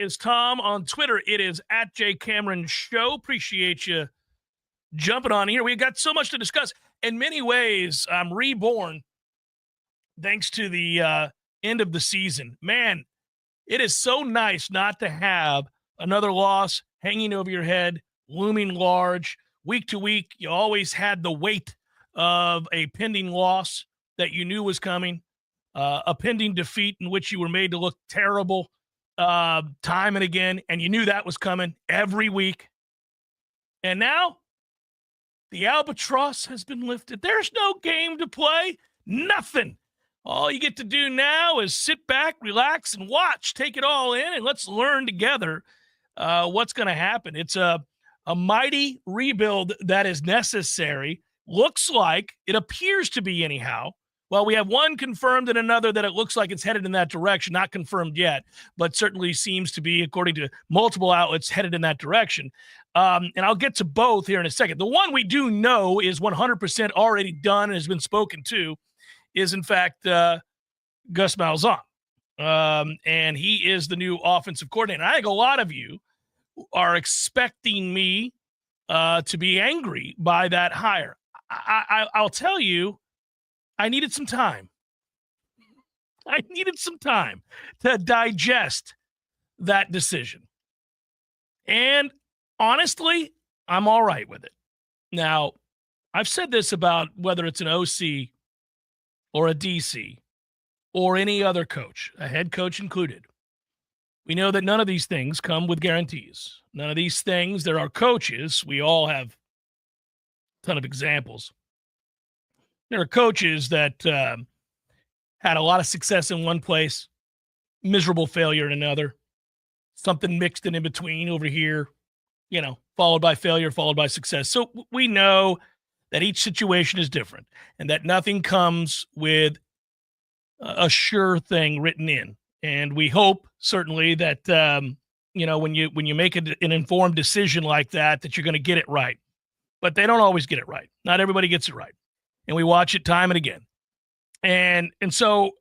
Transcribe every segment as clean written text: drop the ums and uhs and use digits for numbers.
is Tom. On Twitter, it is at @JCameronShow. Appreciate you jumping on here. We got so much to discuss. In many ways, I'm reborn thanks to the end of the season. Man, it is so nice not to have another loss hanging over your head, looming large. Week to week, you always had the weight of a pending loss that you knew was coming, a pending defeat in which you were made to look terrible time and again, and you knew that was coming every week. And now the albatross has been lifted. There's no game to play, nothing. All you get to do now is sit back, relax, and watch. Take it all in, and let's learn together what's going to happen. It's a mighty rebuild that is necessary. Looks like, it appears to be anyhow. Well, we have one confirmed and another that it looks like it's headed in that direction. Not confirmed yet, but certainly seems to be, according to multiple outlets, headed in that direction. And I'll get to both here in a second. The one we do know is 100% already done and has been spoken to is, in fact, Gus Malzahn. And he is the new offensive coordinator. I think a lot of you are expecting me to be angry by that hire. I'll tell you, I needed some time. I needed some time to digest that decision. And honestly, I'm all right with it. Now, I've said this about whether it's an OC or a DC or any other coach, a head coach included. We know that none of these things come with guarantees. None of these things, there are coaches. We all have a ton of examples. There are coaches that had a lot of success in one place, miserable failure in another, something mixed in between over here, followed by failure, followed by success. So we know that each situation is different and that nothing comes with a sure thing written in. And we hope certainly that, when you make an informed decision like that you're going to get it right. But they don't always get it right. Not everybody gets it right. And we watch it time and again. And so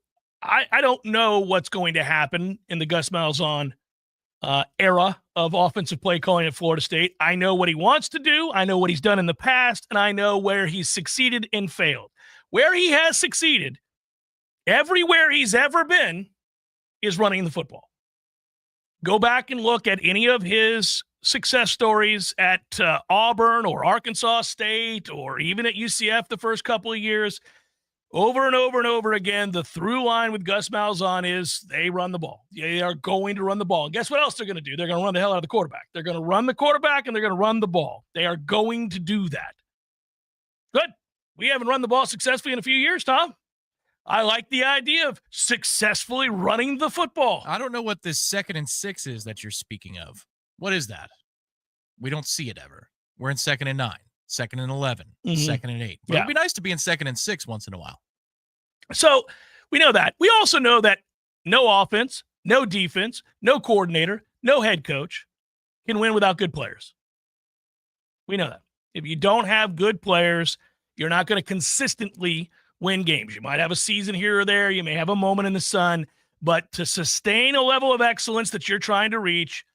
I don't know what's going to happen in the Gus Malzahn era of offensive play calling at Florida State. I know what he wants to do. I know what he's done in the past, and I know where he's succeeded and failed. Where he has succeeded, everywhere he's ever been, is running the football. Go back and look at any of his success stories at Auburn or Arkansas State or even at UCF the first couple of years. Over and over and over again, the through line with Gus Malzahn is they run the ball. They are going to run the ball. And guess what else they're going to do? They're going to run the hell out of the quarterback. They're going to run the quarterback, and they're going to run the ball. They are going to do that. Good. We haven't run the ball successfully in a few years, Tom. I like the idea of successfully running the football. I don't know what this 2nd and 6 is that you're speaking of. What is that? We don't see it ever. We're in 2nd and 9. 2nd and 11, 2nd and 8. But It'd be nice to be in 2nd and 6 once in a while. So we know that. We also know that no offense, no defense, no coordinator, no head coach can win without good players. We know that. If you don't have good players, you're not going to consistently win games. You might have a season here or there. You may have a moment in the sun. But to sustain a level of excellence that you're trying to reach,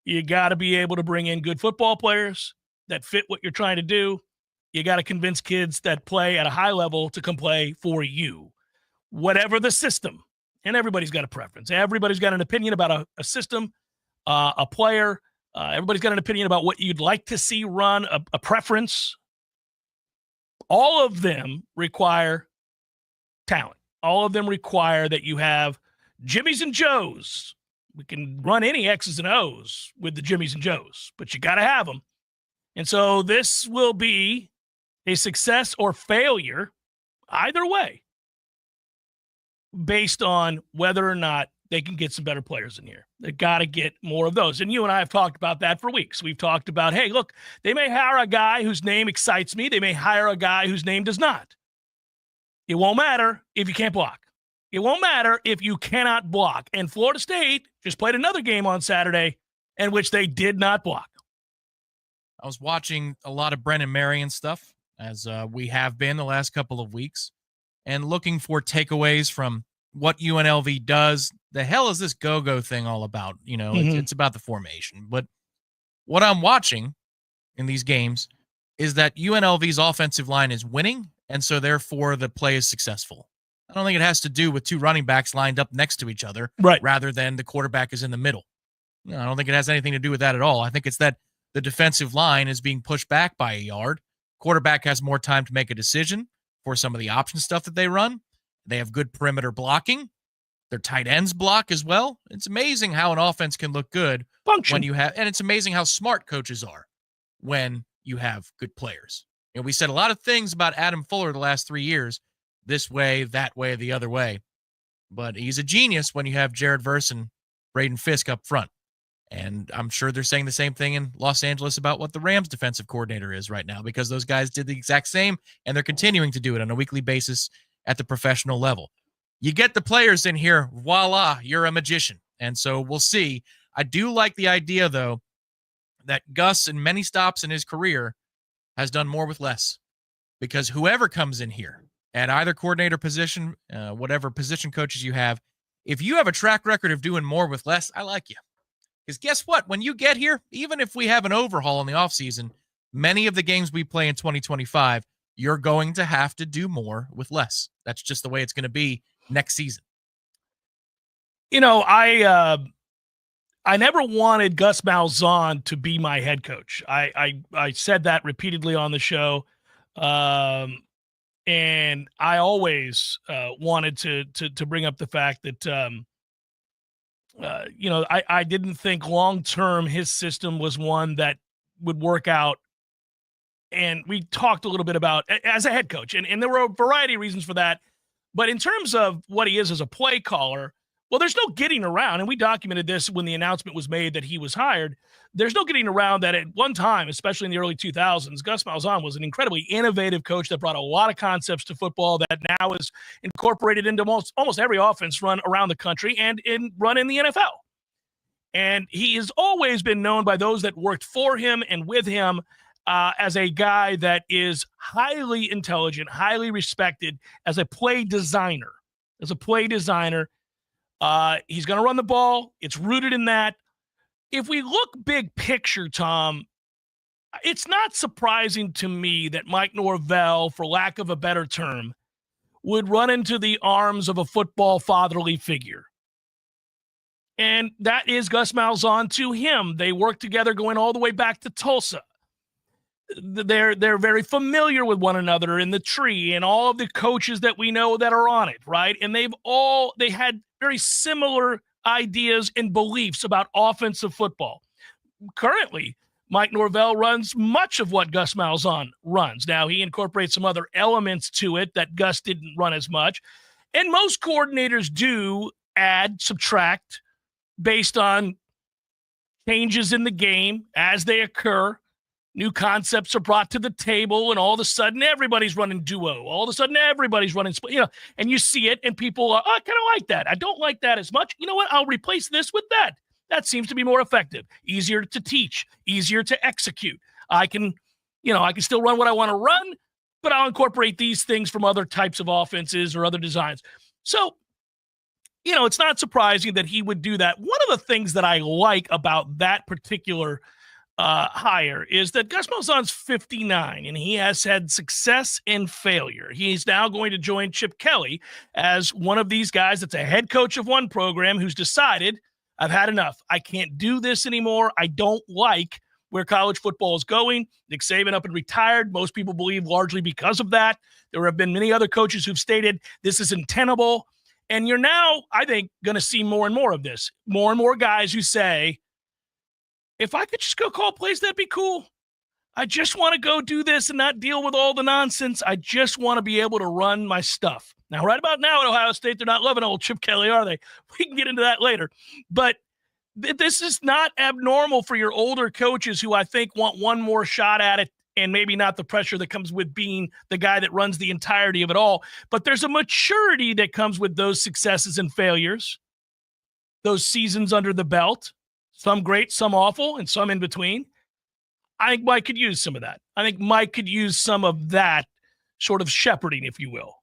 you got to be able to bring in good football players that fit what you're trying to do. You got to convince kids that play at a high level to come play for you, whatever the system. And everybody's got a preference. Everybody's got an opinion about a system, a player. Everybody's got an opinion about what you'd like to see run, a preference. All of them require talent. All of them require that you have Jimmies and Joes. We can run any X's and O's with the Jimmies and Joes, but you got to have them. And so this will be a success or failure, either way, based on whether or not they can get some better players in here. They got to get more of those. And you and I have talked about that for weeks. We've talked about, hey, look, they may hire a guy whose name excites me. They may hire a guy whose name does not. It won't matter if you can't block. It won't matter if you cannot block. And Florida State just played another game on Saturday in which they did not block. I was watching a lot of Brennan Marion stuff, as we have been the last couple of weeks, and looking for takeaways from what UNLV does. The hell is this go-go thing all about? It's about the formation. But what I'm watching in these games is that UNLV's offensive line is winning, and so therefore the play is successful. I don't think it has to do with two running backs lined up next to each other, right, rather than the quarterback is in the middle. I don't think it has anything to do with that at all. I think it's that the defensive line is being pushed back by a yard. Quarterback has more time to make a decision for some of the option stuff that they run. They have good perimeter blocking. Their tight ends block as well. It's amazing how an offense can look good when you have, and it's amazing how smart coaches are when you have good players. We said a lot of things about Adam Fuller the last 3 years, this way, that way, the other way. But he's a genius when you have Jared Verse and Braden Fisk up front. And I'm sure they're saying the same thing in Los Angeles about what the Rams defensive coordinator is right now, because those guys did the exact same, and they're continuing to do it on a weekly basis at the professional level. You get the players in here, voila, you're a magician. And so we'll see. I do like the idea, though, that Gus, in many stops in his career, has done more with less. Because whoever comes in here at either coordinator position, whatever position coaches you have, if you have a track record of doing more with less, I like you. Because guess what? When you get here, even if we have an overhaul in the offseason, many of the games we play in 2025, you're going to have to do more with less. That's just the way it's going to be next season. I never wanted Gus Malzahn to be my head coach. I said that repeatedly on the show. And I always wanted to bring up the fact that, I didn't think long-term his system was one that would work out. And we talked a little bit about as a head coach, and there were a variety of reasons for that. But in terms of what he is as a play caller, well, there's no getting around, and we documented this when the announcement was made that he was hired. There's no getting around that at one time, especially in the early 2000s, Gus Malzahn was an incredibly innovative coach that brought a lot of concepts to football that now is incorporated into almost every offense run around the country and run in the NFL. And he has always been known by those that worked for him and with him as a guy that is highly intelligent, highly respected as a play designer. He's going to run the ball. It's rooted in that. If we look big picture, Tom, it's not surprising to me that Mike Norvell, for lack of a better term, would run into the arms of a football fatherly figure. And that is Gus Malzahn to him. They work together going all the way back to Tulsa. They're very familiar with one another in the tree and all of the coaches that we know that are on it, right? And they had very similar ideas and beliefs about offensive football. Currently, Mike Norvell runs much of what Gus Malzahn runs. Now, he incorporates some other elements to it that Gus didn't run as much. And most coordinators do add, subtract, based on changes in the game as they occur. New concepts are brought to the table, and all of a sudden, everybody's running duo. All of a sudden, everybody's running split. And you see it, and people are, I kind of like that. I don't like that as much. You know what? I'll replace this with that. That seems to be more effective, easier to teach, easier to execute. I can still run what I want to run, but I'll incorporate these things from other types of offenses or other designs. So, it's not surprising that he would do that. One of the things that I like about that particular hire is that Gus Malzahn's 59 and he has had success and failure. He's now going to join Chip Kelly as one of these guys that's a head coach of one program who's decided, I've had enough. I can't do this anymore. I don't like where college football is going. Nick Saban up and retired. Most people believe largely because of that. There have been many other coaches who've stated this is untenable. And you're now, I think, going to see more and more of this. More and more guys who say, if I could just go call plays, that'd be cool. I just want to go do this and not deal with all the nonsense. I just want to be able to run my stuff. Now, right about now at Ohio State, they're not loving old Chip Kelly, are they? We can get into that later. But this is not abnormal for your older coaches who I think want one more shot at it and maybe not the pressure that comes with being the guy that runs the entirety of it all. But there's a maturity that comes with those successes and failures, those seasons under the belt. Some great, some awful, and some in between. I think Mike could use some of that. I think Mike could use some of that sort of shepherding, if you will.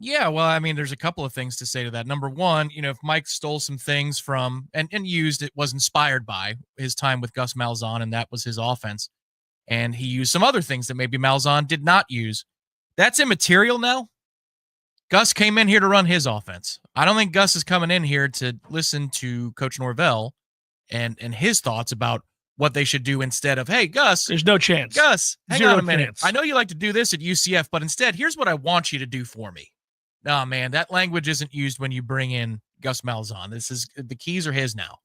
Yeah, well, I mean, there's a couple of things to say to that. Number one, if Mike stole some things from and used it, was inspired by his time with Gus Malzahn, and that was his offense, and he used some other things that maybe Malzahn did not use, that's immaterial now. Gus came in here to run his offense. I don't think Gus is coming in here to listen to Coach Norvell and his thoughts about what they should do instead of, hey, Gus. There's no chance. Gus, hang Zero on a minute. chance. I know you like to do this at UCF, but instead, here's what I want you to do for me. No, man, that language isn't used when you bring in Gus Malzahn. The keys are his now.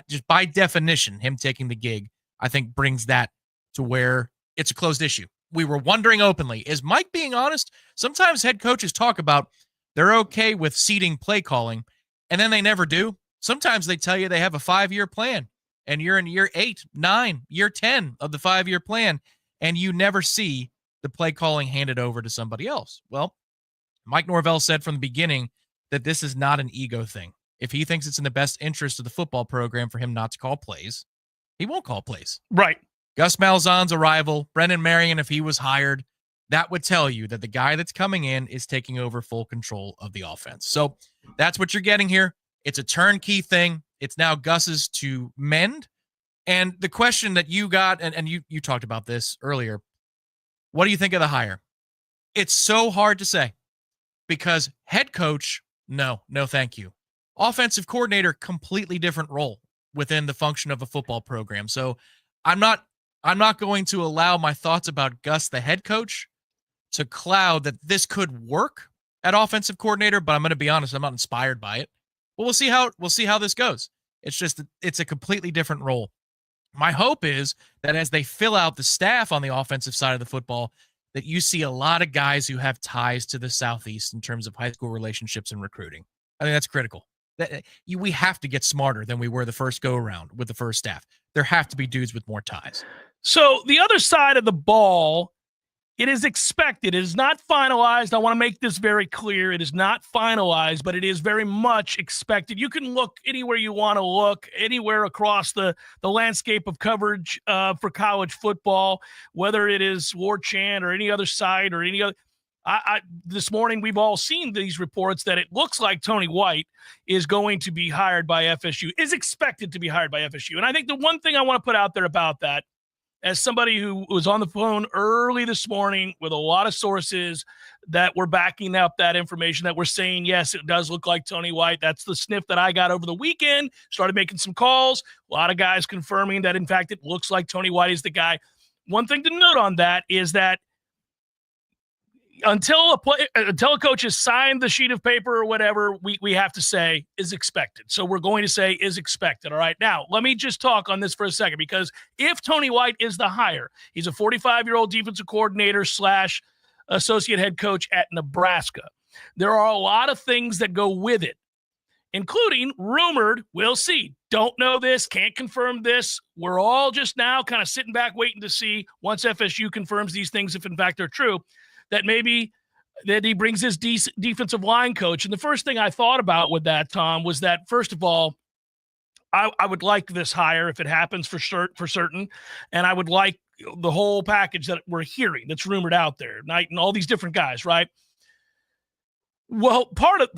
Just by definition, him taking the gig, I think brings that to where it's a closed issue. We were wondering openly, is Mike being honest? Sometimes head coaches talk about they're okay with seeding play calling, and then they never do. Sometimes they tell you they have a 5-year plan, and you're in year 8, 9, year 10 of the 5-year plan, and you never see the play calling handed over to somebody else. Well, Mike Norvell said from the beginning that this is not an ego thing. If he thinks it's in the best interest of the football program for him not to call plays, he won't call plays. Right. Gus Malzahn's arrival, Brendan Marion, if he was hired, that would tell you that the guy that's coming in is taking over full control of the offense. So that's what you're getting here. It's a turnkey thing. It's now Gus's to mend. And the question that you got, and you talked about this earlier, what do you think of the hire? It's so hard to say because head coach, no, thank you. Offensive coordinator, completely different role within the function of a football program. So I'm not going to allow my thoughts about Gus, the head coach, to cloud that this could work at offensive coordinator, but I'm going to be honest, I'm not inspired by it. But we'll see how this goes. It's a completely different role. My hope is that as they fill out the staff on the offensive side of the football, that you see a lot of guys who have ties to the Southeast in terms of high school relationships and recruiting. I think that's critical. We have to get smarter than we were the first go around with the first staff. There have to be dudes with more ties. So the other side of the ball, it is expected. It is not finalized. I want to make this very clear. It is not finalized, but it is very much expected. You can look anywhere you want to look, anywhere across the landscape of coverage for college football, whether it is Warchant or any other site or any other. This morning, we've all seen these reports that it looks like Tony White is going to be hired by FSU, is expected to be hired by FSU. And I think the one thing I want to put out there about that, as somebody who was on the phone early this morning with a lot of sources that were backing up that information, that were saying, yes, it does look like Tony White. That's the sniff that I got over the weekend. Started making some calls. A lot of guys confirming that, in fact, it looks like Tony White is the guy. One thing to note on that is that until a coach has signed the sheet of paper or whatever, we have to say is expected. So we're going to say is expected. All right. Now, let me just talk on this for a second, because if Tony White is the hire, he's a 45-year-old defensive coordinator / associate head coach at Nebraska. There are a lot of things that go with it, including rumored, we'll see. Don't know this, can't confirm this. We're all just now kind of sitting back waiting to see, once FSU confirms these things, if in fact they're true, that maybe that he brings his defensive line coach. And the first thing I thought about with that, Tom, was that, first of all, I would like this hire if it happens for certain. And I would like the whole package that we're hearing that's rumored out there, Knight and all these different guys, right? Well, part of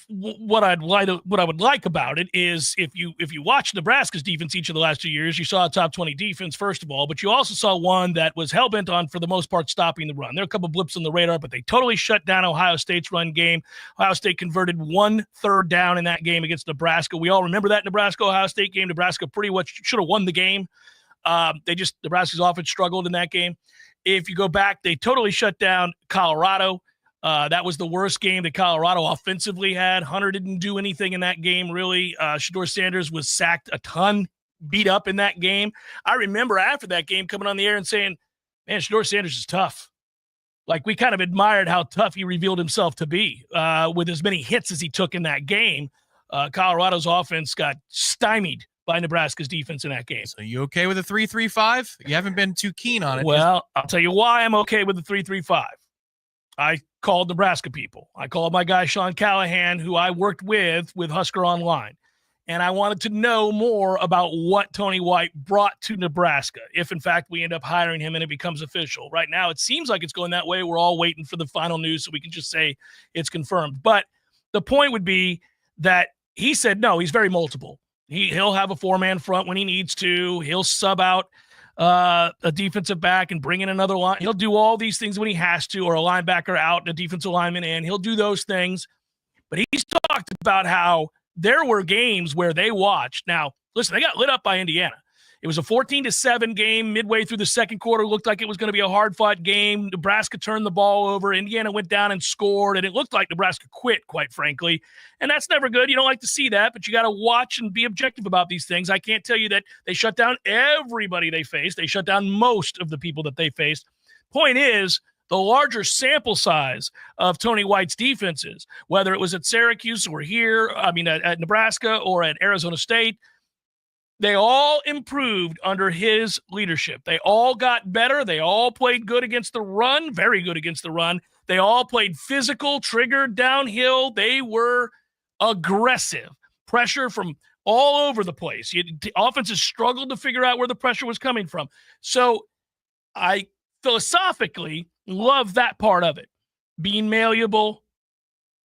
what I would like about it is if you watch Nebraska's defense each of the last 2 years, you saw a top 20 defense, first of all, but you also saw one that was hell-bent on, for the most part, stopping the run. There are a couple blips on the radar, but they totally shut down Ohio State's run game. Ohio State converted 1 third down in that game against Nebraska. We all remember that Nebraska-Ohio State game. Nebraska pretty much should have won the game. Nebraska's offense struggled in that game. If you go back, they totally shut down Colorado. That was the worst game that Colorado offensively had. Hunter didn't do anything in that game, really. Shedeur Sanders was sacked a ton, beat up in that game. I remember after that game coming on the air and saying, man, Shedeur Sanders is tough. Like, we kind of admired how tough he revealed himself to be with as many hits as he took in that game. Colorado's offense got stymied by Nebraska's defense in that game. So you okay with a 3-3-5? You haven't been too keen on it. Well, I'll tell you why I'm okay with the 3-3-5. I called Nebraska people. I called my guy, Sean Callahan, who I worked with Husker Online. And I wanted to know more about what Tony White brought to Nebraska, if in fact we end up hiring him and it becomes official. Right now, it seems like it's going that way. We're all waiting for the final news so we can just say it's confirmed. But the point would be that he said, no, he's very multiple. He'll have a four-man front when he needs to. He'll sub out a defensive back and bring in another line. He'll do all these things when he has to, or a linebacker out and a defensive lineman in. He'll do those things. But he's talked about how there were games where they watched. Now, listen, they got lit up by Indiana. It was a 14-7 game midway through the second quarter. Looked like it was going to be a hard-fought game. Nebraska turned the ball over. Indiana went down and scored, and it looked like Nebraska quit, quite frankly. And that's never good. You don't like to see that, but you got to watch and be objective about these things. I can't tell you that they shut down everybody they faced. They shut down most of the people that they faced. Point is, the larger sample size of Tony White's defenses, whether it was at Syracuse or here, at Nebraska or at Arizona State, they all improved under his leadership. They all got better. They all played good against the run, very good against the run. They all played physical, triggered downhill. They were aggressive. Pressure from all over the place. The offenses struggled to figure out where the pressure was coming from. So I philosophically love that part of it. Being malleable,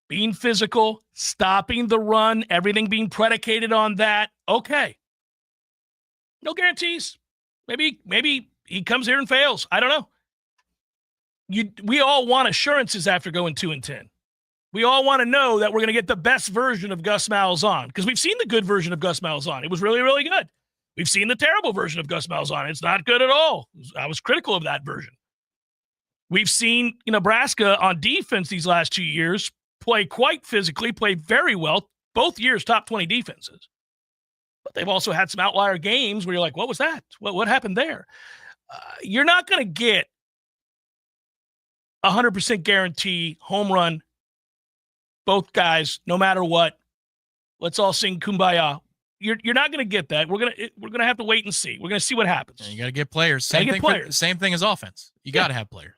being physical, stopping the run, everything being predicated on that. Okay. No guarantees. Maybe he comes here and fails. I don't know. We all want assurances after going 2-10. We all want to know that we're going to get the best version of Gus Malzahn, because we've seen the good version of Gus Malzahn. It was really, really good. We've seen the terrible version of Gus Malzahn. It's not good at all. I was critical of that version. We've seen Nebraska on defense these last 2 years play quite physically, play very well, both years top 20 defenses. But they've also had some outlier games where you're like, what was that? What happened there? You're not going to get 100% guarantee home run, both guys, no matter what. Let's all sing Kumbaya. You're not going to get that. We're gonna have to wait and see. We're going to see what happens. Yeah, you got to get players. Same thing as offense. You got to have players.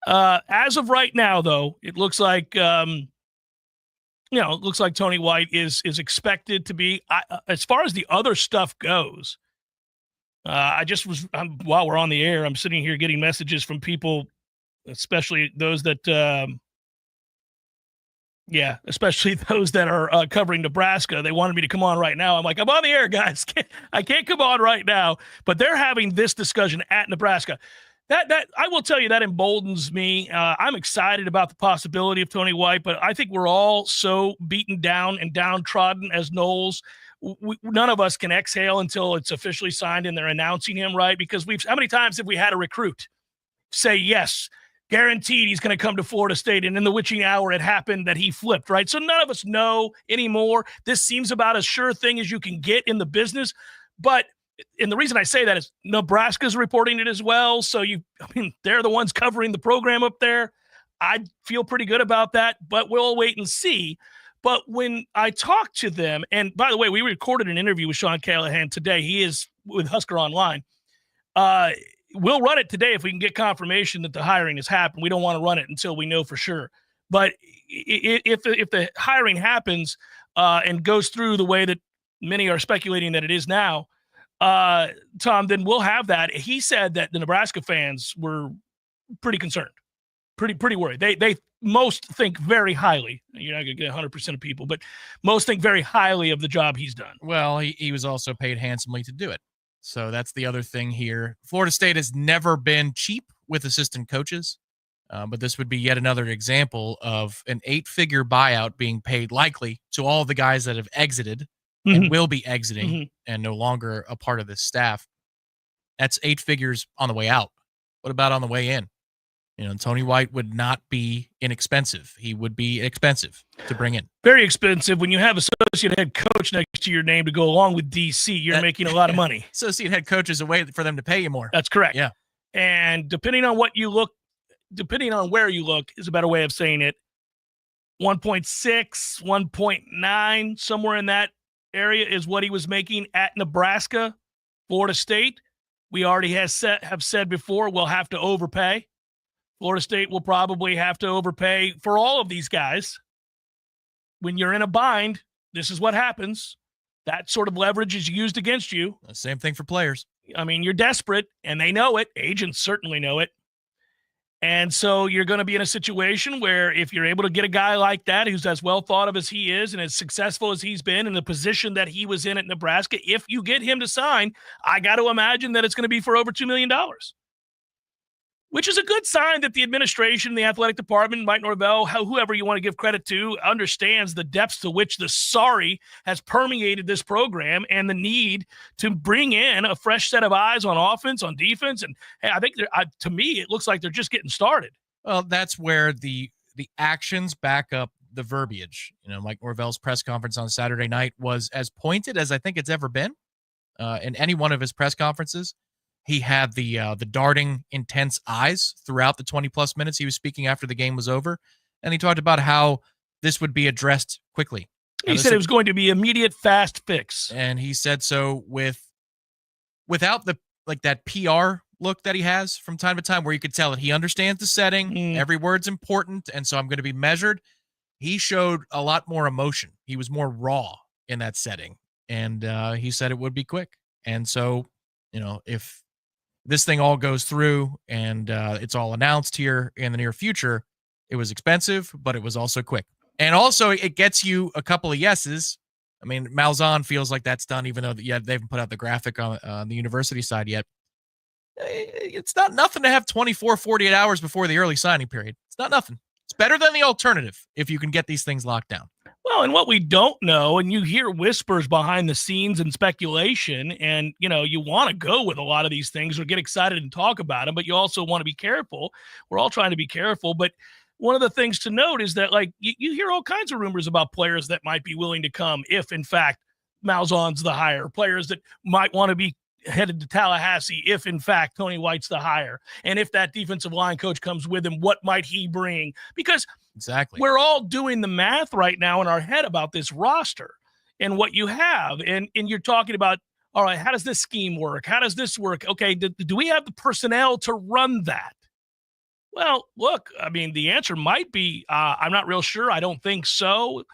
As of right now, though, it looks like Tony White is expected to be. As far as the other stuff goes, while we're on the air, I'm sitting here getting messages from people, especially those that are covering Nebraska. They wanted me to come on right now. I'm like, I'm on the air, guys. I can't come on right now. But they're having this discussion at Nebraska. That I will tell you, that emboldens me. I'm excited about the possibility of Tony White, but I think we're all so beaten down and downtrodden as Noles. None of us can exhale until it's officially signed and they're announcing him, right? Because how many times have we had a recruit say yes, guaranteed he's going to come to Florida State, and in the witching hour it happened that he flipped, right? So none of us know anymore. This seems about as sure thing as you can get in the business. And the reason I say that is Nebraska's reporting it as well. So they're the ones covering the program up there. I feel pretty good about that, but we'll wait and see. But when I talk to them, and by the way, we recorded an interview with Sean Callahan today. He is with Husker Online. We'll run it today if we can get confirmation that the hiring has happened. We don't want to run it until we know for sure. But if the hiring happens and goes through the way that many are speculating that it is now, Tom, then we'll have that. He said that the Nebraska fans were pretty concerned, pretty worried. They most think very highly. You're not going to get 100% of people, but most think very highly of the job he's done. Well, he was also paid handsomely to do it. So that's the other thing here. Florida State has never been cheap with assistant coaches, but this would be yet another example of an 8-figure buyout being paid likely to all the guys that have exited and will be exiting and no longer a part of this staff. That's 8 figures on the way out. What about on the way in? Tony White would not be inexpensive. He would be expensive to bring in. Very expensive. When you have associate head coach next to your name to go along with DC, you're making a lot of money. Associate head coach is a way for them to pay you more. That's correct. Yeah. And depending on where you look, is a better way of saying it. 1.6, 1.9, somewhere in that area is what he was making at Nebraska. Florida State, we already have said before, we'll have to overpay. Florida State will probably have to overpay for all of these guys. When you're in a bind, this is what happens. that sort of leverage is used against you. Same thing for players. I mean, you're desperate, and they know it. Agents certainly know it. And so you're going to be in a situation where if you're able to get a guy like that who's as well thought of as he is and as successful as he's been in the position that he was in at Nebraska, if you get him to sign, I got to imagine that it's going to be for over $2 million, which is a good sign that the administration, the athletic department, Mike Norvell, whoever you want to give credit to, understands the depths to which the sorry has permeated this program and the need to bring in a fresh set of eyes on offense, on defense. And hey, I think to me, it looks like they're just getting started. Well, that's where the actions back up the verbiage. Mike Norvell's press conference on Saturday night was as pointed as I think it's ever been in any one of his press conferences. He had the darting, intense eyes throughout the 20-plus minutes he was speaking after the game was over, and he talked about how this would be addressed quickly. He said it was going to be immediate, fast fix. And he said so without that PR look that he has from time to time where you could tell that he understands the setting, every word's important, and so I'm going to be measured. He showed a lot more emotion. He was more raw in that setting, and he said it would be quick. And so, if this thing all goes through and it's all announced here in the near future, it was expensive, but it was also quick. And also it gets you a couple of yeses. I mean, Malzahn feels like that's done, even though they haven't put out the graphic on the university side yet. It's not nothing to have 24, 48 hours before the early signing period. It's not nothing. It's better than the alternative if you can get these things locked down. Well, and what we don't know, and you hear whispers behind the scenes and speculation, and, you want to go with a lot of these things or get excited and talk about them, but you also want to be careful. We're all trying to be careful. But one of the things to note is that, you hear all kinds of rumors about players that might be willing to come if, in fact, Malzahn's the hire, players that might want to be headed to Tallahassee if, in fact, Tony White's the hire. And if that defensive line coach comes with him, what might he bring? Because exactly, we're all doing the math right now in our head about this roster and what you have. And you're talking about, all right, how does this scheme work? How does this work? Okay, do we have the personnel to run that? Well, look, I mean, the answer might be, I'm not real sure. I don't think so.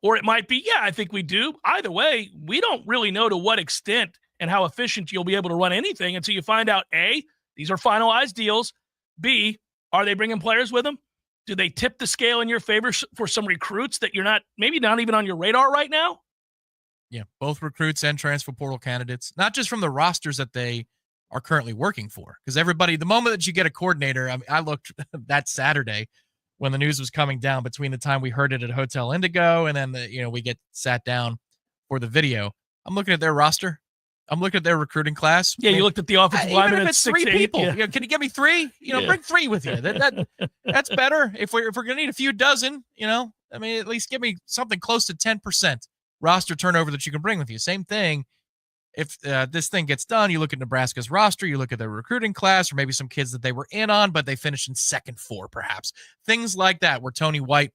Or it might be, yeah, I think we do. Either way, we don't really know to what extent and how efficient you'll be able to run anything until you find out, A, these are finalized deals. B, are they bringing players with them? Do they tip the scale in your favor for some recruits that you're maybe not even on your radar right now? Yeah, both recruits and transfer portal candidates, not just from the rosters that they are currently working for. Because everybody, the moment that you get a coordinator, I looked that Saturday when the news was coming down between the time we heard it at Hotel Indigo and then we get sat down for the video. I'm looking at their roster. I'm looking at their recruiting class. Yeah, you looked at the offensive lineman. Even if it's 3 people, can you give me 3? Bring 3 with you. That's better. If we're gonna need a few dozen, at least give me something close to 10% roster turnover that you can bring with you. Same thing. If this thing gets done, you look at Nebraska's roster, you look at their recruiting class, or maybe some kids that they were in on, but they finished in second 4, perhaps. Things like that, where Tony White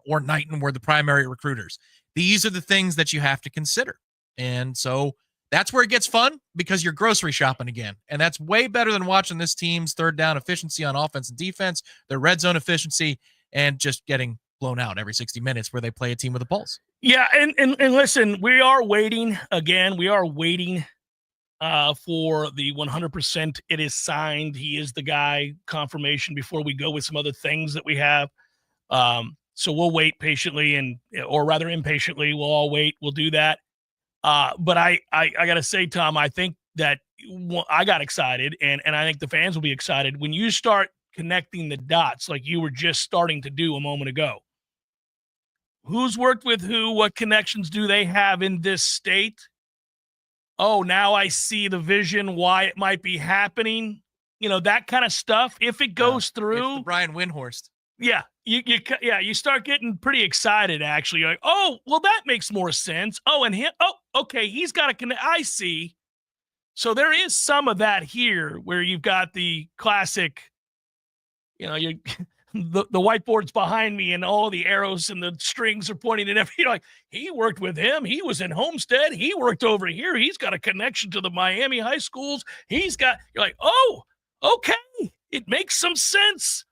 or Knighton were the primary recruiters. These are the things that you have to consider, and so. That's where it gets fun because you're grocery shopping again. And that's way better than watching this team's third down efficiency on offense and defense, their red zone efficiency, and just getting blown out every 60 minutes where they play a team with a pulse. Yeah, and listen, we are waiting again. We are waiting for the 100%. It is signed. He is the guy confirmation before we go with some other things that we have. So we'll wait patiently or rather impatiently. We'll all wait. We'll do that. But I got to say, Tom, I think that I got excited, and I think the fans will be excited when you start connecting the dots like you were just starting to do a moment ago. Who's worked with who? What connections do they have in this state? Oh, now I see the vision, why it might be happening. That kind of stuff. If it goes through. It's the Brian Windhorst. Yeah, you start getting pretty excited, actually. You're like, oh, well, that makes more sense. Oh, and him, okay, he's got a connect. I see. So there is some of that here where you've got the classic, the whiteboard's behind me and all the arrows and the strings are pointing at every, like, he worked with him. He was in Homestead. He worked over here. He's got a connection to the Miami high schools. You're like, oh, okay, it makes some sense.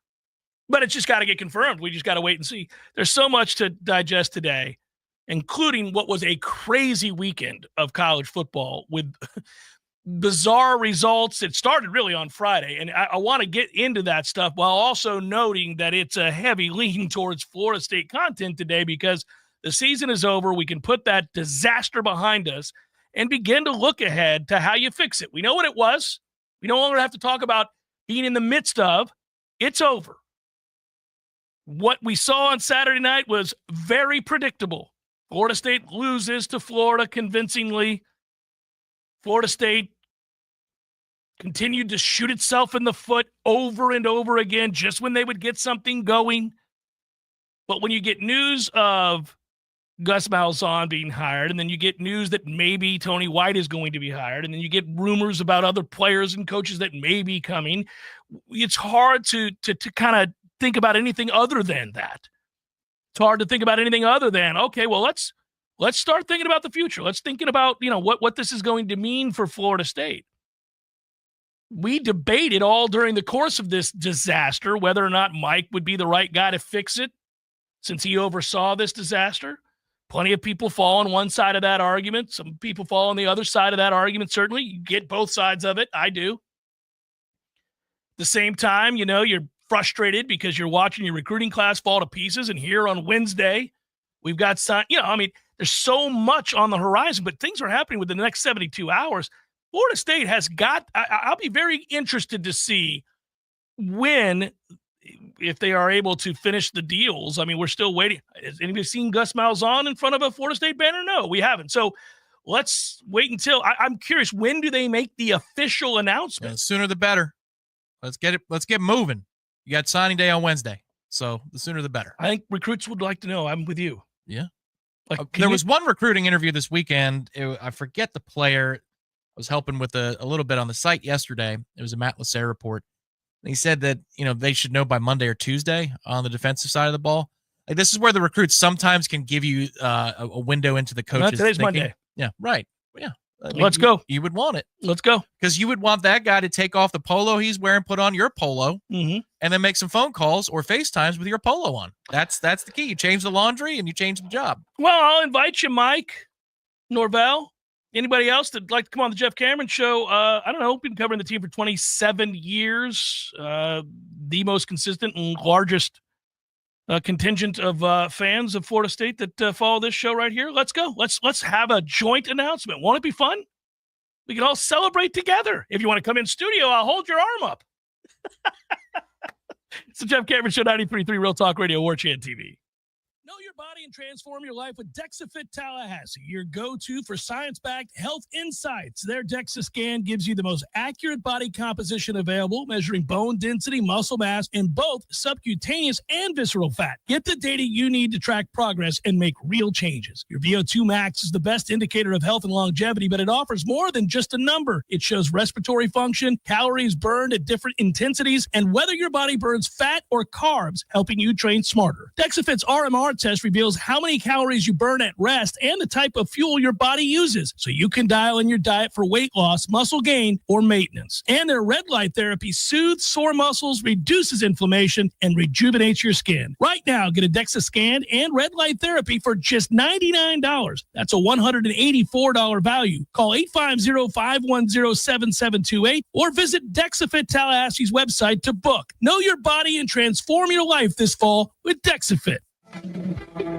But it's just got to get confirmed. We just got to wait and see. There's so much to digest today. including what was a crazy weekend of college football with bizarre results. It started really on Friday, and I want to get into that stuff while also noting that it's a heavy lean towards Florida State content today because the season is over. We can put that disaster behind us and begin to look ahead to how you fix it. We know what it was. We no longer have to talk about being in the midst of. It's over. What we saw on Saturday night was very predictable. Florida State loses to Florida convincingly. Florida State continued to shoot itself in the foot over and over again just when they would get something going. But when you get news of Gus Malzahn being hired, and then you get news that maybe Tony White is going to be hired, and then you get rumors about other players and coaches that may be coming, it's hard to kind of think about anything other than that. It's hard to think about anything other than, okay, well, let's start thinking about the future. Let's thinking about, what this is going to mean for Florida State. We debated all during the course of this disaster whether or not Mike would be the right guy to fix it since he oversaw this disaster. Plenty of people fall on one side of that argument. Some people fall on the other side of that argument, certainly. You get both sides of it. I do. At the same time, you're frustrated because you're watching your recruiting class fall to pieces, and here on Wednesday, we've got there's so much on the horizon, but things are happening within the next 72 hours. Florida State has got, I'll be very interested to see if they are able to finish the deals. I mean, we're still waiting. Has anybody seen Gus Malzahn in front of a Florida State banner? No, we haven't. So let's wait until, I'm curious, when do they make the official announcement? The sooner the better. Let's get moving. You got signing day on Wednesday. So the sooner the better. I think recruits would like to know. I'm with you. Yeah. There was one recruiting interview this weekend. I forget the player. I was helping with a little bit on the site yesterday. It was a Matt Lasser report. And he said that, they should know by Monday or Tuesday on the defensive side of the ball. Like, this is where the recruits sometimes can give you a window into the coaches. Today's Monday. Yeah, right. Yeah. Let's go. You would want it. Let's go. Because you would want that guy to take off the polo he's wearing, put on your polo, and then make some phone calls or FaceTimes with your polo on. That's the key. You change the laundry and you change the job. Well, I'll invite you, Mike, Norvell, anybody else that'd like to come on the Jeff Cameron Show. I don't know. We've been covering the team for 27 years. The most consistent and largest contingent of fans of Florida State that follow this show right here. Let's go. Let's have a joint announcement. Won't it be fun? We can all celebrate together. If you want to come in studio, I'll hold your arm up. It's the Jeff Cameron Show, 93.3 Real Talk Radio, Warchant TV. Know your body and transform your life with DexaFit Tallahassee, your go-to for science-backed health insights. Their DEXA scan gives you the most accurate body composition available, measuring bone density, muscle mass, in both subcutaneous and visceral fat. Get the data you need to track progress and make real changes. Your VO2 max is the best indicator of health and longevity, but it offers more than just a number. It shows respiratory function, calories burned at different intensities, and whether your body burns fat or carbs, helping you train smarter. DexaFit's RMR test reveals how many calories you burn at rest and the type of fuel your body uses, so you can dial in your diet for weight loss, muscle gain, or maintenance. And their red light therapy soothes sore muscles, reduces inflammation, and rejuvenates your skin. Right now, get a DEXA scan and red light therapy for just $99. That's a $184 value. Call 850-510-7728 or visit DexaFit Tallahassee's website to book. Know your body and transform your life this fall with DexaFit.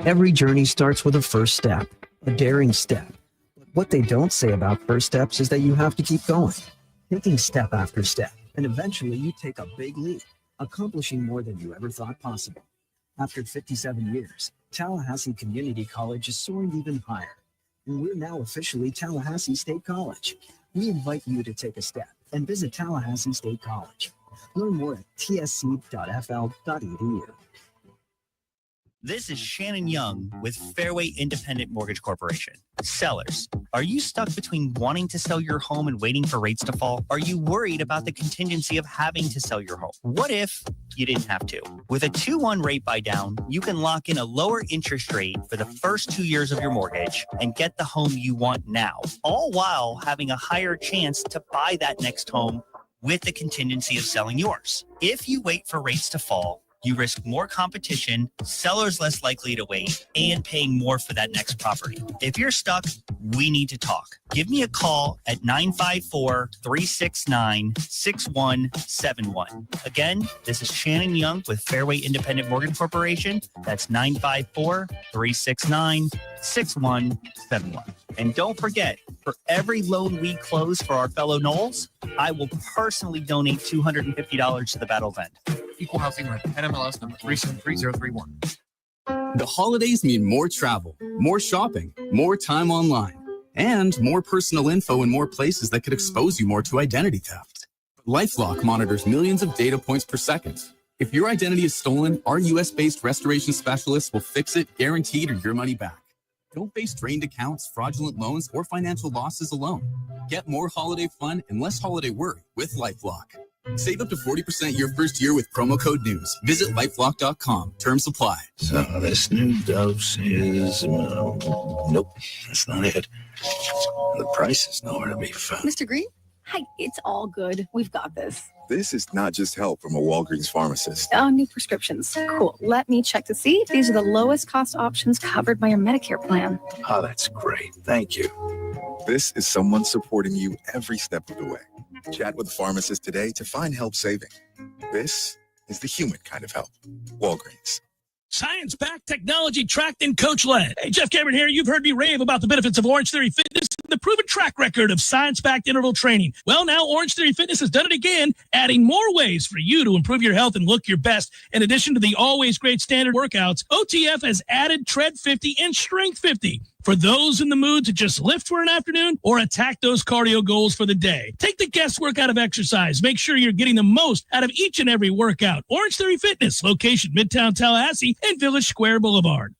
Every journey starts with a first step, a daring step. What they don't say about first steps is that you have to keep going, taking step after step, and eventually you take a big leap, accomplishing more than you ever thought possible. After 57 years, Tallahassee Community College is soaring even higher, and we're now officially Tallahassee State College. We invite you to take a step and visit Tallahassee State College. Learn more at tsc.fl.edu. This is Shannon Young with Fairway Independent Mortgage Corporation. Sellers, are you stuck between wanting to sell your home and waiting for rates to fall? Are you worried about the contingency of having to sell your home? What if you didn't have to? With a 2-1 rate buy down, you can lock in a lower interest rate for the first 2 years of your mortgage and get the home you want now, all while having a higher chance to buy that next home with the contingency of selling yours. If you wait for rates to fall, You risk more competition, sellers less likely to wait, and paying more for that next property. If you're stuck, we need to talk. Give me a call at 954-369-6171. Again, this is Shannon Young with Fairway Independent Mortgage Corporation. That's 954-369-6171. And don't forget, for every loan we close for our fellow Noles, I will personally donate $250 to the Battle's End. Equal housing rent, NMLS number 373031. The holidays mean more travel, more shopping, more time online, and more personal info in more places that could expose you more to identity theft. LifeLock monitors millions of data points per second. If your identity is stolen, our US-based restoration specialists will fix it, guaranteed, or your money back. Don't face drained accounts, fraudulent loans, or financial losses alone. Get more holiday fun and less holiday worry with LifeLock. Save up to 40% your first year with promo code NEWS. Visit lifelock.com. Terms apply. So this new dose is, nope, that's not it. The price is nowhere to be found. Mr. Green? Hi, it's all good. We've got this. This is not just help from a Walgreens pharmacist. Oh, new prescriptions. Cool. Let me check to see if these are the lowest cost options covered by your Medicare plan. Oh, that's great. Thank you. This is someone supporting you every step of the way. Chat with a pharmacist today to find help saving. This is the human kind of help. Walgreens. Science-backed, technology-tracked, and coach-led. Hey, Jeff Cameron here. You've heard me rave about the benefits of Orange Theory Fitness and the proven track record of science-backed interval training. Well, now Orange Theory Fitness has done it again, adding more ways for you to improve your health and look your best. In addition to the always great standard workouts, OTF has added Tread 50 and Strength 50 for those in the mood to just lift for an afternoon or attack those cardio goals for the day. Take the guesswork out of exercise. Make sure you're getting the most out of each and every workout. Orange Theory Fitness, location Midtown Tallahassee and Village Square Boulevard.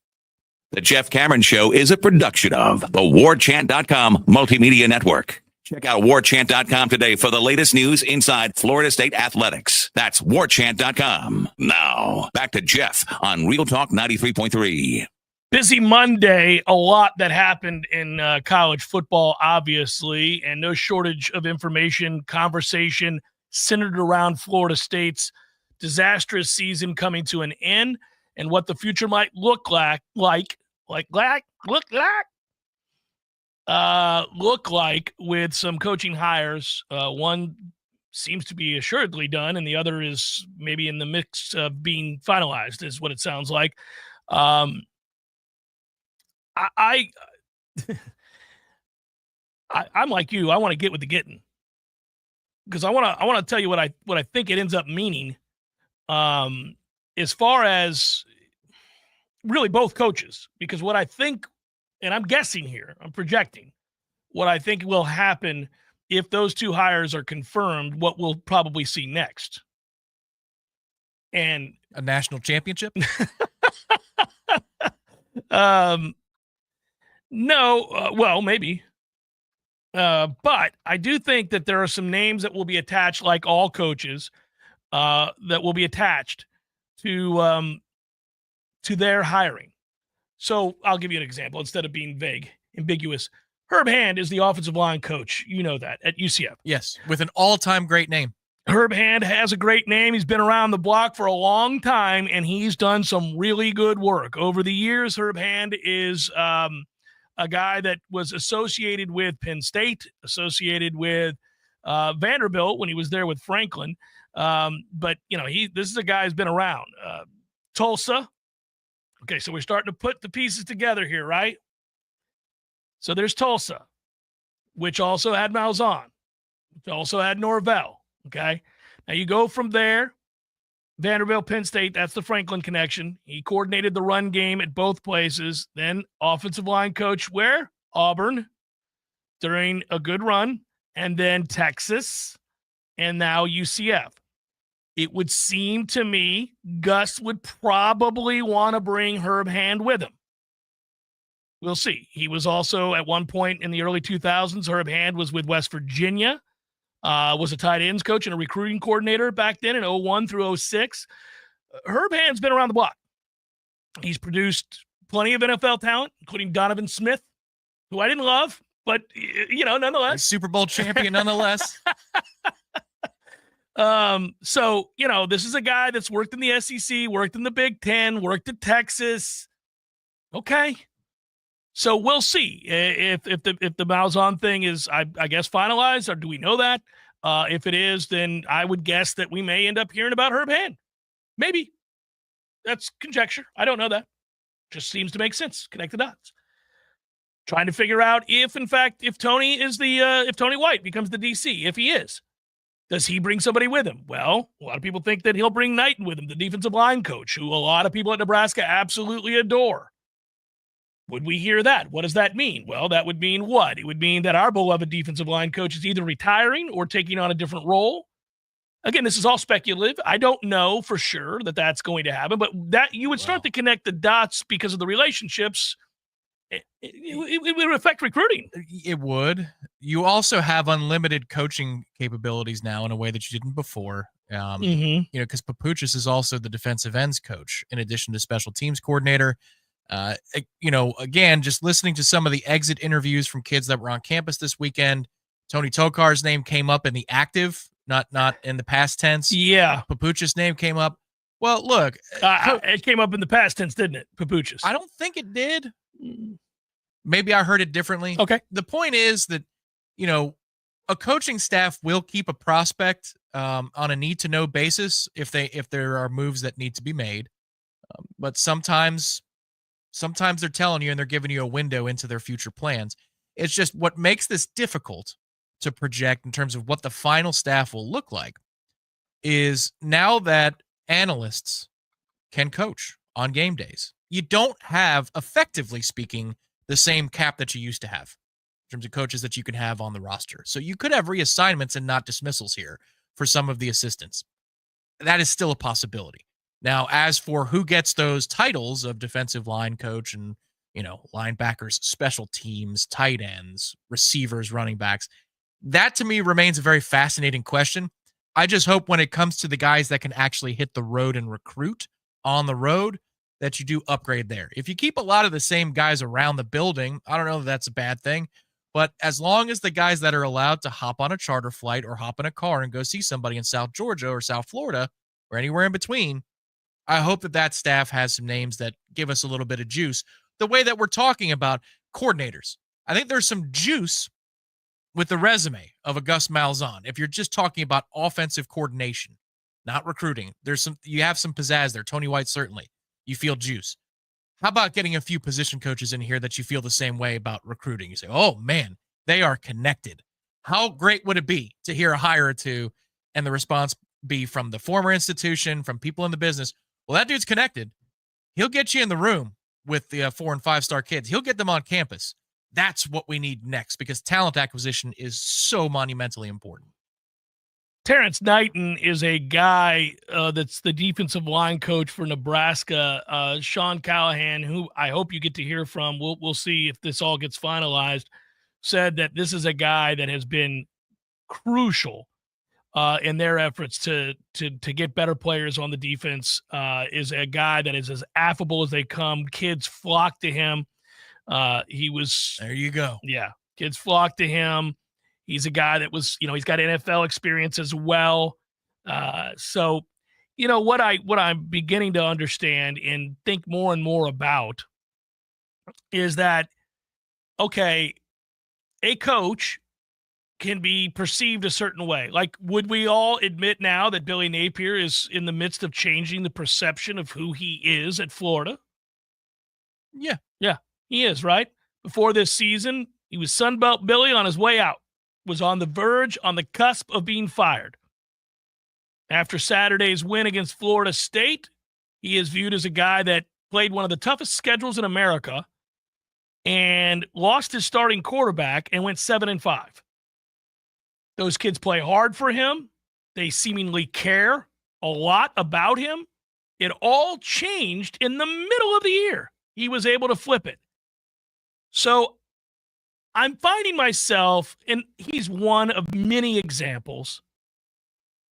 The Jeff Cameron Show is a production of the Warchant.com Multimedia Network. Check out Warchant.com today for the latest news inside Florida State athletics. That's Warchant.com. Now, back to Jeff on Real Talk 93.3. Busy Monday, a lot that happened in college football, obviously, and no shortage of information, conversation centered around Florida State's disastrous season coming to an end and what the future might look like with some coaching hires. One seems to be assuredly done, and the other is maybe in the mix of being finalized, is what it sounds like. I'm like you. I want to get with the getting, because I want to tell you what I think it ends up meaning, as far as really both coaches. Because what I think, and I'm guessing here, I'm projecting what I think will happen if those two hires are confirmed. What we'll probably see next, and A national championship? No, well, maybe. But I do think that there are some names that will be attached, like all coaches, that will be attached to their hiring. So I'll give you an example instead of being vague, ambiguous. Herb Hand is the offensive line coach. You know that, at UCF. Yes, with an all-time great name. Herb Hand has a great name. He's been around the block for a long time, and he's done some really good work. Over the years, Herb Hand is a guy that was associated with Penn State, associated with Vanderbilt when he was there with Franklin. But, you know, this is a guy who's been around. Tulsa. Okay, so we're starting to put the pieces together here, right? So there's Tulsa, which also had Malzahn, which also had Norvell. Okay, now you go from there, Vanderbilt, Penn State, that's the Franklin connection. He coordinated the run game at both places. Then offensive line coach where? Auburn during a good run, and then Texas, and now UCF. It would seem to me Gus would probably want to bring Herb Hand with him. We'll see. He was also at one point in the early 2000s, Herb Hand was with West Virginia. Was a tight ends coach and a recruiting coordinator back then in 01 through 06. Herb Hand's been around the block. He's produced plenty of NFL talent, including Donovan Smith, who I didn't love, but, you know, nonetheless. Super Bowl champion nonetheless. So, this is a guy that's worked in the SEC, worked in the Big Ten, worked at Texas. Okay. So we'll see if the Malzahn thing is, I guess, finalized, or do we know that? If it is, then I would guess that we may end up hearing about Herb Hand. Maybe. That's conjecture. I don't know that. Just seems to make sense. Connect the dots. Trying to figure out if, in fact, if Tony White becomes the DC. If he is, does he bring somebody with him? Well, a lot of people think that he'll bring Knighton with him, the defensive line coach, who a lot of people at Nebraska absolutely adore. Would we hear that? What does that mean? Well, that would mean what? It would mean that our beloved defensive line coach is either retiring or taking on a different role. Again, this is all speculative. I don't know for sure that that's going to happen, but that you would start to connect the dots because of the relationships. It would affect recruiting. It would. You also have unlimited coaching capabilities now in a way that you didn't before. Because Papuchis is also the defensive ends coach in addition to special teams coordinator. Again, just listening to some of the exit interviews from kids that were on campus this weekend, Tony Tokar's name came up in the active, not in the past tense. Yeah. Papuchis' name came up. Well, look. It came up in the past tense, didn't it, Papuchis? I don't think it did. Maybe I heard it differently. Okay. The point is that, a coaching staff will keep a prospect on a need-to-know basis if there are moves that need to be made. But sometimes they're telling you and they're giving you a window into their future plans. It's just what makes this difficult to project in terms of what the final staff will look like is now that analysts can coach on game days. You don't have, effectively speaking, the same cap that you used to have in terms of coaches that you can have on the roster. So you could have reassignments and not dismissals here for some of the assistants. That is still a possibility. Now, as for who gets those titles of defensive line coach and, linebackers, special teams, tight ends, receivers, running backs, that to me remains a very fascinating question. I just hope when it comes to the guys that can actually hit the road and recruit on the road, that you do upgrade there. If you keep a lot of the same guys around the building, I don't know if that's a bad thing, but as long as the guys that are allowed to hop on a charter flight or hop in a car and go see somebody in South Georgia or South Florida or anywhere in between, I hope that staff has some names that give us a little bit of juice. The way that we're talking about coordinators, I think there's some juice with the resume of a Gus Malzahn. If you're just talking about offensive coordination, not recruiting, you have some pizzazz there. Tony White, certainly. You feel juice. How about getting a few position coaches in here that you feel the same way about recruiting? You say, oh man, they are connected. How great would it be to hear a hire or two and the response be from the former institution, from people in the business? Well, that dude's connected. He'll get you in the room with the 4- and 5-star kids. He'll get them on campus. That's what we need next because talent acquisition is so monumentally important. Terrence Knighton is a guy that's the defensive line coach for Nebraska. Sean Callahan, who I hope you get to hear from, we'll see if this all gets finalized, said that this is a guy that has been crucial in their efforts to get better players on the defense, is a guy that is as affable as they come. Kids flock to him. There you go. Yeah. Kids flock to him. He's a guy that was, he's got NFL experience as well. So, what I'm beginning to understand and think more and more about is that, okay, a coach can be perceived a certain way. Like, would we all admit now that Billy Napier is in the midst of changing the perception of who he is at Florida? Yeah. Yeah, he is, right? Before this season, he was Sunbelt Billy on his way out, was on the verge, on the cusp of being fired. After Saturday's win against Florida State, he is viewed as a guy that played one of the toughest schedules in America and lost his starting quarterback and went 7-5. Those kids play hard for him. They seemingly care a lot about him. It all changed in the middle of the year. He was able to flip it. So I'm finding myself, and he's one of many examples,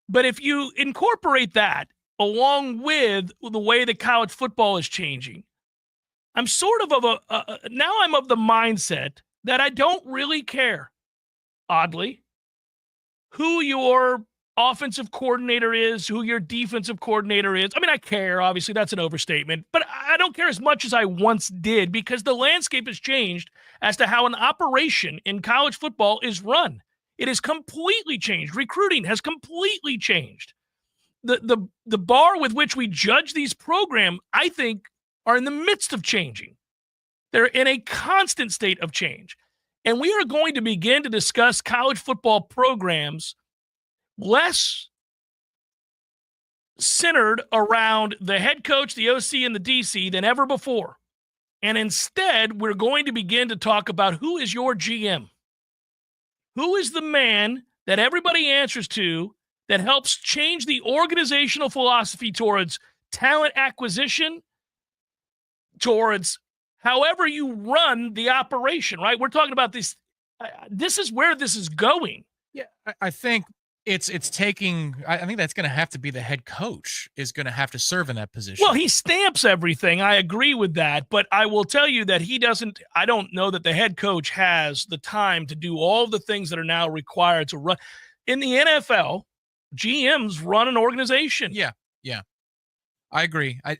but if you incorporate that along with the way that college football is changing, I'm sort of now I'm of the mindset that I don't really care, oddly, who your offensive coordinator is, who your defensive coordinator is. I mean, I care. Obviously, that's an overstatement. But I don't care as much as I once did because the landscape has changed as to how an operation in college football is run. It has completely changed. Recruiting has completely changed. The bar with which we judge these programs, I think, are in the midst of changing. They're in a constant state of change. And we are going to begin to discuss college football programs less centered around the head coach, the OC, and the DC than ever before. And instead, we're going to begin to talk about who is your GM. Who is the man that everybody answers to that helps change the organizational philosophy towards talent acquisition, towards however you run the operation, right? We're talking about this. This is where this is going. Yeah, I think it's taking. I think that's going to have to be the head coach is going to have to serve in that position. Well, he stamps everything. I agree with that, but I will tell you that he doesn't. I don't know that the head coach has the time to do all the things that are now required to run in the NFL. GMs run an organization. Yeah. I agree. I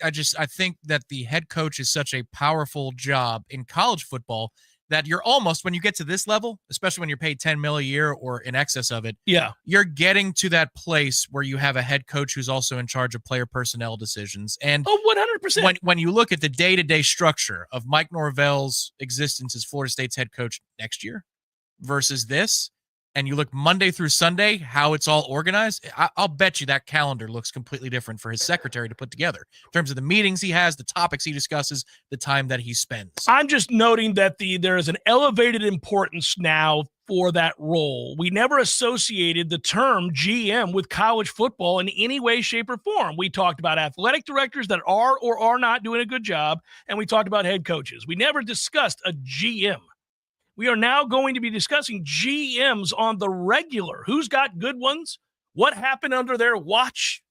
think that the head coach is such a powerful job in college football that you're almost, when you get to this level, especially when you're paid $10 million a year or in excess of it, you're getting to that place where you have a head coach who's also in charge of player personnel decisions. And 100%. When you look at the day-to-day structure of Mike Norvell's existence as Florida State's head coach next year versus this, and you look Monday through Sunday, how it's all organized, I'll bet you that calendar looks completely different for his secretary to put together in terms of the meetings he has, the topics he discusses, the time that he spends. I'm just noting that there is an elevated importance now for that role. We never associated the term GM with college football in any way, shape, or form. We talked about athletic directors that are or are not doing a good job, and we talked about head coaches. We never discussed a GM. We are now going to be discussing GMs on the regular. Who's got good ones? What happened under their watch?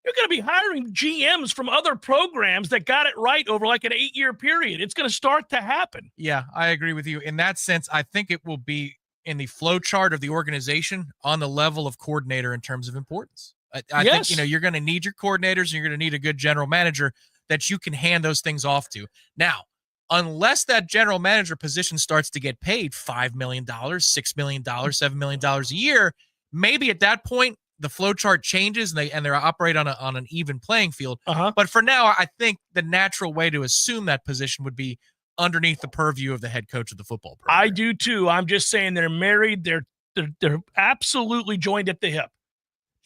You're going to be hiring GMs from other programs that got it right over like an 8-year period. It's going to start to happen. Yeah, I agree with you. In that sense, I think it will be in the flow chart of the organization on the level of coordinator in terms of importance. I think, you're going to need your coordinators and you're going to need a good general manager that you can hand those things off to. Now, unless that general manager position starts to get paid $5 million, $6 million, $7 million a year, maybe at that point the flow chart changes and they operate on an even playing field. But for now, I think the natural way to assume that position would be underneath the purview of the head coach of the football program. I do too. I'm just saying they're married. They're absolutely joined at the hip.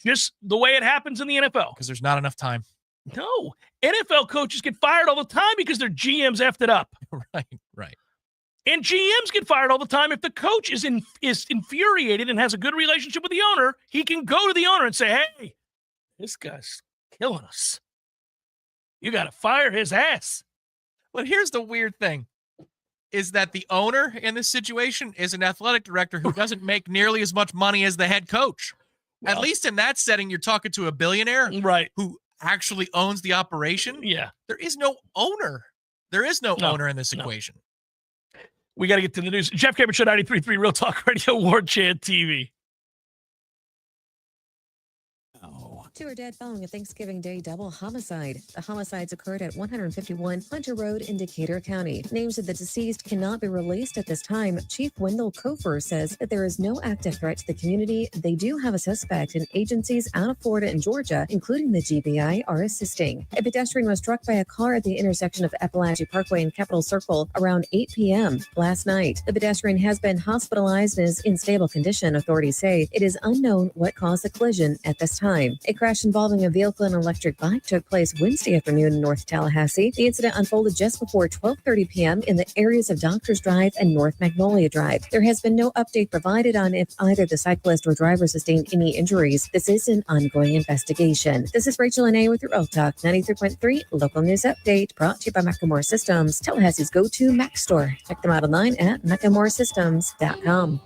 Just the way it happens in the NFL. Because there's not enough time. No, NFL coaches get fired all the time because their GMs effed it up. Right. And GMs get fired all the time if the coach is infuriated and has a good relationship with the owner. He can go to the owner and say, "Hey, this guy's killing us. You got to fire his ass." But here's the weird thing: is that the owner in this situation is an athletic director who doesn't make nearly as much money as the head coach. Well, at least in that setting, you're talking to a billionaire, right? Who actually owns the operation. Yeah. There is no owner. There is no owner in this equation. We got to get to the news. Jeff Cameron Show, 93.3 Real Talk Radio, Warchant TV. Two are dead following a Thanksgiving Day double homicide. The homicides occurred at 151 Hunter Road in Decatur County. Names of the deceased cannot be released at this time. Chief Wendell Kofer says that there is no active threat to the community. They do have a suspect, and agencies out of Florida and Georgia, including the GBI, are assisting. A pedestrian was struck by a car at the intersection of Appalachia Parkway and Capitol Circle around 8 p.m. last night. The pedestrian has been hospitalized and is in stable condition. Authorities say it is unknown what caused the collision at this time. A crash involving a vehicle and electric bike took place Wednesday afternoon in North Tallahassee. The incident unfolded just before 12:30 p.m. in the areas of Doctors Drive and North Magnolia Drive. There has been no update provided on if either the cyclist or driver sustained any injuries. This is an ongoing investigation. This is Rachel Anay with your Real Talk 93.3 local news update, brought to you by Macklemore Systems, Tallahassee's go-to Mac store. Check them out online at MacklemoreSystems.com.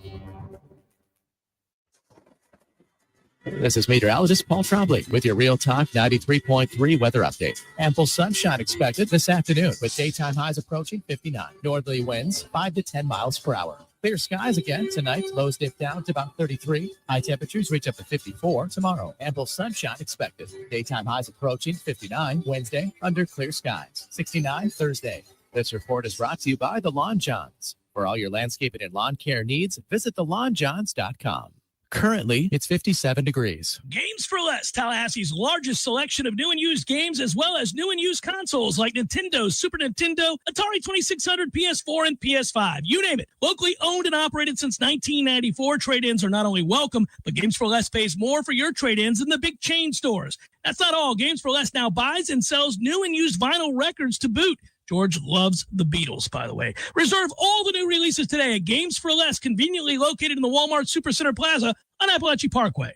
This is meteorologist Paul Trombley with your Real Talk 93.3 weather update. Ample sunshine expected this afternoon with daytime highs approaching 59. Northerly winds 5 to 10 miles per hour. Clear skies again tonight. Lows dip down to about 33. High temperatures reach up to 54 tomorrow. Ample sunshine expected. Daytime highs approaching 59 Wednesday under clear skies. 69 Thursday. This report is brought to you by the Lawn Johns. For all your landscaping and lawn care needs, visit thelawnjohns.com. Currently, it's 57 degrees. Games for Less, Tallahassee's largest selection of new and used games, as well as new and used consoles like Nintendo, Super Nintendo, Atari 2600, PS4, and PS5. You name it. Locally owned and operated since 1994, trade-ins are not only welcome, but Games for Less pays more for your trade-ins than the big chain stores. That's not all. Games for Less now buys and sells new and used vinyl records to boot. George loves the Beatles, by the way. Reserve all the new releases today at Games for Less, conveniently located in the Walmart Supercenter Plaza on Appalachian Parkway.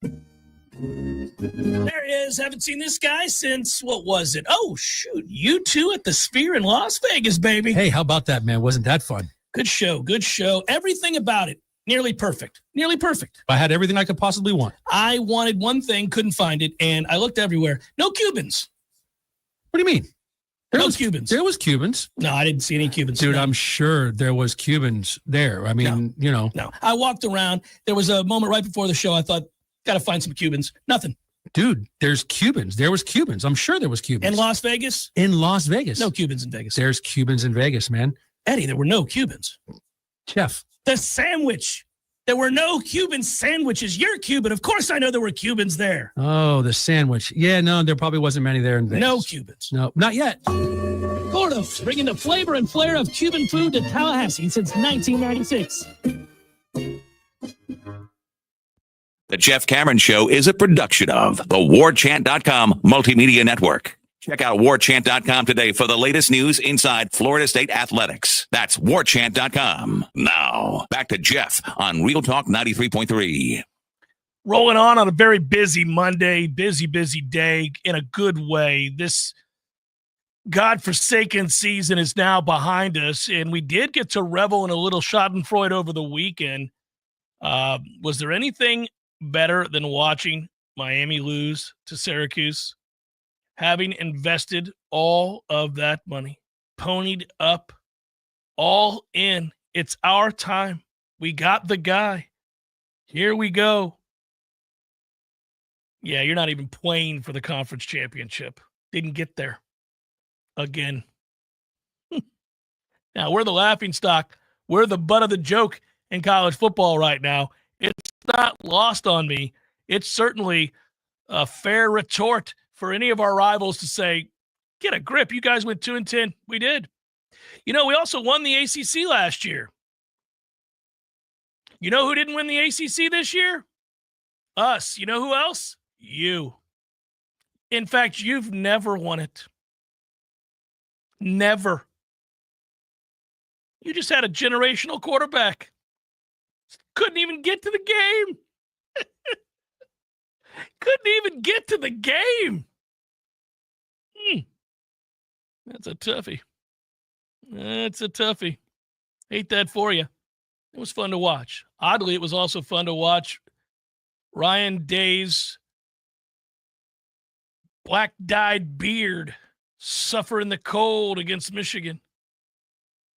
There he is. Haven't seen this guy since, what was it? Oh, shoot. U2 at the Sphere in Las Vegas, baby. Hey, how about that, man? Wasn't that fun? Good show. Good show. Everything about it. Nearly perfect. Nearly perfect. I had everything I could possibly want. I wanted one thing, couldn't find it, and I looked everywhere. No Cubans. What do you mean? No Cubans. There was Cubans. No, I didn't see any Cubans. Dude, No. I'm sure there was Cubans there. I mean, you know. No. I walked around. There was a moment right before the show. I thought, got to find some Cubans. Nothing. Dude, there's Cubans. There was Cubans. I'm sure there was Cubans. In Las Vegas? In Las Vegas. No Cubans in Vegas. There's Cubans in Vegas, man. Eddie, there were no Cubans. Jeff. The sandwich. There were no Cuban sandwiches. You're Cuban. Of course I know there were Cubans there. Oh, the sandwich. Yeah, no, there probably wasn't many there in Vegas. No Cubans. No, not yet. Gordo's, bringing the flavor and flair of Cuban food to Tallahassee since 1996. The Jeff Cameron Show is a production of the Warchant.com Multimedia Network. Check out Warchant.com today for the latest news inside Florida State athletics. That's Warchant.com. Now, back to Jeff on Real Talk 93.3. Rolling on a very busy Monday, busy day in a good way. This godforsaken season is now behind us, and we did get to revel in a little schadenfreude over the weekend. Was there anything better than watching Miami lose to Syracuse? Having invested all of that money, ponied up, all in. It's our time. We got the guy. Here we go. Yeah, you're not even playing for the conference championship. Didn't get there. Again. Now, we're the laughingstock. We're the butt of the joke in college football right now. It's not lost on me. It's certainly a fair retort for any of our rivals to say, get a grip. You guys went 2-10. We did. You know, we also won the ACC last year. You know who didn't win the ACC this year? Us. You know who else? You. In fact, you've never won it. Never. You just had a generational quarterback. Couldn't even get to the game. Couldn't even get to the game. That's a toughie. That's a toughie. Hate that for you. It was fun to watch. Oddly, it was also fun to watch Ryan Day's black-dyed beard suffer in the cold against Michigan.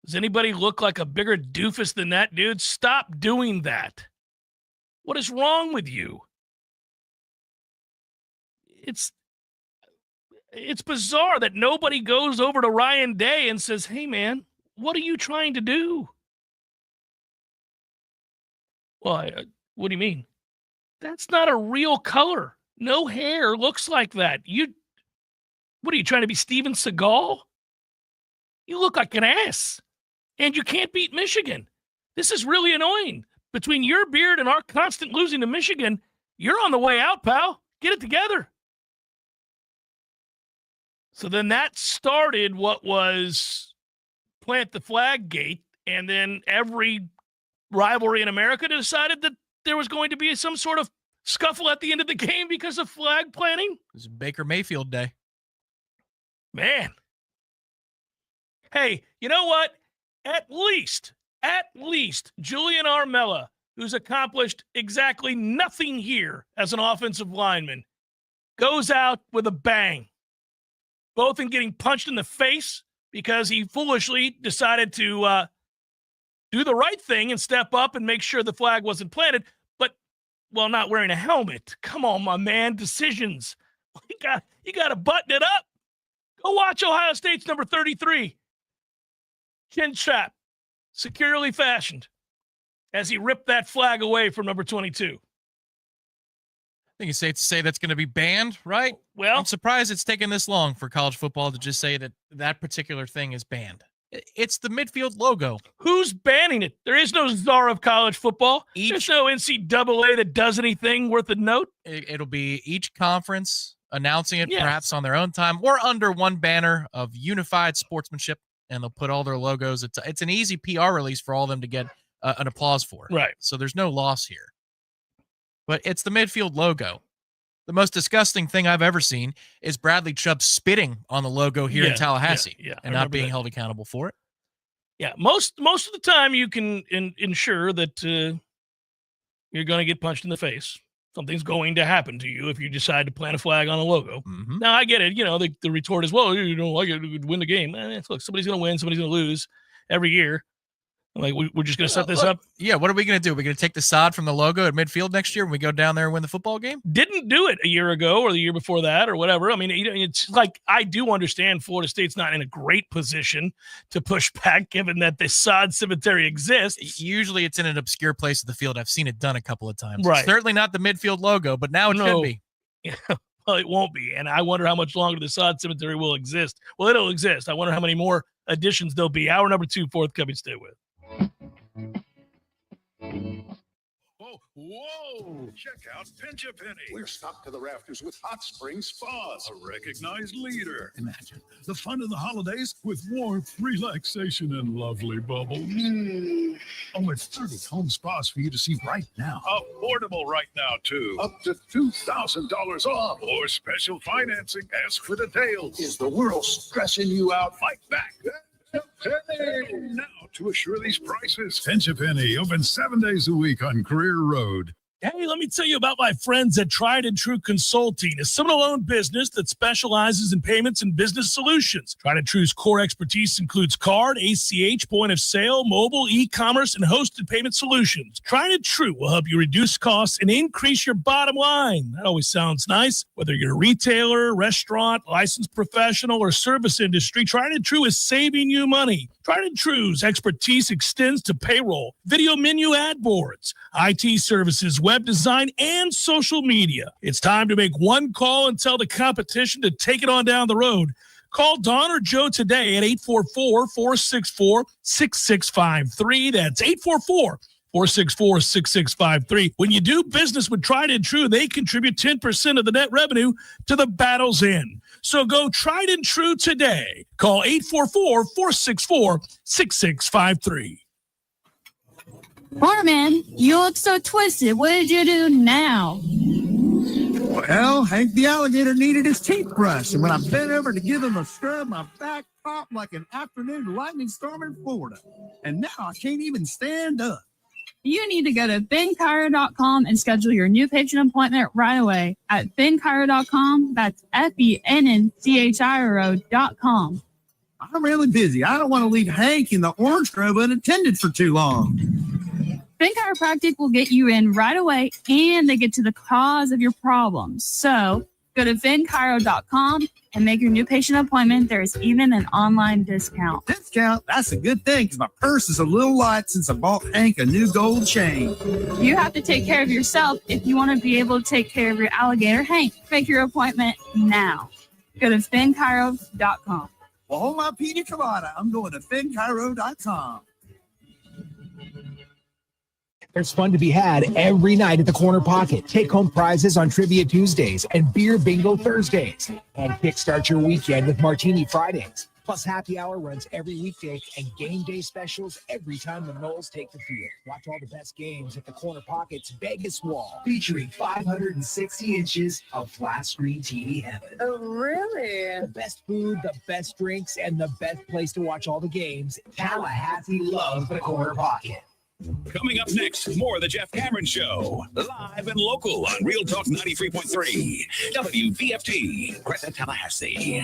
Does anybody look like a bigger doofus than that dude? Stop doing that. What is wrong with you? It's bizarre that nobody goes over to Ryan Day and says, hey, man, what are you trying to do? Well, what do you mean? That's not a real color. No hair looks like that. What are you trying to be, Steven Seagal? You look like an ass, and you can't beat Michigan. This is really annoying. Between your beard and our constant losing to Michigan, you're on the way out, pal. Get it together. So then that started what was plant the flag gate, and then every rivalry in America decided that there was going to be some sort of scuffle at the end of the game because of flag planting. It was Baker Mayfield Day. Man. Hey, you know what? At least Julian Armella, who's accomplished exactly nothing here as an offensive lineman, goes out with a bang. Both in getting punched in the face because he foolishly decided to do the right thing and step up and make sure the flag wasn't planted. But, well, not wearing a helmet. Come on, my man. Decisions. You got to button it up. Go watch Ohio State's number 33. Chin strap, securely fashioned, as he ripped that flag away from number 22. I think it's safe to say that's going to be banned, right? Well, I'm surprised it's taken this long for college football to just say that that particular thing is banned. It's the midfield logo. Who's banning it? There is no czar of college football. There's no NCAA that does anything worth a note. It'll be each conference announcing it, Yes. perhaps on their own time or under one banner of unified sportsmanship, and they'll put all their logos. It's an easy PR release for all of them to get an applause for. Right. So there's no loss here. But it's the midfield logo. The most disgusting thing I've ever seen is Bradley Chubb spitting on the logo here in Tallahassee and not being held accountable for it. Yeah, most of the time you can ensure that you're going to get punched in the face. Something's going to happen to you if you decide to plant a flag on a logo. Mm-hmm. Now, I get it. You know, the retort is, well, you don't like it to win the game. Look, somebody's going to win, somebody's going to lose every year. Like, we're just going to set this up. Yeah, what are we going to do? We're going to take the sod from the logo at midfield next year when we go down there and win the football game? Didn't do it a year ago or the year before that or whatever. I mean, it's like, I do understand Florida State's not in a great position to push back given that the sod cemetery exists. Usually it's in an obscure place of the field. I've seen it done a couple of times. Right. It's certainly not the midfield logo, but now it could be. Yeah. Well, it won't be. And I wonder how much longer the sod cemetery will exist. Well, it'll exist. I wonder how many more additions there'll be. Hour number 2, forthcoming. Stay with. Oh, whoa! Check out Pinch a Penny. We're stocked to the rafters with hot spring spas, a recognized leader. Imagine the fun of the holidays with warmth, relaxation, and lovely bubbles. Oh, it's 30 home spas for you to see right now. Affordable right now, too. Up to $2,000 off or special financing. Ask for details. Is the world stressing you out? Fight back. Now, to assure these prices, Pinch a Penny, open 7 days a week on Career Road. Hey, let me tell you about my friends at Tried and True Consulting, a Seminole-owned business that specializes in payments and business solutions. Tried and True's core expertise includes card, ACH, point of sale, mobile, e-commerce, and hosted payment solutions. Tried and True will help you reduce costs and increase your bottom line. That always sounds nice. Whether you're a retailer, restaurant, licensed professional, or service industry, Tried and True is saving you money. Tried and True's expertise extends to payroll, video menu ad boards, IT services, web design, and social media. It's time to make one call and tell the competition to take it on down the road. Call Don or Joe today at 844-464-6653. That's 844-464-6653. When you do business with Tried and True, they contribute 10% of the net revenue to the battle's end. So go Tried and True today. Call 844-464-6653. Barman, you look so twisted. What did you do now? Well, Hank the alligator needed his teeth brushed, and when I bent over to give him a scrub, my back popped like an afternoon lightning storm in Florida. And now I can't even stand up. You need to go to FinChiro.com and schedule your new patient appointment right away at FinChiro.com. That's FENNCHIRO.com. I'm really busy. I don't want to leave Hank in the orange grove unattended for too long. Fin Chiropractic will get you in right away, and they get to the cause of your problems. So go to FinChiro.com and make your new patient appointment. There's even an online discount. Discount? That's a good thing because my purse is a little light since I bought Hank a new gold chain. You have to take care of yourself if you want to be able to take care of your alligator, Hank. Make your appointment now. Go to FinChiro.com. Well, hold my pina colada. I'm going to FinChiro.com. There's fun to be had every night at the Corner Pocket. Take-home prizes on Trivia Tuesdays and Beer Bingo Thursdays. And kickstart your weekend with Martini Fridays. Plus, happy hour runs every weekday and game day specials every time the Noles take the field. Watch all the best games at the Corner Pocket's Vegas Wall, featuring 560 inches of flat-screen TV heaven. Oh, really? The best food, the best drinks, and the best place to watch all the games. Tallahassee loves the Corner Pocket. Coming up next, more of the Jeff Cameron Show. Live and local on Real Talk 93.3. WVFT, Crescent, Tallahassee.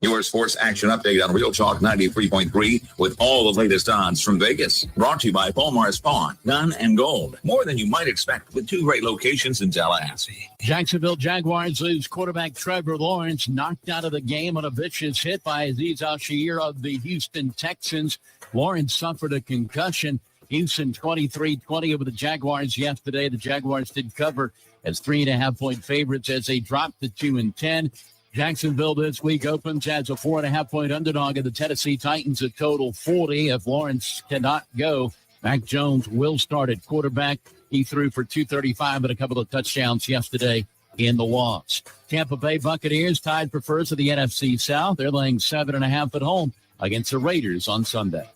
Your sports action update on Real Talk 93.3 with all the latest odds from Vegas. Brought to you by Palmar's Pawn, Gun and Gold. More than you might expect with 2 great locations in Tallahassee. Jacksonville Jaguars lose quarterback Trevor Lawrence, knocked out of the game on a vicious hit by Aziz Al-Shaair of the Houston Texans. Lawrence suffered a concussion. Houston 23-20 over the Jaguars yesterday. The Jaguars did cover as 3.5-point favorites as they dropped to 2-10. Jacksonville this week opens as a 4.5-point underdog of the Tennessee Titans, a total 40. If Lawrence cannot go, Mac Jones will start at quarterback. He threw for 235 and a couple of touchdowns yesterday in the loss. Tampa Bay Buccaneers tied for first of the NFC South. They're laying 7.5 at home against the Raiders on Sunday.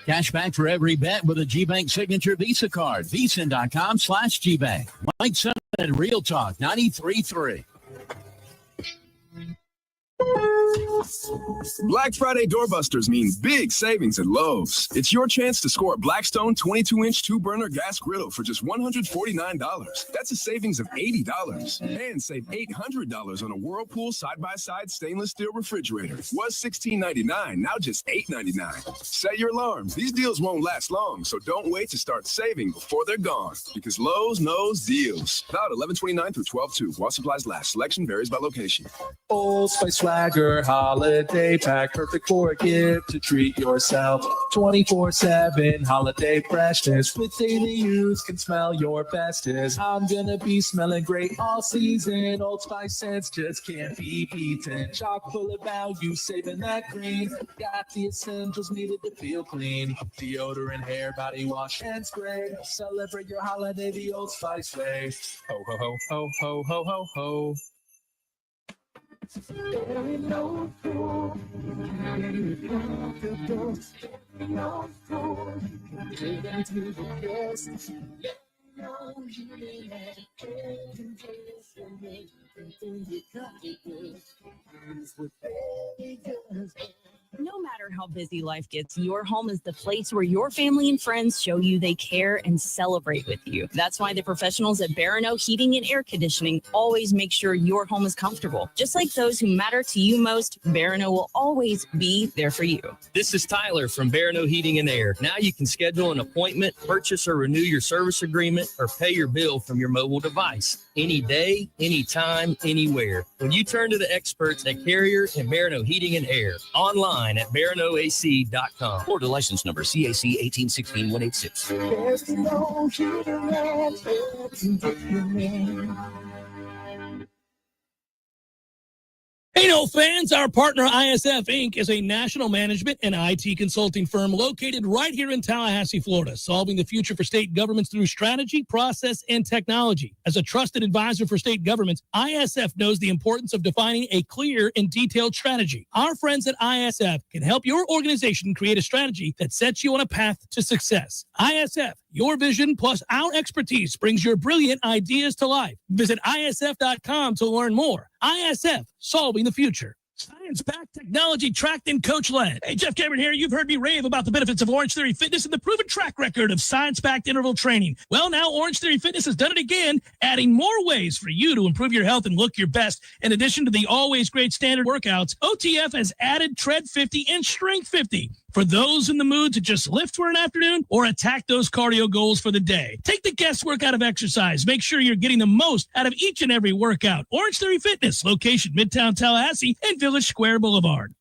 Cash back for every bet with a GBank signature Visa card. Visa.com/GBank. Mike Sutton, Real Talk 93.3. Black Friday doorbusters mean big savings at Lowe's. It's your chance to score a Blackstone 22-inch 2-burner gas griddle for just $149. That's a savings of $80. And save $800 on a Whirlpool side-by-side stainless steel refrigerator. Was $16.99, now just $8.99. Set your alarms. These deals won't last long, so don't wait to start saving before they're gone. Because Lowe's knows deals. About 11/29 through 12/2. While supplies last. Selection varies by location. Old Spice Swagger Holiday Pack, perfect for a gift to treat yourself. 24/7 holiday freshness with daily use can smell your bestest. I'm gonna be smelling great all season. Old Spice scents just can't be beaten. Chock full of value, saving that green. Got the essentials needed to feel clean. Deodorant, hair, body wash, and spray. Celebrate your holiday the Old Spice way. Ho ho ho ho ho ho ho ho. No matter how busy life gets, your home is the place where your family and friends show you they care and celebrate with you. That's why the professionals at Barano Heating and Air Conditioning always make sure your home is comfortable. Just like those who matter to you most, Barano will always be there for you. This is Tyler from Barano Heating and Air. Now you can schedule an appointment, purchase or renew your service agreement, or pay your bill from your mobile device. Any day, anytime, anywhere. When you turn to the experts at Carrier and Barano Heating and Air, online at baranoac.com. Florida license number CAC 1816186. Hey, no fans, our partner ISF Inc. is a national management and IT consulting firm located right here in Tallahassee, Florida, solving the future for state governments through strategy, process, and technology. As a trusted advisor for state governments, ISF knows the importance of defining a clear and detailed strategy. Our friends at ISF can help your organization create a strategy that sets you on a path to success. ISF, your vision plus our expertise brings your brilliant ideas to life. Visit ISF.com to learn more. ISF, solving the future. Science-backed, technology-tracked, and coach-led. Hey, Jeff Cameron here. You've heard me rave about the benefits of Orange Theory Fitness and the proven track record of science-backed interval training. Well, now Orange Theory Fitness has done it again, adding more ways for you to improve your health and look your best. In addition to the always great standard workouts, OTF has added Tread 50 and Strength 50 for those in the mood to just lift for an afternoon or attack those cardio goals for the day. Take the guesswork out of exercise. Make sure you're getting the most out of each and every workout. Orange Theory Fitness, location Midtown Tallahassee and Village Square Boulevard.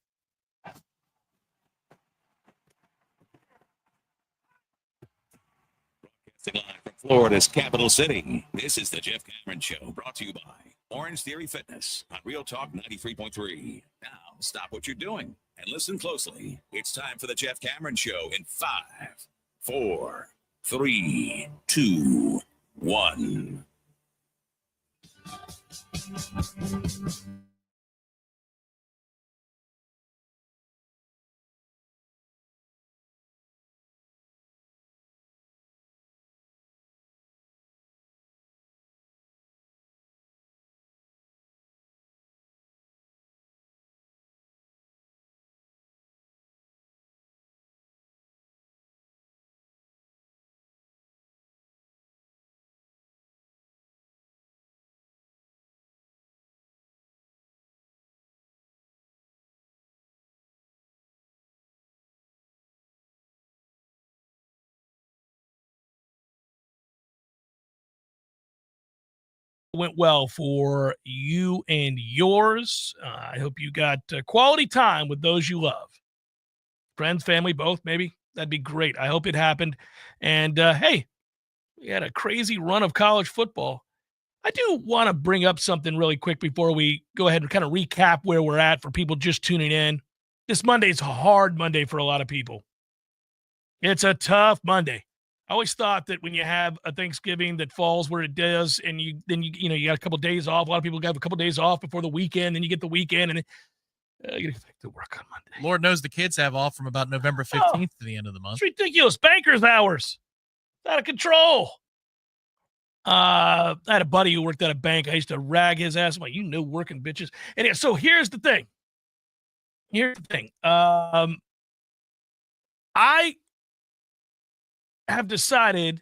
Broadcasting live from Florida's capital city, this is the Jeff Cameron Show, brought to you by Orange Theory Fitness on Real Talk 93.3. Now, stop what you're doing and listen closely. It's time for the Jeff Cameron Show in 5, 4, 3, 2, 1. went well for you and yours. I hope you got quality time with those you love. Friends, family, both, maybe. That'd be great. I hope it happened. And, hey, we had a crazy run of college football. I do want to bring up something really quick before we go ahead and kind of recap where we're at for people just tuning in. This Monday is a hard Monday for a lot of people. It's a tough Monday. I always thought that when you have a Thanksgiving that falls where it does, and you got a couple of days off. A lot of people have a couple of days off before the weekend, and you get the weekend, and you get to work on Monday. Lord knows the kids have off from about November 15th to the end of the month. It's ridiculous. Banker's hours. It's out of control. I had a buddy who worked at a bank. I used to rag his ass. I'm like, working bitches. And so here's the thing. I have decided,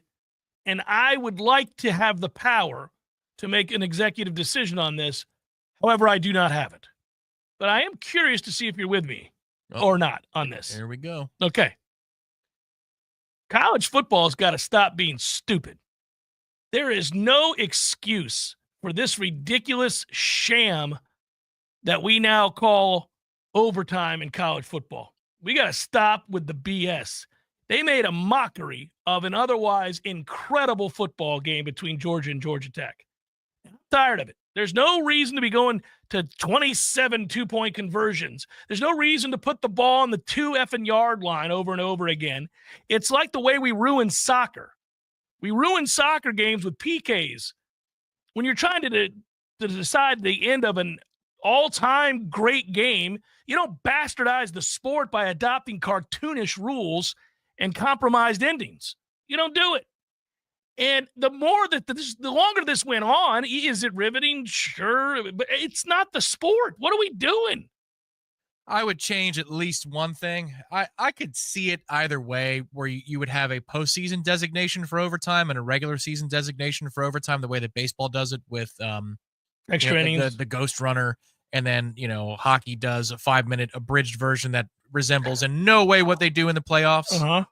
and I would like to have the power to make an executive decision on this. However, I do not have it. But I am curious to see if you're with me or not on this. Here we go. Okay. College football has got to stop being stupid. There is no excuse for this ridiculous sham that we now call overtime in college football. We got to stop with the BS. They made a mockery of an otherwise incredible football game between Georgia and Georgia Tech. I'm tired of it. There's no reason to be going to 27 two-point conversions. There's no reason to put the ball on the 2 effing yard line over and over again. It's like the way we ruin soccer. We ruin soccer games with PKs. When you're trying to decide the end of an all-time great game, you don't bastardize the sport by adopting cartoonish rules and compromised endings. You don't do it. And the longer this went on, is it riveting? Sure, but it's not the sport. What are we doing? I would change at least one thing. I could see it either way, where you would have a postseason designation for overtime and a regular season designation for overtime, the way that baseball does it with extra innings, the ghost runner, and then hockey does a 5-minute abridged version that resembles in no way what they do in the playoffs.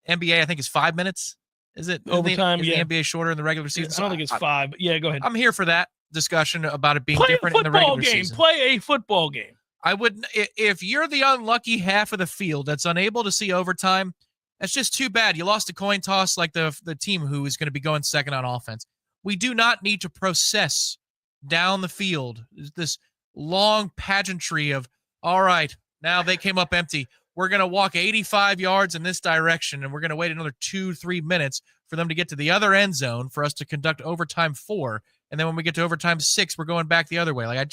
NBA, I think, is 5 minutes. Is it overtime? Is the NBA shorter in the regular season? I don't think it's 5. But yeah, go ahead. I'm here for that discussion about it being Play different in the regular season. Play a football game. I would, if you're the unlucky half of the field that's unable to see overtime, that's just too bad. You lost a coin toss like the team who is going to be going second on offense. We do not need to process down the field this long pageantry of, all right, now they came up empty. We're going to walk 85 yards in this direction, and we're going to wait another 2-3 minutes for them to get to the other end zone for us to conduct overtime 4. And then when we get to overtime 6, we're going back the other way.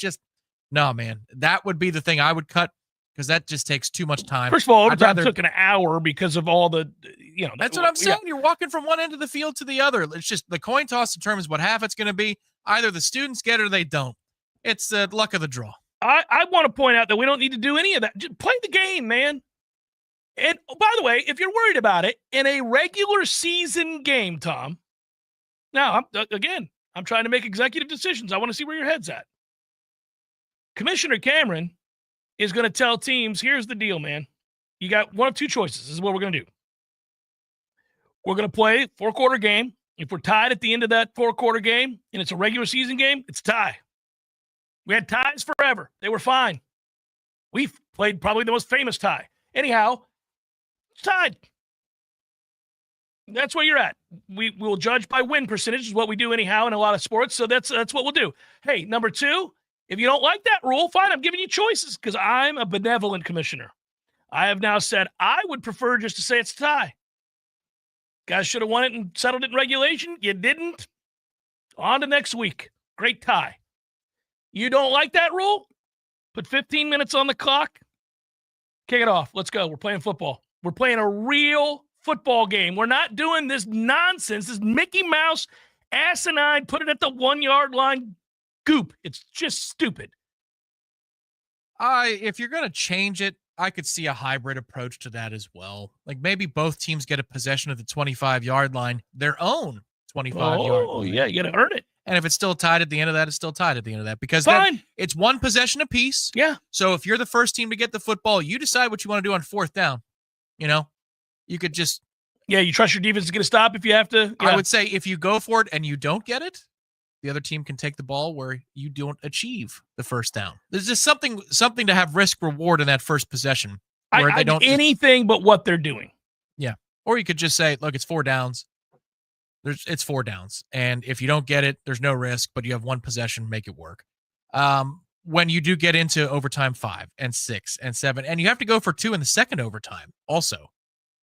No, man, that would be the thing I would cut, because that just takes too much time. First of all, overtime took an hour because of all the, That's what I'm saying. Yeah. You're walking from one end of the field to the other. It's just the coin toss determines what half it's going to be. Either the students get it or they don't. It's the luck of the draw. I want to point out that we don't need to do any of that. Just play the game, man. And by the way, if you're worried about it, in a regular season game, Tom, now, I'm trying to make executive decisions. I want to see where your head's at. Commissioner Cameron is going to tell teams, here's the deal, man. You got one of two choices. This is what we're going to do. We're going to play a 4-quarter game. If we're tied at the end of that 4-quarter game and it's a regular season game, it's a tie. We had ties forever. They were fine. We've played probably the most famous tie. Anyhow, it's tied. That's where you're at. We will judge by win percentage, is what we do anyhow in a lot of sports. So that's what we'll do. Hey, number 2, if you don't like that rule, fine. I'm giving you choices because I'm a benevolent commissioner. I have now said I would prefer just to say it's a tie. Guys should have won it and settled it in regulation. You didn't. On to next week. Great tie. You don't like that rule? Put 15 minutes on the clock. Kick it off. Let's go. We're playing football. We're playing a real football game. We're not doing this nonsense, this Mickey Mouse, asinine, put it at the 1-yard line goop. It's just stupid. If you're going to change it, I could see a hybrid approach to that as well. Like maybe both teams get a possession of the 25-yard line, their own 25-yard line. Oh, yeah, you got to earn it. And if it's still tied at the end of that, it's still tied at the end of that. Because then it's one possession apiece. Yeah. So if you're the first team to get the football, you decide what you want to do on 4th down. You could just... Yeah, you trust your defense is going to stop if you have to. Yeah. I would say if you go for it and you don't get it, the other team can take the ball where you don't achieve the first down. There's just something to have risk reward in that first possession where they don't anything but what they're doing. Yeah. Or you could just say, look, it's 4 downs. It's 4 downs. And if you don't get it, there's no risk, but you have one possession, make it work. When you do get into overtime 5 and 6 and 7, and you have to go for 2 in the second overtime also.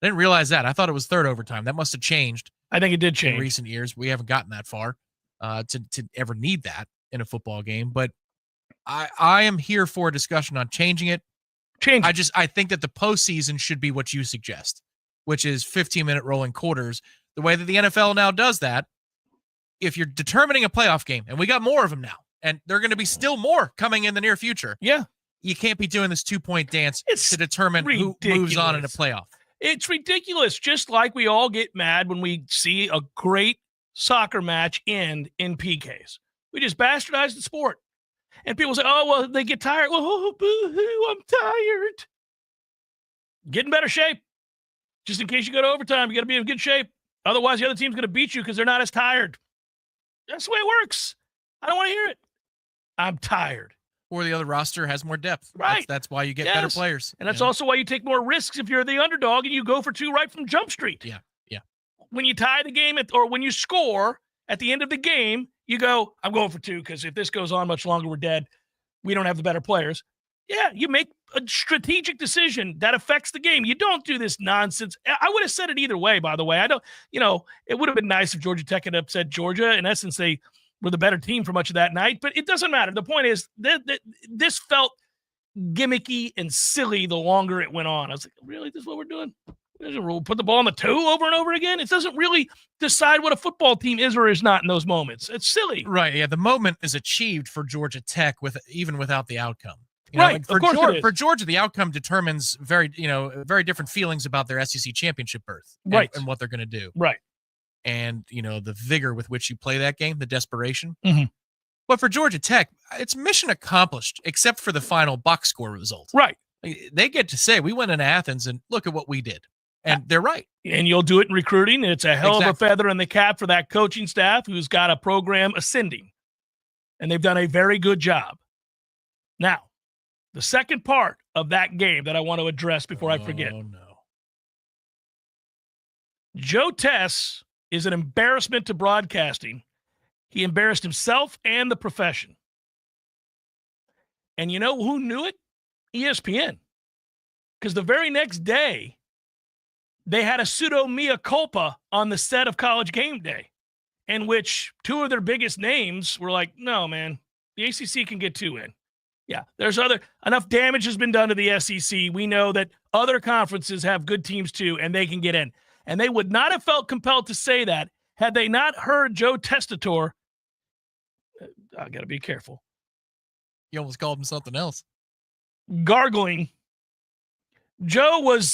I didn't realize that. I thought it was third overtime. That must have changed. I think it did change. In recent years. We haven't gotten that far to ever need that in a football game. But I am here for a discussion on changing it. I think that the postseason should be what you suggest, which is 15-minute rolling quarters. The way that the NFL now does that, if you're determining a playoff game, and we got more of them now, and there are going to be still more coming in the near future. Yeah. You can't be doing this 2-point dance to determine who moves on in a playoff. It's ridiculous. Just like we all get mad when we see a great soccer match end in PKs. We just bastardize the sport. And people say, oh, well, they get tired. Oh, boo-hoo, I'm tired. Get in better shape. Just in case you go to overtime, you got to be in good shape. Otherwise, the other team's going to beat you because they're not as tired. That's the way it works. I don't want to hear it. I'm tired. Or the other roster has more depth. Right. That's why you get better players. And that's also why you take more risks if you're the underdog and you go for 2 right from Jump Street. Yeah. When you tie the game or when you score at the end of the game, you go, I'm going for 2 because if this goes on much longer, we're dead. We don't have the better players. Yeah, you make a strategic decision that affects the game. You don't do this nonsense. I would have said it either way, by the way. It would have been nice if Georgia Tech had upset Georgia. In essence, they were the better team for much of that night, but it doesn't matter. The point is that this felt gimmicky and silly the longer it went on. I was like, really? This is what we're doing? We'll put the ball on the 2 over and over again? It doesn't really decide what a football team is or is not in those moments. It's silly. Right, yeah. The moment is achieved for Georgia Tech even without the outcome. Right, for Georgia, the outcome determines very different feelings about their SEC championship berth, and what they're going to do, right? And the vigor with which you play that game, the desperation. Mm-hmm. But for Georgia Tech, it's mission accomplished, except for the final box score result. Right? They get to say, "We went into Athens and look at what we did," and they're right. And you'll do it in recruiting. And it's a hell of a feather in the cap for that coaching staff who's got a program ascending, and they've done a very good job. Now, the second part of that game that I want to address before I forget. Oh, no. Joe Tess is an embarrassment to broadcasting. He embarrassed himself and the profession. And you know who knew it? ESPN. Because the very next day, they had a pseudo mea culpa on the set of College Game Day, in which 2 of their biggest names were like, no, man, the ACC can get 2 in. Yeah, there's enough damage has been done to the SEC. We know that other conferences have good teams too, and they can get in. And they would not have felt compelled to say that had they not heard Joe Testator. I got to be careful. You almost called him something else. Gargling. Joe was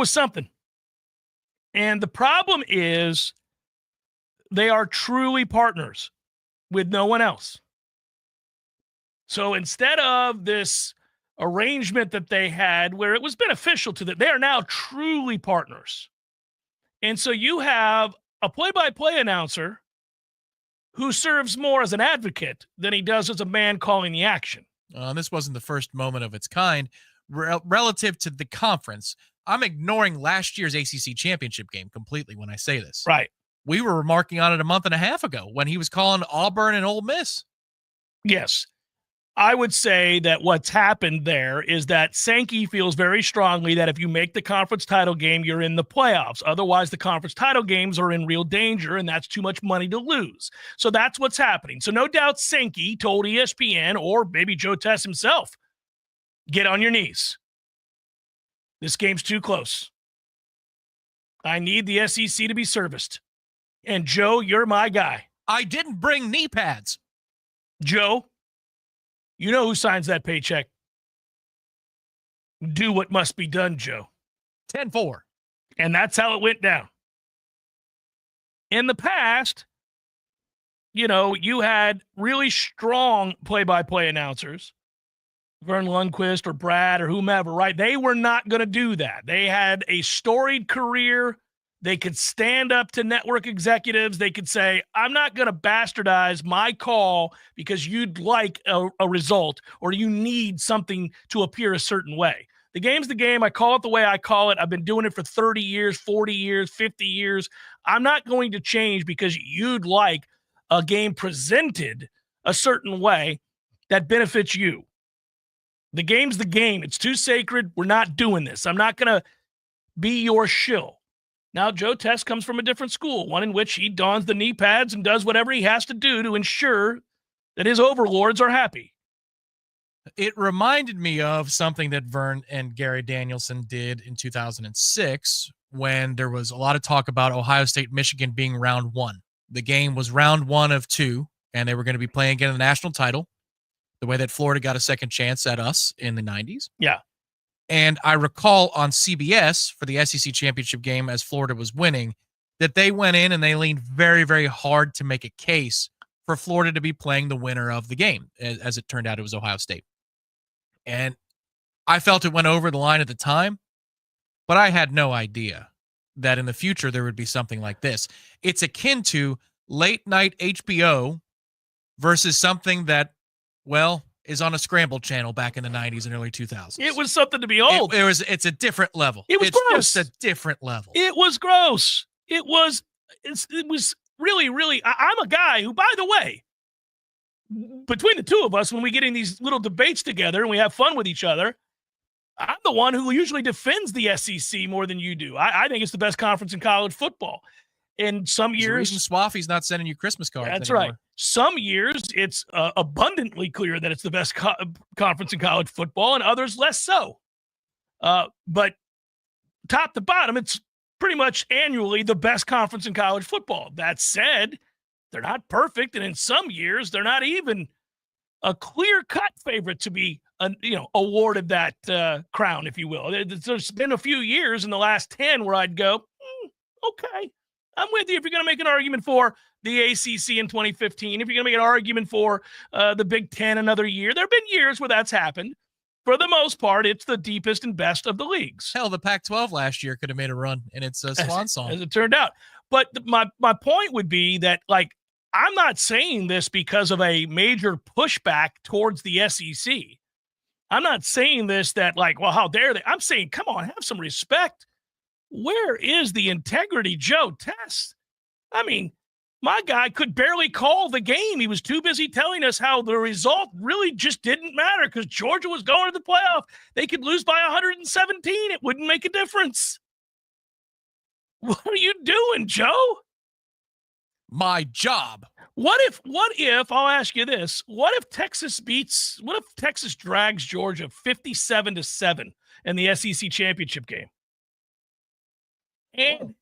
something. And the problem is they are truly partners with no one else. So instead of this arrangement that they had where it was beneficial to them, they are now truly partners. And so you have a play-by-play announcer who serves more as an advocate than he does as a man calling the action. This wasn't the first moment of its kind. Relative to the conference, I'm ignoring last year's ACC championship game completely when I say this. Right. We were remarking on it a month and a half ago when he was calling Auburn and Ole Miss. Yes. I would say that what's happened there is that Sankey feels very strongly that if you make the conference title game, you're in the playoffs. Otherwise, the conference title games are in real danger, and that's too much money to lose. So that's what's happening. So no doubt Sankey told ESPN, or maybe Joe Tess himself, get on your knees. This game's too close. I need the SEC to be serviced. And Joe, you're my guy. I didn't bring knee pads. Joe, you know who signs that paycheck. Do what must be done, Joe. 10-4. And that's how it went down. In the past, you had really strong play-by-play announcers, Vern Lundquist or Brad or whomever, right? They were not going to do that. They had a storied career. They could stand up to network executives. They could say, I'm not going to bastardize my call because you'd like a result or you need something to appear a certain way. The game's the game. I call it the way I call it. I've been doing it for 30 years, 40 years, 50 years. I'm not going to change because you'd like a game presented a certain way that benefits you. The game's the game. It's too sacred. We're not doing this. I'm not going to be your shill. Now, Joe Test comes from a different school, one in which he dons the knee pads and does whatever he has to do to ensure that his overlords are happy. It reminded me of something that Vern and Gary Danielson did in 2006 when there was a lot of talk about Ohio State, Michigan being round one. The game was round 1 of 2, and they were going to be playing again in the national title, the way that Florida got a second chance at us in the 90s. Yeah. And I recall on CBS for the SEC championship game as Florida was winning that they went in and they leaned very, very hard to make a case for Florida to be playing the winner of the game. As it turned out, it was Ohio State. And I felt it went over the line at the time, but I had no idea that in the future there would be something like this. It's akin to late night HBO versus something that, well, is on a scramble channel back in the 90s and early 2000s. It was something to behold. It's a different level. It's gross. Just a different level. It was gross. It was really, really, I'm a guy who, by the way, between the two of us, when we get in these little debates together and we have fun with each other, I'm the one who usually defends the SEC more than you do. I think it's the best conference in college football. In some years, Swaffy's not sending you Christmas cards. That's anymore. right. Some years, it's abundantly clear that it's the best conference in college football, and others less so. But top to bottom, it's pretty much annually the best conference in college football. That said, they're not perfect, and in some years, they're not even a clear-cut favorite to be, awarded that crown, if you will. There's been a few years in the last 10 where I'd go, okay, I'm with you if you're going to make an argument for the ACC in 2015, if you're going to make an argument for the Big Ten another year. There have been years where that's happened. For the most part, it's the deepest and best of the leagues. Hell, the Pac-12 last year could have made a run, and it's a swan song. As it turned out. But my point would be that, I'm not saying this because of a major pushback towards the SEC. I'm not saying this that, well, how dare they? I'm saying, come on, have some respect. Where is the integrity, Joe Test? I mean, my guy could barely call the game. He was too busy telling us how the result really just didn't matter because Georgia was going to the playoff. They could lose by 117. It wouldn't make a difference. What are you doing, Joe? My job. What if, I'll ask you this, what if Texas drags Georgia 57-7 in the SEC championship game? And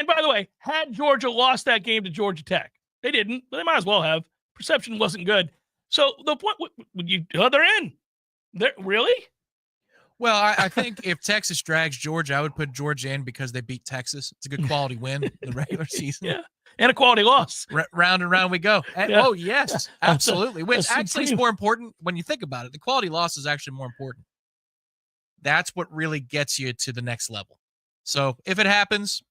by the way, had Georgia lost that game to Georgia Tech, they didn't, but they might as well have. Perception wasn't good. So the point, they're in. Really? Well, I think if Texas drags Georgia, I would put Georgia in because they beat Texas. It's a good quality win in the regular season. Yeah, and a quality loss. Round and round we go. Yeah. Oh, yes, absolutely. Which actually is more important when you think about it. The quality loss is actually more important. That's what really gets you to the next level. So if it happens,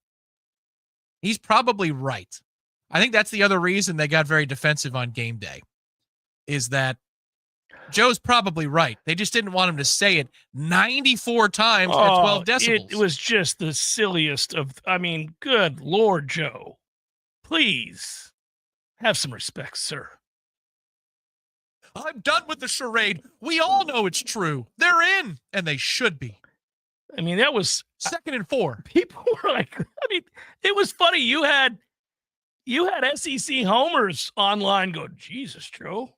he's probably right. I think that's the other reason they got very defensive on game day, is that Joe's probably right. They just didn't want him to say it 94 times at 12 decibels. It was just the silliest of, good Lord, Joe. Please have some respect, sir. I'm done with the charade. We all know it's true. They're in, and they should be. That was 2nd and 4. People were like, it was funny. You had SEC homers online go, Jesus, Joe.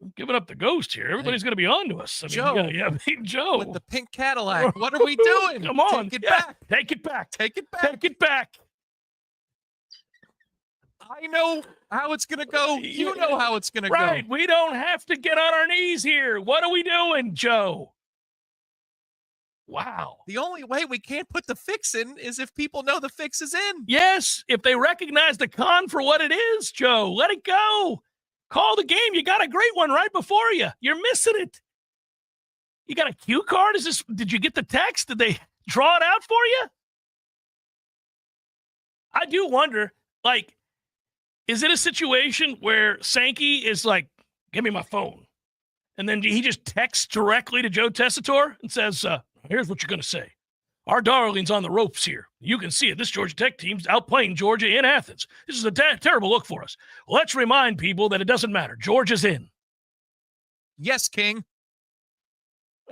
I'm giving up the ghost here. Everybody's going to be on to us. Joe. Joe. With the pink Cadillac. What are we doing? Come on. Take it back. Take it back. Take it back. Take it back. I know how it's going to go. You know how it's going to go. Right. We don't have to get on our knees here. What are we doing, Joe? Wow. The only way we can't put the fix in is if people know the fix is in. Yes, if they recognize the con for what it is, Joe. Let it go. Call the game. You got a great one right before you. You're missing it. You got a cue card? Did you get the text? Did they draw it out for you? I do wonder, like, is it a situation where Sankey is like, give me my phone, and then he just texts directly to Joe Tessitore and says, here's what you're going to say. Our darling's on the ropes here. You can see it. This Georgia Tech team's outplaying Georgia in Athens. This is a terrible look for us. Let's remind people that it doesn't matter. Georgia's in. Yes, King.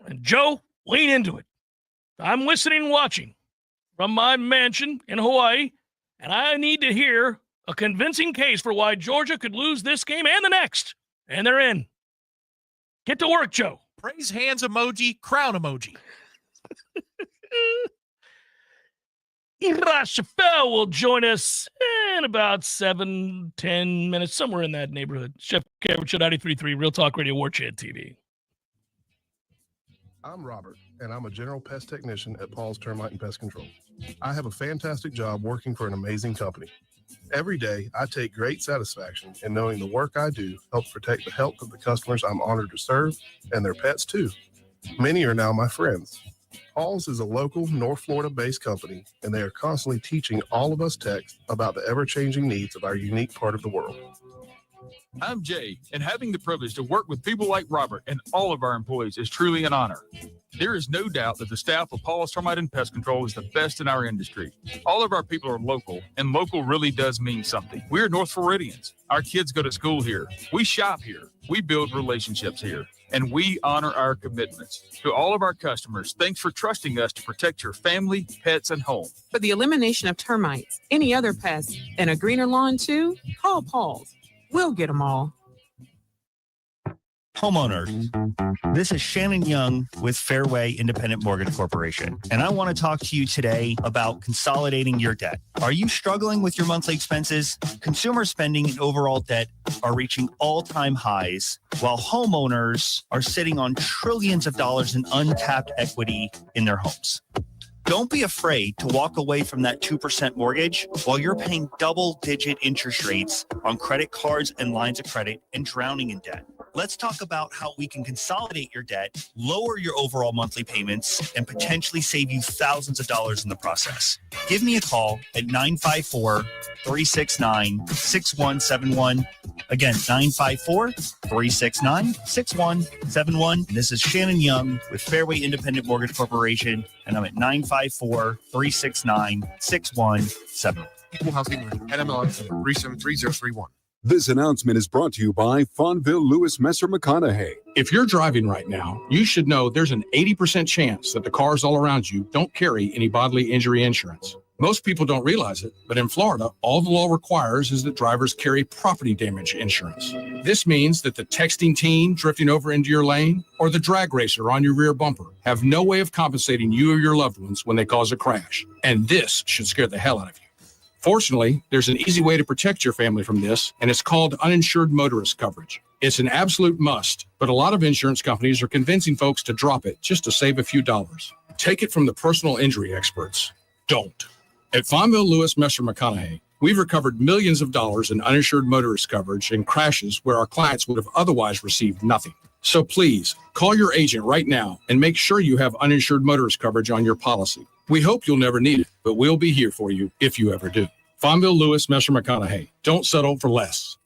And Joe, lean into it. I'm listening and watching from my mansion in Hawaii, and I need to hear a convincing case for why Georgia could lose this game and the next. And they're in. Get to work, Joe. Praise hands emoji, crown emoji. Ira Chappelle will join us in about 7-10 minutes, somewhere in that neighborhood. Chef Cameron Show 93.3, Real Talk Radio, Warchant TV. I'm Robert, and I'm a general pest technician at Paul's Termite and Pest Control. I have a fantastic job working for an amazing company. Every day, I take great satisfaction in knowing the work I do helps protect the health of the customers I'm honored to serve, and their pets too. Many are now my friends. Paul's is a local North Florida-based company, and they are constantly teaching all of us techs about the ever-changing needs of our unique part of the world. I'm Jay, and having the privilege to work with people like Robert and all of our employees is truly an honor. There is no doubt that the staff of Paul's Termite and Pest Control is the best in our industry. All of our people are local, and local really does mean something. We're North Floridians. Our kids go to school here. We shop here. We build relationships here. And we honor our commitments. To all of our customers, thanks for trusting us to protect your family, pets, and home. For the elimination of termites, any other pests, and a greener lawn too, call Paul's. We'll get them all. Homeowners, this is Shannon Young with Fairway Independent Mortgage Corporation, and I want to talk to you today about consolidating your debt. Are you struggling with your monthly expenses? Consumer spending and overall debt are reaching all-time highs, while homeowners are sitting on trillions of dollars in untapped equity in their homes. Don't be afraid to walk away from that 2% mortgage while you're paying double-digit interest rates on credit cards and lines of credit and drowning in debt. Let's talk about how we can consolidate your debt, lower your overall monthly payments, and potentially save you thousands of dollars in the process. Give me a call at 954-369-6171. Again, 954-369-6171. This is Shannon Young with Fairway Independent Mortgage Corporation, and I'm at 954-369-6171. Equal housing NMLS number 373031. This announcement is brought to you by Fonville Lewis Messer McConaughey. If you're driving right now, you should know there's an 80% chance that the cars all around you don't carry any bodily injury insurance. Most people don't realize it, but in Florida, all the law requires is that drivers carry property damage insurance. This means that the texting teen drifting over into your lane or the drag racer on your rear bumper have no way of compensating you or your loved ones when they cause a crash. And this should scare the hell out of you. Fortunately, there's an easy way to protect your family from this, and it's called uninsured motorist coverage. It's an absolute must, but a lot of insurance companies are convincing folks to drop it just to save a few dollars. Take it from the personal injury experts. Don't. At Fonville Lewis Messer McConaughey, we've recovered millions of dollars in uninsured motorist coverage in crashes where our clients would have otherwise received nothing. So please, call your agent right now and make sure you have uninsured motorist coverage on your policy. We hope you'll never need it, but we'll be here for you if you ever do. Fonville Lewis Messer McConaughey. Don't settle for less.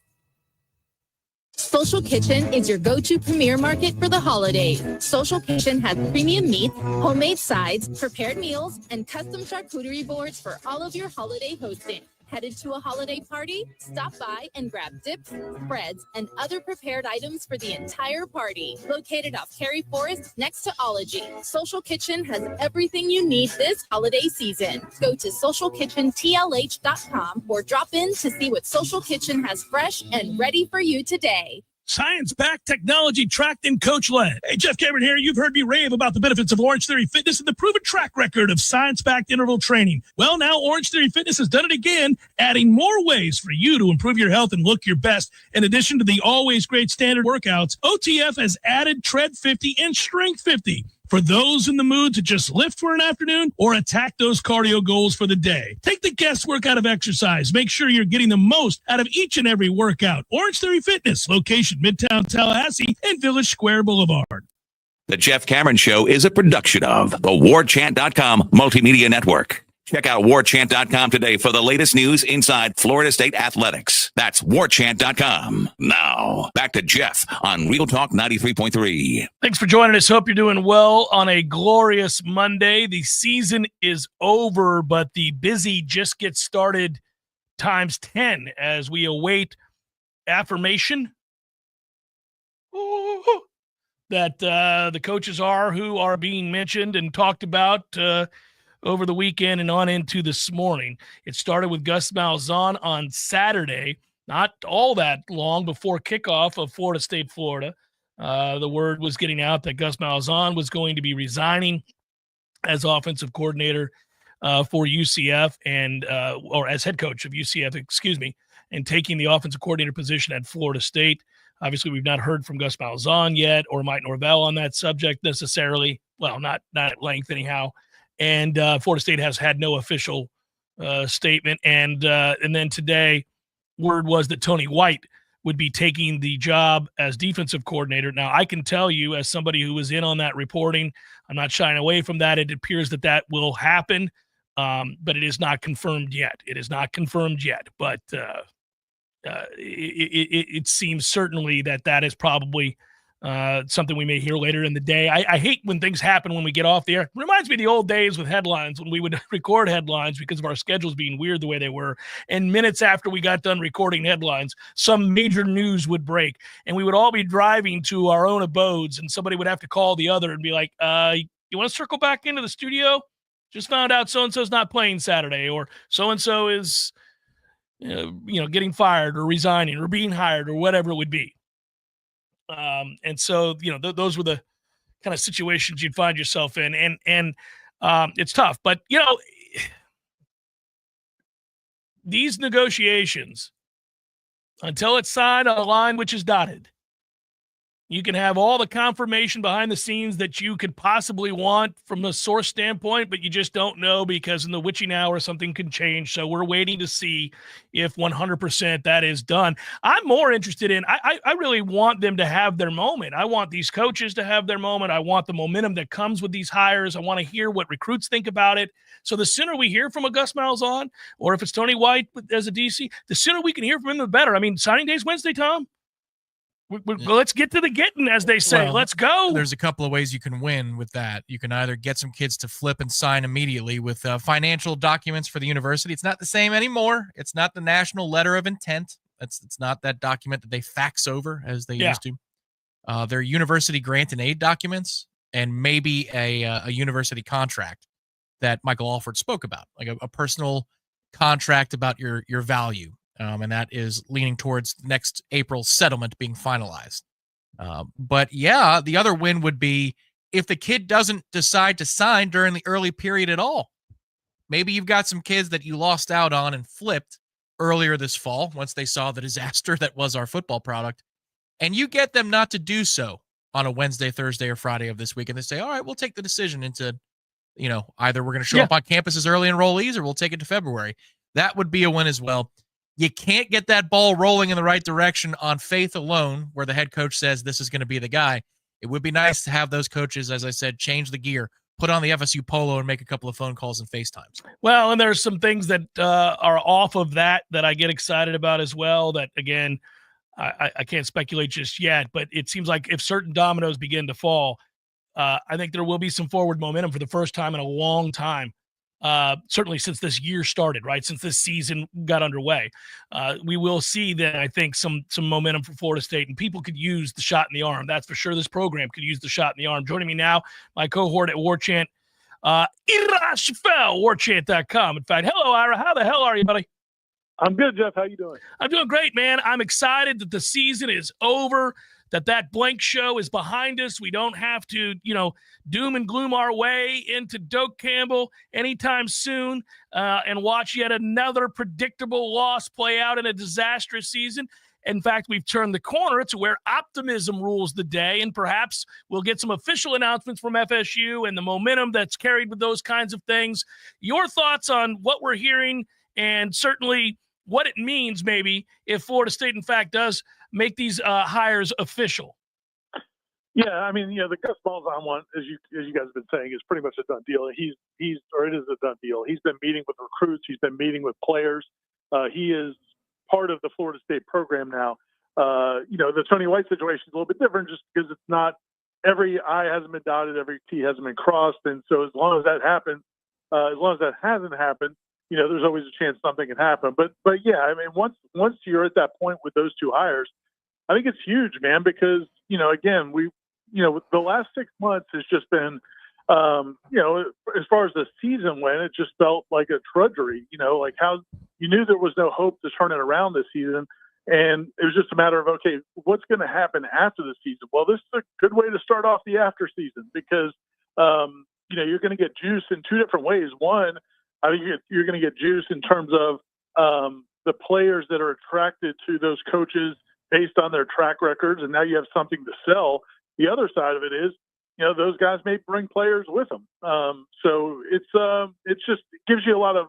Social Kitchen is your go-to premier market for the holidays. Social Kitchen has premium meats, homemade sides, prepared meals, and custom charcuterie boards for all of your holiday hosting. Headed to a holiday party? Stop by and grab dips, spreads, and other prepared items for the entire party. Located off Cary Forest next to Ology, Social Kitchen has everything you need this holiday season. Go to socialkitchentlh.com or drop in to see what Social Kitchen has fresh and ready for you today. Science-backed, technology-tracked, and coach-led. Hey, Jeff Cameron here. You've heard me rave about the benefits of Orange Theory Fitness and the proven track record of science-backed interval training. Well, now Orange Theory Fitness has done it again, adding more ways for you to improve your health and look your best. In addition to the always great standard workouts, OTF has added Tread 50 and Strength 50. For those in the mood to just lift for an afternoon or attack those cardio goals for the day. Take the guesswork out of exercise. Make sure you're getting the most out of each and every workout. Orange Theory Fitness, location Midtown Tallahassee and Village Square Boulevard. The Jeff Cameron Show is a production of the Warchant.com Multimedia Network. Check out Warchant.com today for the latest news inside Florida State athletics. That's Warchant.com. Now, back to Jeff on Real Talk 93.3. Thanks for joining us. Hope you're doing well on a glorious Monday. The season is over, but the busy just gets started times 10 as we await affirmation that the coaches who are being mentioned and talked about over the weekend and on into this morning. It started with Gus Malzahn on Saturday, not all that long before kickoff of Florida State, Florida. The word was getting out that Gus Malzahn was going to be resigning as offensive coordinator for UCF or as head coach of UCF, and taking the offensive coordinator position at Florida State. Obviously, we've not heard from Gus Malzahn yet or Mike Norvell on that subject necessarily. Well, not at length anyhow. And Florida State has had no official statement. And then today, word was that Tony White would be taking the job as defensive coordinator. Now, I can tell you, as somebody who was in on that reporting, I'm not shying away from that. It appears that will happen, but it is not confirmed yet. But it seems certainly that is probably something we may hear later in the day. I hate when things happen when we get off the air. It reminds me of the old days with headlines when we would record headlines because of our schedules being weird the way they were. And minutes after we got done recording headlines, some major news would break and we would all be driving to our own abodes and somebody would have to call the other and be like, you want to circle back into the studio? Just found out so-and-so's not playing Saturday, or so-and-so is, getting fired or resigning or being hired or whatever it would be. And so, those were the kind of situations you'd find yourself in. And it's tough, but these negotiations, until it's signed on a line which is dotted, you can have all the confirmation behind the scenes that you could possibly want from a source standpoint, but you just don't know because in the witching hour, something can change. So we're waiting to see if 100% that is done. I'm more interested in, I really want them to have their moment. I want these coaches to have their moment. I want the momentum that comes with these hires. I want to hear what recruits think about it. So the sooner we hear from a Gus Malzahn, or if it's Tony White as a DC, the sooner we can hear from him, the better. I mean, signing day's Wednesday, Tom. Let's get to the getting, as they say. Well, let's go. There's a couple of ways you can win with that. You can either get some kids to flip and sign immediately with financial documents for the university. It's not the same anymore. It's not the national letter of intent. It's not that document that they fax over as they used to. They're university grant and aid documents and maybe a university contract that Michael Alford spoke about, like a personal contract about your value. And that is leaning towards next April's settlement being finalized. But yeah, the other win would be if the kid doesn't decide to sign during the early period at all. Maybe you've got some kids that you lost out on and flipped earlier this fall once they saw the disaster that was our football product. And you get them not to do so on a Wednesday, Thursday, or Friday of this week. And they say, all right, we'll take the decision into, either we're going to show up on campus as early enrollees or we'll take it to February. That would be a win as well. You can't get that ball rolling in the right direction on faith alone, where the head coach says this is going to be the guy. It would be nice to have those coaches, as I said, change the gear, put on the FSU polo, and make a couple of phone calls and FaceTimes. Well, and there's some things that are off of that I get excited about as well. That, again, I can't speculate just yet, but it seems like if certain dominoes begin to fall, I think there will be some forward momentum for the first time in a long time. Certainly since this year started, right? Since this season got underway, we will see then, I think, some momentum for Florida State, and people could use the shot in the arm. That's for sure. This program could use the shot in the arm. Joining me now, my cohort at Warchant, Ira Shafel, Warchant.com. In fact, hello, Ira. How the hell are you, buddy? I'm good, Jeff. How you doing? I'm doing great, man. I'm excited that the season is over, that blank show is behind us. We don't have to, doom and gloom our way into Doak Campbell anytime soon and watch yet another predictable loss play out in a disastrous season. In fact, we've turned the corner to where optimism rules the day, and perhaps we'll get some official announcements from FSU and the momentum that's carried with those kinds of things. Your thoughts on what we're hearing and certainly what it means maybe if Florida State, in fact, does make these hires official. Yeah, I mean, the Gus Malzahn one, as you guys have been saying, is pretty much a done deal. It is a done deal. He's been meeting with recruits. He's been meeting with players. He is part of the Florida State program now. The Tony White situation is a little bit different, just because it's not every I hasn't been dotted, every T hasn't been crossed, and so as long as that happens, as long as that hasn't happened, there's always a chance something can happen. But yeah, I mean, once you're at that point with those two hires, I think it's huge, man, because again, the last 6 months has just been, as far as the season went, it just felt like a drudgery. Like how you knew there was no hope to turn it around this season, and it was just a matter of, okay, what's going to happen after the season? Well, this is a good way to start off the after season because you're going to get juice in two different ways. One, I think you're going to get juice in terms of the players that are attracted to those coaches based on their track records, and now you have something to sell. The other side of it is, those guys may bring players with them. So it gives you a lot of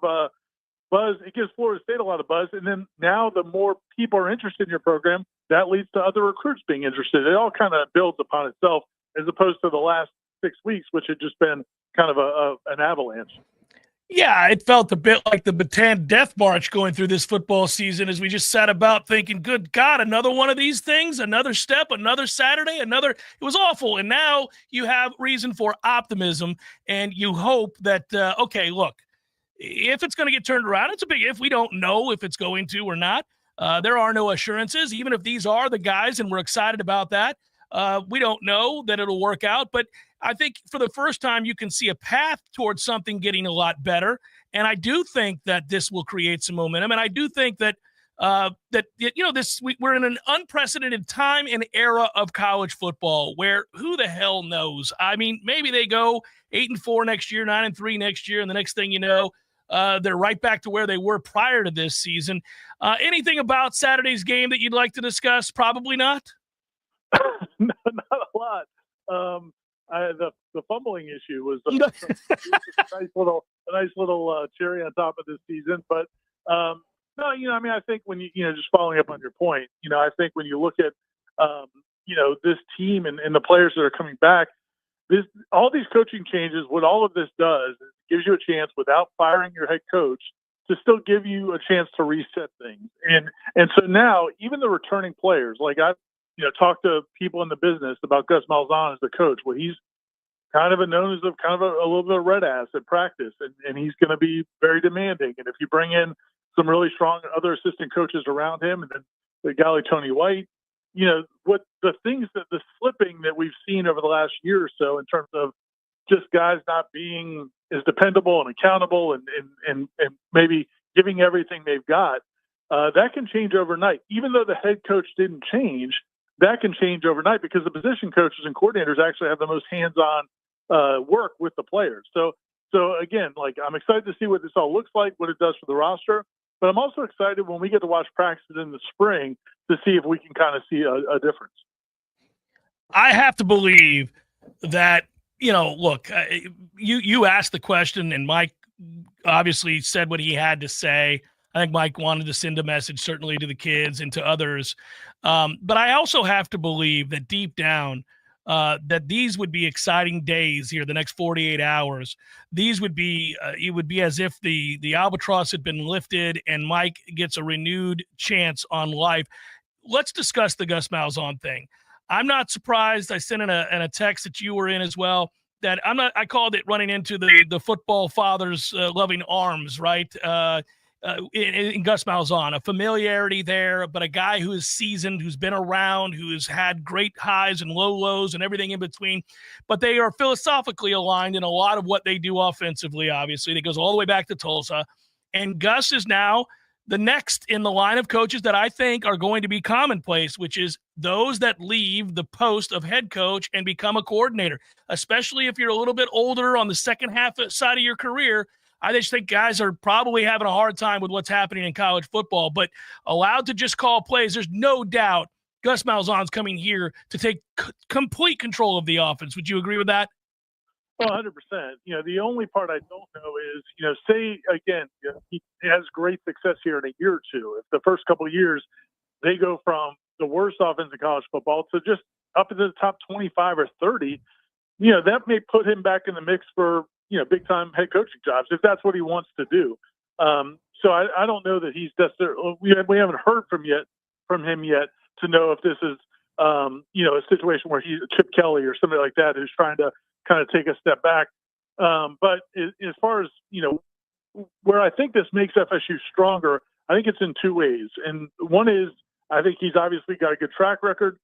buzz. It gives Florida State a lot of buzz. And then now the more people are interested in your program, that leads to other recruits being interested. It all kind of builds upon itself as opposed to the last 6 weeks, which had just been kind of an avalanche. Yeah, it felt a bit like the Bataan Death March going through this football season as we just sat about thinking, good God, another one of these things, another step, another Saturday, it was awful. And now you have reason for optimism, and you hope that, okay, look, if it's going to get turned around, it's a big if. We don't know if it's going to or not. There are no assurances, even if these are the guys, and we're excited about that. We don't know that it'll work out, but I think for the first time you can see a path towards something getting a lot better, and I do think that this will create some momentum. And I do think that we're in an unprecedented time and era of college football where who the hell knows? I mean, maybe they go 8-4 next year, 9-3 next year, and the next thing you know, they're right back to where they were prior to this season. Anything about Saturday's game that you'd like to discuss? Probably not. No, not a lot. The fumbling issue was a nice little cherry on top of this season. But no, I mean, I think when you just following up on your point, I think when you look at this team and the players that are coming back, all these coaching changes, what all of this does is it gives you a chance without firing your head coach to still give you a chance to reset things. And so now even the returning players, like I've talked to people in the business about Gus Malzahn as the coach. Well, he's kind of known as a little bit of red ass at practice, and he's going to be very demanding. And if you bring in some really strong other assistant coaches around him, and then the guy like Tony White, what the slipping that we've seen over the last year or so in terms of just guys not being as dependable and accountable and maybe giving everything they've got, that can change overnight. Even though the head coach didn't change, that can change overnight because the position coaches and coordinators actually have the most hands-on work with the players. So again, like I'm excited to see what this all looks like, what it does for the roster, but I'm also excited when we get to watch practices in the spring to see if we can kind of see a difference. I have to believe that, look, you asked the question and Mike obviously said what he had to say. I think Mike wanted to send a message certainly to the kids and to others. But I also have to believe that deep down that these would be exciting days here, the next 48 hours. These would be, it would be as if the albatross had been lifted and Mike gets a renewed chance on life. Let's discuss the Gus Malzahn thing. I'm not surprised. I sent in a text that you were in as well, that I called it running into the football father's loving arms, right? In Gus Malzahn, a familiarity there, but a guy who is seasoned, who's been around, who has had great highs and low lows and everything in between. But they are philosophically aligned in a lot of what they do offensively, obviously. It goes all the way back to Tulsa. And Gus is now the next in the line of coaches that I think are going to be commonplace, which is those that leave the post of head coach and become a coordinator, especially if you're a little bit older on the second half side of your career. I just think guys are probably having a hard time with what's happening in college football, but allowed to just call plays. There's no doubt Gus Malzahn's coming here to take complete control of the offense. Would you agree with that? Well, 100%. The only part I don't know is, say again, he has great success here in a year or two. If the first couple of years they go from the worst offense in college football to just up into the top 25 or 30, that may put him back in the mix for, big time head coaching jobs if that's what he wants to do. So I don't know that he's necessarily, we haven't heard from him yet to know if this is, a situation where he's Chip Kelly or somebody like that who's trying to kind of take a step back. But as far as, where I think this makes FSU stronger, I think it's in two ways. And one is, I think he's obviously got a good track record.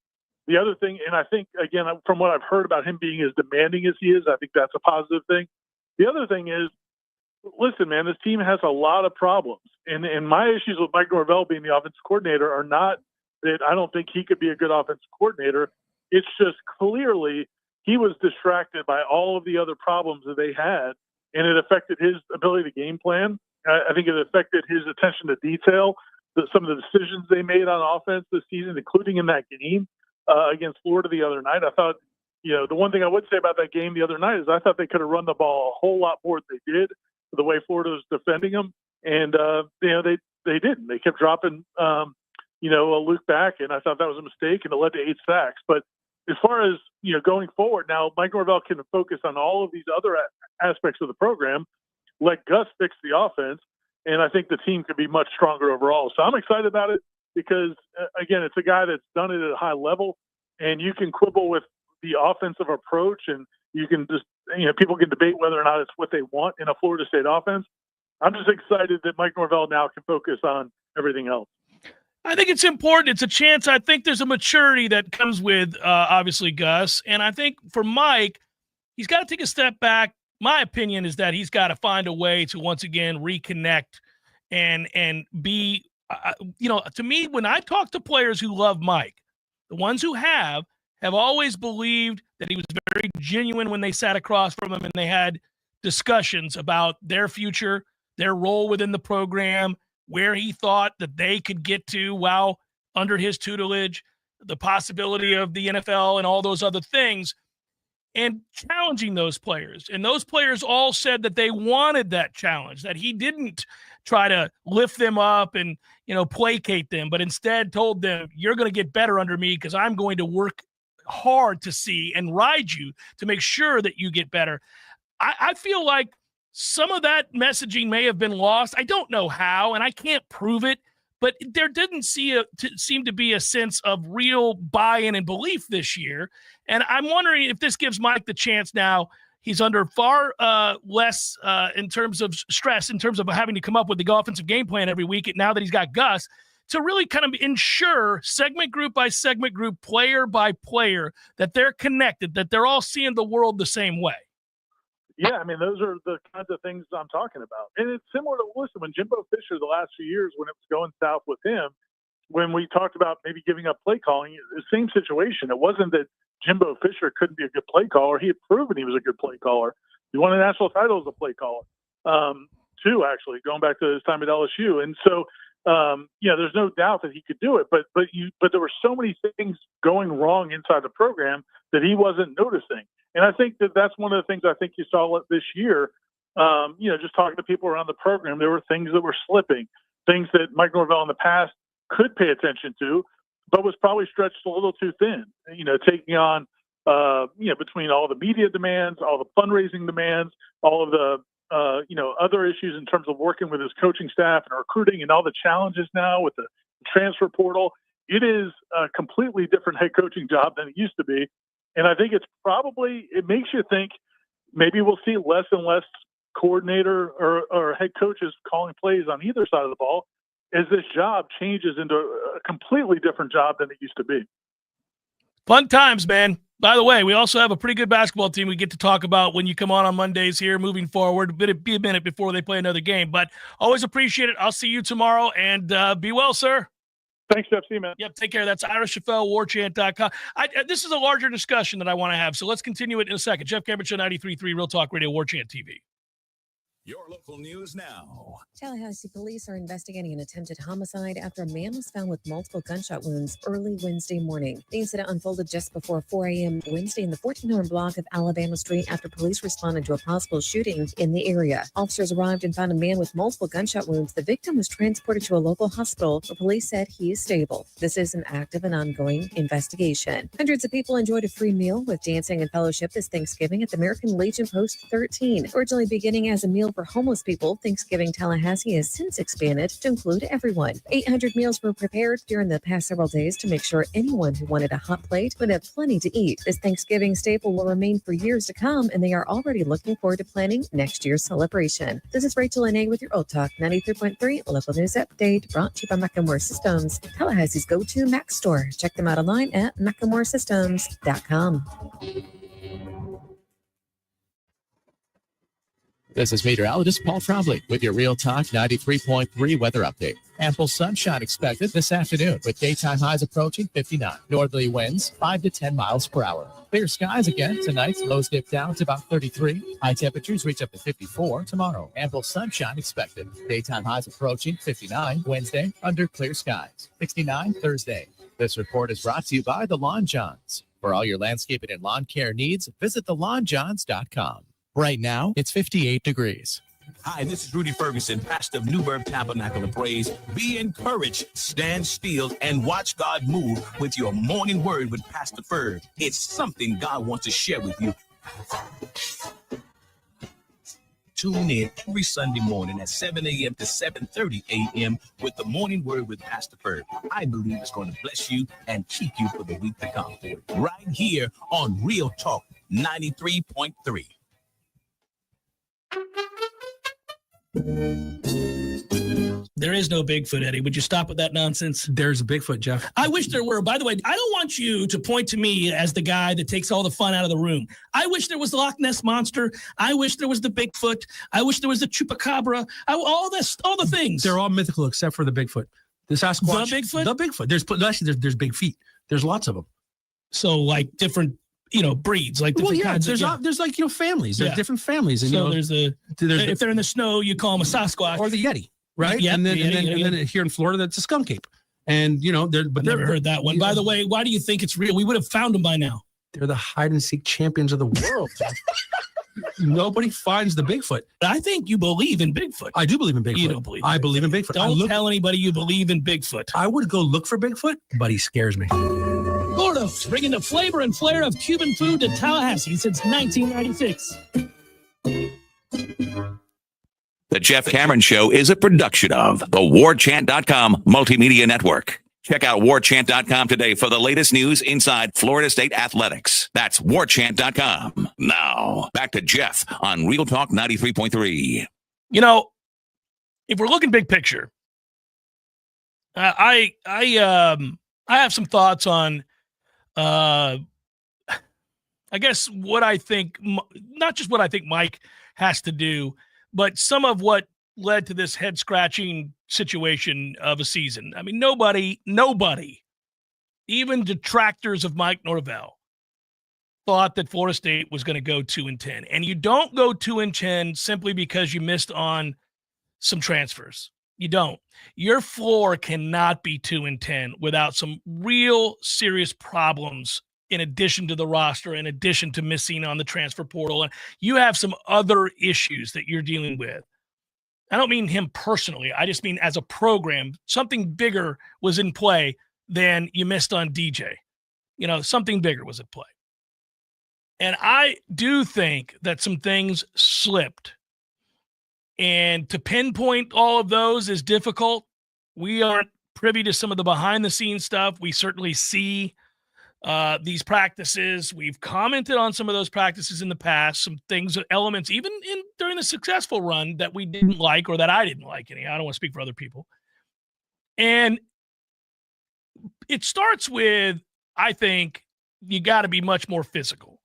The other thing, and I think, again, from what I've heard about him being as demanding as he is, I think that's a positive thing. The other thing is, listen, man, this team has a lot of problems. And my issues with Mike Norvell being the offensive coordinator are not that I don't think he could be a good offensive coordinator. It's just clearly he was distracted by all of the other problems that they had, and it affected his ability to game plan. I think it affected his attention to detail, some of the decisions they made on offense this season, including in that game against Florida the other night. I thought, the one thing I would say about that game the other night is I thought they could have run the ball a whole lot more than they did, the way Florida was defending them. And, they didn't. They kept dropping, a Luke back, and I thought that was a mistake, and it led to 8 sacks. But as far as, going forward now, Mike Norvell can focus on all of these other aspects of the program, let Gus fix the offense, and I think the team could be much stronger overall. So I'm excited about it because, again, it's a guy that's done it at a high level, and you can quibble with the offensive approach, and you can just, people can debate whether or not it's what they want in a Florida State offense. I'm just excited that Mike Norvell now can focus on everything else. I think it's important. It's a chance. I think there's a maturity that comes with, obviously, Gus. And I think for Mike, he's got to take a step back. My opinion is that he's got to find a way to once again reconnect and be, to me, when I talk to players who love Mike, the ones who have always believed that he was very genuine when they sat across from him and they had discussions about their future, their role within the program, where he thought that they could get to while under his tutelage, the possibility of the NFL and all those other things, and challenging those players. And those players all said that they wanted that challenge, that he didn't try to lift them up and, placate them, but instead told them, you're going to get better under me because I'm going to work hard to see and ride you to make sure that you get better. I feel like some of that messaging may have been lost. I don't know how, and I can't prove it, but there didn't seem to be a sense of real buy-in and belief this year. And I'm wondering if this gives Mike the chance now. He's under far less in terms of stress, in terms of having to come up with the offensive game plan every week, now that he's got Gus, to really kind of ensure segment group by segment group, player by player, that they're connected, that they're all seeing the world the same way. Yeah, I mean, those are the kinds of things I'm talking about. And it's similar to, listen, when Jimbo Fisher, the last few years, when it was going south with him, when we talked about maybe giving up play calling, the same situation. It wasn't that Jimbo Fisher couldn't be a good play caller. He had proven he was a good play caller. He won a national title as a play caller, too, actually, going back to his time at LSU. And so, there's no doubt that he could do it. But there were so many things going wrong inside the program that he wasn't noticing. And I think that that's one of the things I think you saw this year, just talking to people around the program, there were things that were slipping, things that Mike Norvell in the past could pay attention to, but was probably stretched a little too thin, taking on, between all the media demands, all the fundraising demands, all of the, other issues in terms of working with his coaching staff and recruiting and all the challenges now with the transfer portal. It is a completely different head coaching job than it used to be. And I think it makes you think maybe we'll see less and less coordinator or head coaches calling plays on either side of the ball as this job changes into a completely different job than it used to be. Fun times, man. By the way, we also have a pretty good basketball team we get to talk about when you come on Mondays here moving forward. It'll be a minute before they play another game, but always appreciate it. I'll see you tomorrow, and be well, sir. Thanks, Jeff. See you, man. Yep, take care. That's Ira Chaffel, Warchant.com. This is a larger discussion that I want to have, so let's continue it in a second. Jeff Cameron Show, 93.3 Real Talk Radio, Warchant TV. Your local news now. Tallahassee police are investigating an attempted homicide after a man was found with multiple gunshot wounds early Wednesday morning. The incident unfolded just before 4 a.m. Wednesday in the 1400 block of Alabama Street after police responded to a possible shooting in the area. Officers arrived and found a man with multiple gunshot wounds. The victim was transported to a local hospital where police said he is stable. This is an active and ongoing investigation. Hundreds of people enjoyed a free meal with dancing and fellowship this Thanksgiving at the American Legion Post 13. Originally beginning as a meal for homeless people, Thanksgiving Tallahassee has since expanded to include everyone. 800 meals were prepared during the past several days to make sure anyone who wanted a hot plate would have plenty to eat. This Thanksgiving staple will remain for years to come, and they are already looking forward to planning next year's celebration. This is Rachel Lene with your Old Talk 93.3 local news update, brought to you by Macklemore Systems, Tallahassee's go-to Mac store. Check them out online at MacklemoreSystems.com. This is meteorologist Paul Trombley with your Real Talk 93.3 weather update. Ample sunshine expected this afternoon with daytime highs approaching 59. Northerly winds 5 to 10 miles per hour. Clear skies again tonight. Lows dip down to about 33. High temperatures reach up to 54 tomorrow. Ample sunshine expected. Daytime highs approaching 59 Wednesday under clear skies. 69 Thursday. This report is brought to you by the Lawn Johns. For all your landscaping and lawn care needs, visit thelawnjohns.com. Right now, it's 58 degrees. Hi, this is Rudy Ferguson, pastor of Newburgh Tabernacle of Praise. Be encouraged, stand still, and watch God move with your morning word with Pastor Ferg. It's something God wants to share with you. Tune in every Sunday morning at 7 a.m. to 7:30 a.m. with the morning word with Pastor Ferg. I believe it's going to bless you and keep you for the week to come. Right here on Real Talk 93.3. There is no Bigfoot, Eddie. Would you stop with that nonsense? There's a Bigfoot, Jeff. I wish there were. By the way, I don't want you to point to me as the guy that takes all the fun out of the room. I wish there was the Loch Ness Monster. I wish there was the Bigfoot. I wish there was the Chupacabra. All the things. They're all mythical except for the Bigfoot. The Sasquatch. The Bigfoot? The Bigfoot. There's big feet. There's lots of them. So like different, breeds, like different kinds. There's like, families. There's different families. And, so if they're in the snow, you call them a Sasquatch. Or the Yeti, right? Yep, and then here in Florida, that's a skunk ape. And, I've never heard that one. By the way, why do you think it's real? We would have found them by now. They're the hide and seek champions of the world. Nobody finds the Bigfoot. I think you believe in Bigfoot. I do believe in Bigfoot. You don't believe. I believe in Bigfoot. Don't tell anybody you believe in Bigfoot. I would go look for Bigfoot, but he scares me. Florida, bringing the flavor and flair of Cuban food to Tallahassee since 1996. The Jeff Cameron Show is a production of the Warchant.com Multimedia Network. Check out Warchant.com today for the latest news inside Florida State athletics. That's Warchant.com. Now, back to Jeff on Real Talk 93.3. If we're looking big picture, I have some thoughts on, I guess what I think, not just what I think Mike has to do, but some of what led to this head-scratching situation of a season. I mean, nobody, even detractors of Mike Norvell, thought that Florida State was going to go 2-10. And you don't go 2-10 simply because you missed on some transfers. You don't. Your floor cannot be 2-10 without some real serious problems in addition to the roster, in addition to missing on the transfer portal. And you have some other issues that you're dealing with. I don't mean him personally. I just mean as a program, something bigger was in play than you missed on DJ. Something bigger was at play. And I do think that some things slipped. And to pinpoint all of those is difficult. We aren't privy to some of the behind-the-scenes stuff. We certainly see these practices. We've commented on some of those practices in the past, some things, elements, even during the successful run that we didn't like or that I didn't like. I don't want to speak for other people. And it starts with, I think, you got to be much more physical.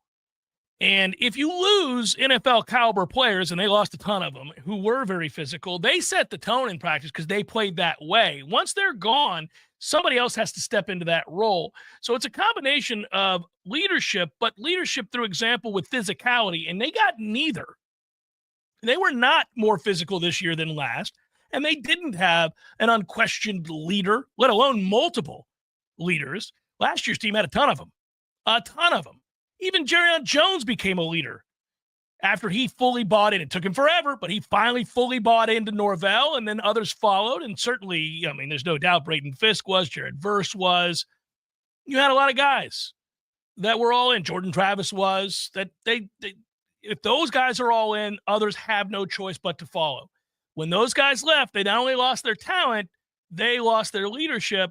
And if you lose NFL caliber players, and they lost a ton of them, who were very physical, they set the tone in practice because they played that way. Once they're gone, somebody else has to step into that role. So it's a combination of leadership, but leadership through example with physicality, and they got neither. They were not more physical this year than last, and they didn't have an unquestioned leader, let alone multiple leaders. Last year's team had a ton of them. Even Jerrion Jones became a leader after he fully bought in. It took him forever, but he finally fully bought into Norvell, and then others followed. And certainly, I mean, there's no doubt Braden Fisk was, Jared Verse was. You had a lot of guys that were all in. Jordan Travis was. That they if those guys are all in, others have no choice but to follow. When those guys left, they not only lost their talent, they lost their leadership,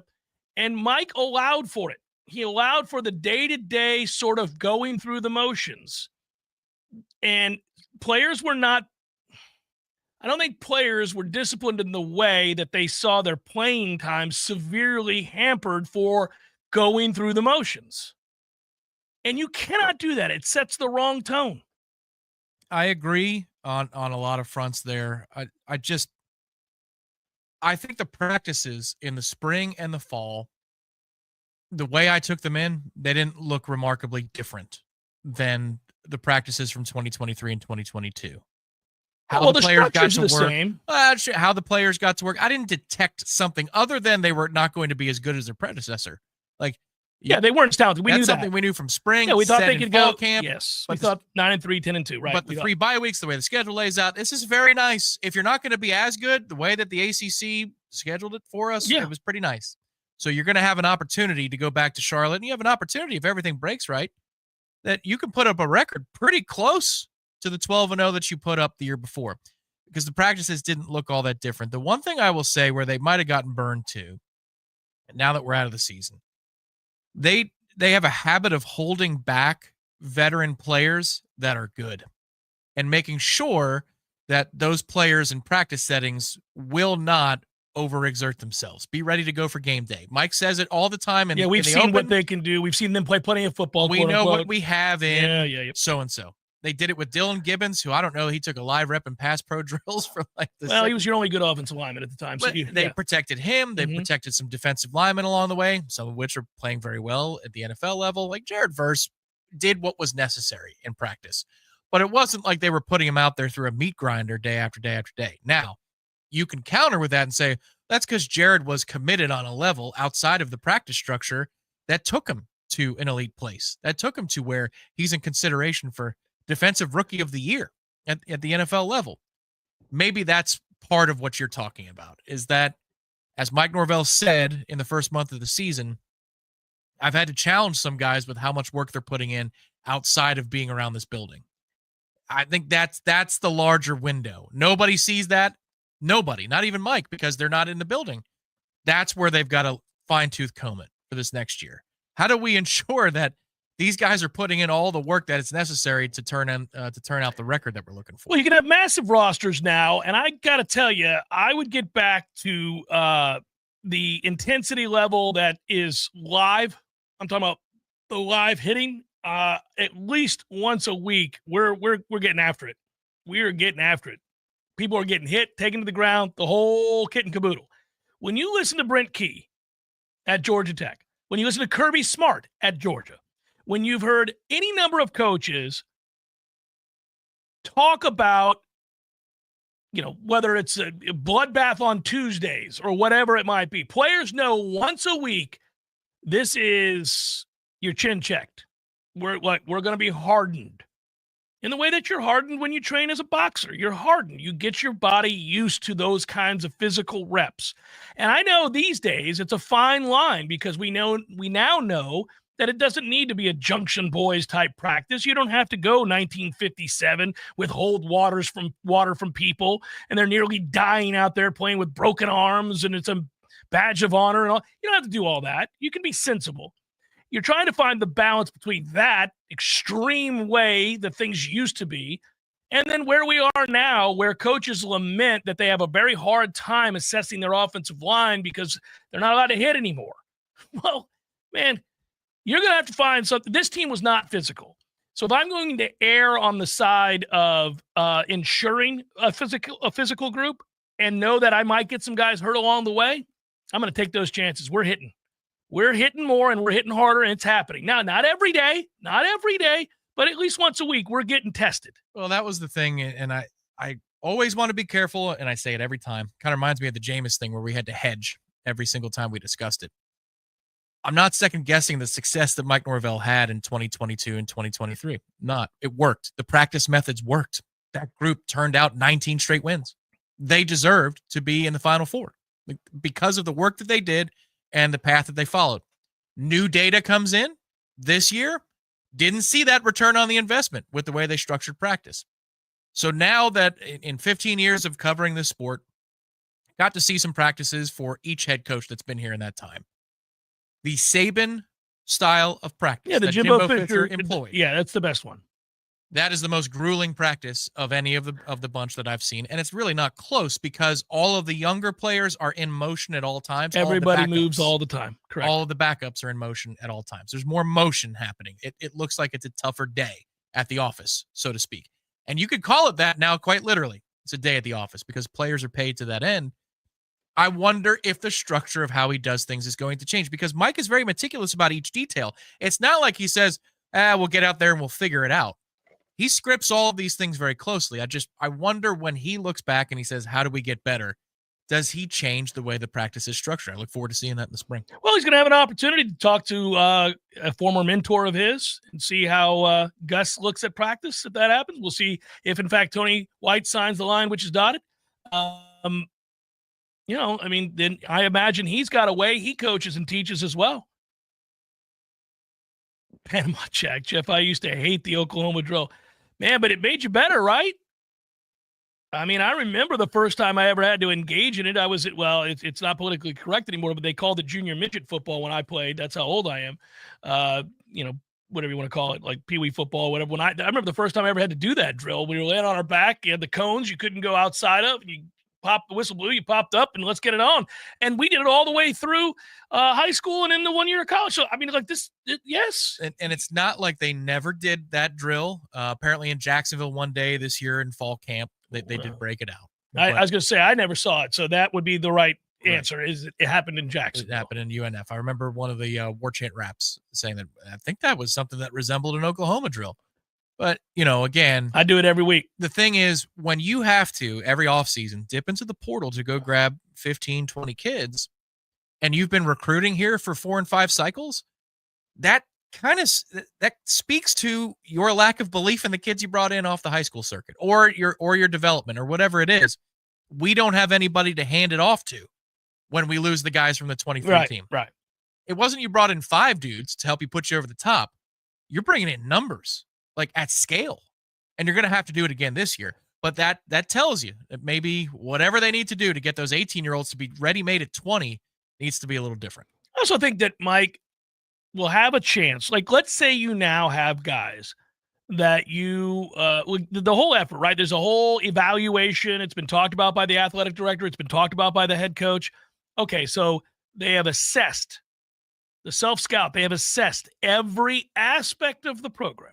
and Mike allowed for it. He allowed for the day-to-day sort of going through the motions. And players were not – I don't think players were disciplined in the way that they saw their playing time severely hampered for going through the motions. And you cannot do that. It sets the wrong tone. I agree on a lot of fronts there. I think the practices in the spring and the fall, the way I took them in, they didn't look remarkably different than the practices from 2023 and 2022. How the players got to work, same. How the players got to work. I didn't detect something other than they were not going to be as good as their predecessor. Like, yeah, they weren't talented. We that's knew something that. we knew from spring. Yeah, we thought they could go. Camp. Yes, but we thought 9-3, 10-2. Right. But the 3 bye weeks, the way the schedule lays out, this is very nice. If you're not going to be as good, the way that the ACC scheduled it for us, it was pretty nice. So you're going to have an opportunity to go back to Charlotte, and you have an opportunity, if everything breaks right, that you can put up a record pretty close to the 12-0 that you put up the year before, because the practices didn't look all that different. The one thing I will say where they might have gotten burned to, now that we're out of the season, they have a habit of holding back veteran players that are good and making sure that those players in practice settings will not overexert themselves. Be ready to go for game day. Mike says it all the time. We've seen what they can do. We've seen them play plenty of football. We know what we have in so-and-so. They did it with Dylan Gibbons, who I don't know. He took a live rep in pass pro drills for he was your only good offensive lineman at the time. So they protected him. They protected some defensive linemen along the way, some of which are playing very well at the NFL level. Like Jared Verse did what was necessary in practice, but it wasn't like they were putting him out there through a meat grinder day after day after day. Now, you can counter with that and say, that's because Jared was committed on a level outside of the practice structure that took him to an elite place, that took him to where he's in consideration for Defensive Rookie of the Year at the NFL level. Maybe that's part of what you're talking about, is that, as Mike Norvell said in the first month of the season, I've had to challenge some guys with how much work they're putting in outside of being around this building. I think that's the larger window. Nobody sees that. Nobody, not even Mike, because they're not in the building. That's where they've got to fine-tooth comb it for this next year. How do we ensure that these guys are putting in all the work that is necessary to turn out the record that we're looking for? Well, you can have massive rosters now, and I got to tell you, I would get back to the intensity level that is live. I'm talking about the live hitting. At least once a week, we're getting after it. We are getting after it. People are getting hit, taken to the ground, the whole kit and caboodle. When you listen to Brent Key at Georgia Tech, when you listen to Kirby Smart at Georgia, when you've heard any number of coaches talk about, whether it's a bloodbath on Tuesdays or whatever it might be, players know once a week, this is your chin checked. We're going to be hardened in the way that you're hardened when you train as a boxer. You're hardened. You get your body used to those kinds of physical reps. And I know these days it's a fine line, because we now know that it doesn't need to be a Junction Boys type practice. You don't have to go 1957 withhold water from people and they're nearly dying out there playing with broken arms and it's a badge of honor and all. You don't have to do all that. You can be sensible. You're trying to find the balance between that extreme way that things used to be and then where we are now, where coaches lament that they have a very hard time assessing their offensive line because they're not allowed to hit anymore. Well, man, you're going to have to find something. This team was not physical. So if I'm going to err on the side of ensuring a physical group and know that I might get some guys hurt along the way, I'm going to take those chances. We're hitting more and we're hitting harder, and it's happening. Now, not every day, but at least once a week, we're getting tested. Well, that was the thing, and I always want to be careful, and I say it every time. Kind of reminds me of the Jameis thing where we had to hedge every single time we discussed it. I'm not second guessing the success that Mike Norvell had in 2022 and 2023. Not. It worked. The practice methods worked. That group turned out 19 straight wins. They deserved to be in the Final Four because of the work that they did and the path that they followed. New data comes in this year. Didn't see that return on the investment with the way they structured practice. So now that in 15 years of covering this sport, got to see some practices for each head coach that's been here in that time. The Saban style of practice. Yeah, the that Jimbo Fisher employed. Yeah, that's the best one. That is the most grueling practice of any of the bunch that I've seen, and it's really not close because all of the younger players are in motion at all times. Everybody moves all the time. Correct. All of the backups are in motion at all times. There's more motion happening. It looks like it's a tougher day at the office, so to speak. And you could call it that now quite literally. It's a day at the office because players are paid to that end. I wonder if the structure of how he does things is going to change because Mike is very meticulous about each detail. It's not like he says, we'll get out there and we'll figure it out. He scripts all of these things very closely. I wonder when he looks back and he says, how do we get better? Does he change the way the practice is structured? I look forward to seeing that in the spring. Well, he's going to have an opportunity to talk to a former mentor of his and see how Gus looks at practice. If that happens, we'll see if, in fact, Tony White signs the line, which is dotted. Then I imagine he's got a way he coaches and teaches as well. Panama Jack, Jeff, I used to hate the Oklahoma drill. Man, but it made you better, right? I mean, I remember the first time I ever had to engage in it. It's not politically correct anymore, but they called it junior midget football when I played. That's how old I am. Whatever you want to call it, like peewee football, whatever. I remember the first time I ever had to do that drill. We were laying on our back. You had the cones you couldn't go outside of. And you popped the whistle blew, you popped up, and let's get it on. And we did it all the way through high school and in the 1 year of college. So, I mean, like this, yes. And it's not like they never did that drill. Apparently in Jacksonville one day this year in fall camp, they did break it out. I was going to say, I never saw it. So that would be the right answer. Is it happened in Jacksonville. It happened in UNF. I remember one of the Warchant raps saying that I think that was something that resembled an Oklahoma drill. But, again, I do it every week. The thing is, when you have to, every offseason, dip into the portal to go grab 15, 20 kids, and you've been recruiting here for 4 and 5 cycles, that speaks to your lack of belief in the kids you brought in off the high school circuit or your development or whatever it is. We don't have anybody to hand it off to when we lose the guys from the 23 team. Right. It wasn't you brought in 5 dudes to help you put you over the top. You're bringing in numbers. Like at scale, and you're going to have to do it again this year. But that tells you that maybe whatever they need to do to get those 18-year-olds to be ready-made at 20 needs to be a little different. I also think that Mike will have a chance. Like, let's say you now have guys that the whole effort, right? There's a whole evaluation. It's been talked about by the athletic director. It's been talked about by the head coach. Okay, so they have assessed the self-scout. They have assessed every aspect of the program.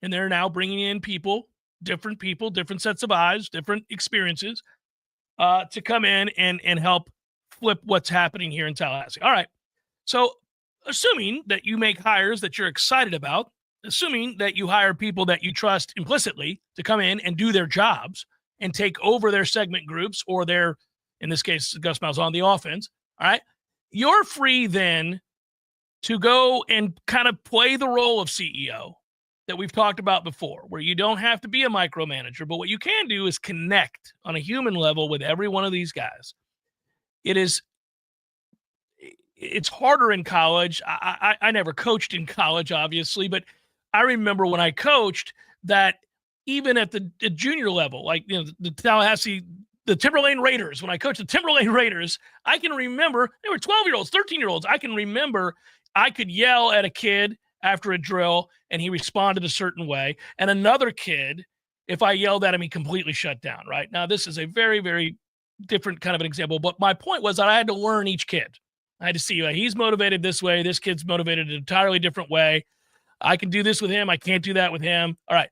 And they're now bringing in different sets of eyes, different experiences to come in and help flip what's happening here in Tallahassee. All right. So assuming that you make hires that you're excited about, assuming that you hire people that you trust implicitly to come in and do their jobs and take over their segment groups or their, in this case, Gus Malzahn on the offense, all right, you're free then to go and kind of play the role of CEO that we've talked about before, where you don't have to be a micromanager, but what you can do is connect on a human level with every one of these guys. It's harder in college. I never coached in college, obviously, but I remember when I coached that even at the junior level, like the Tallahassee, the Timberlane Raiders, when I coached the Timberlane Raiders, I can remember they were 12-year-olds, 13-year-olds. I can remember I could yell at a kid after a drill and he responded a certain way. And another kid, if I yelled at him, he completely shut down, right? Now, this is a very, very different kind of an example, but my point was that I had to learn each kid. I had to see he's motivated this way. This kid's motivated an entirely different way. I can do this with him. I can't do that with him. All right.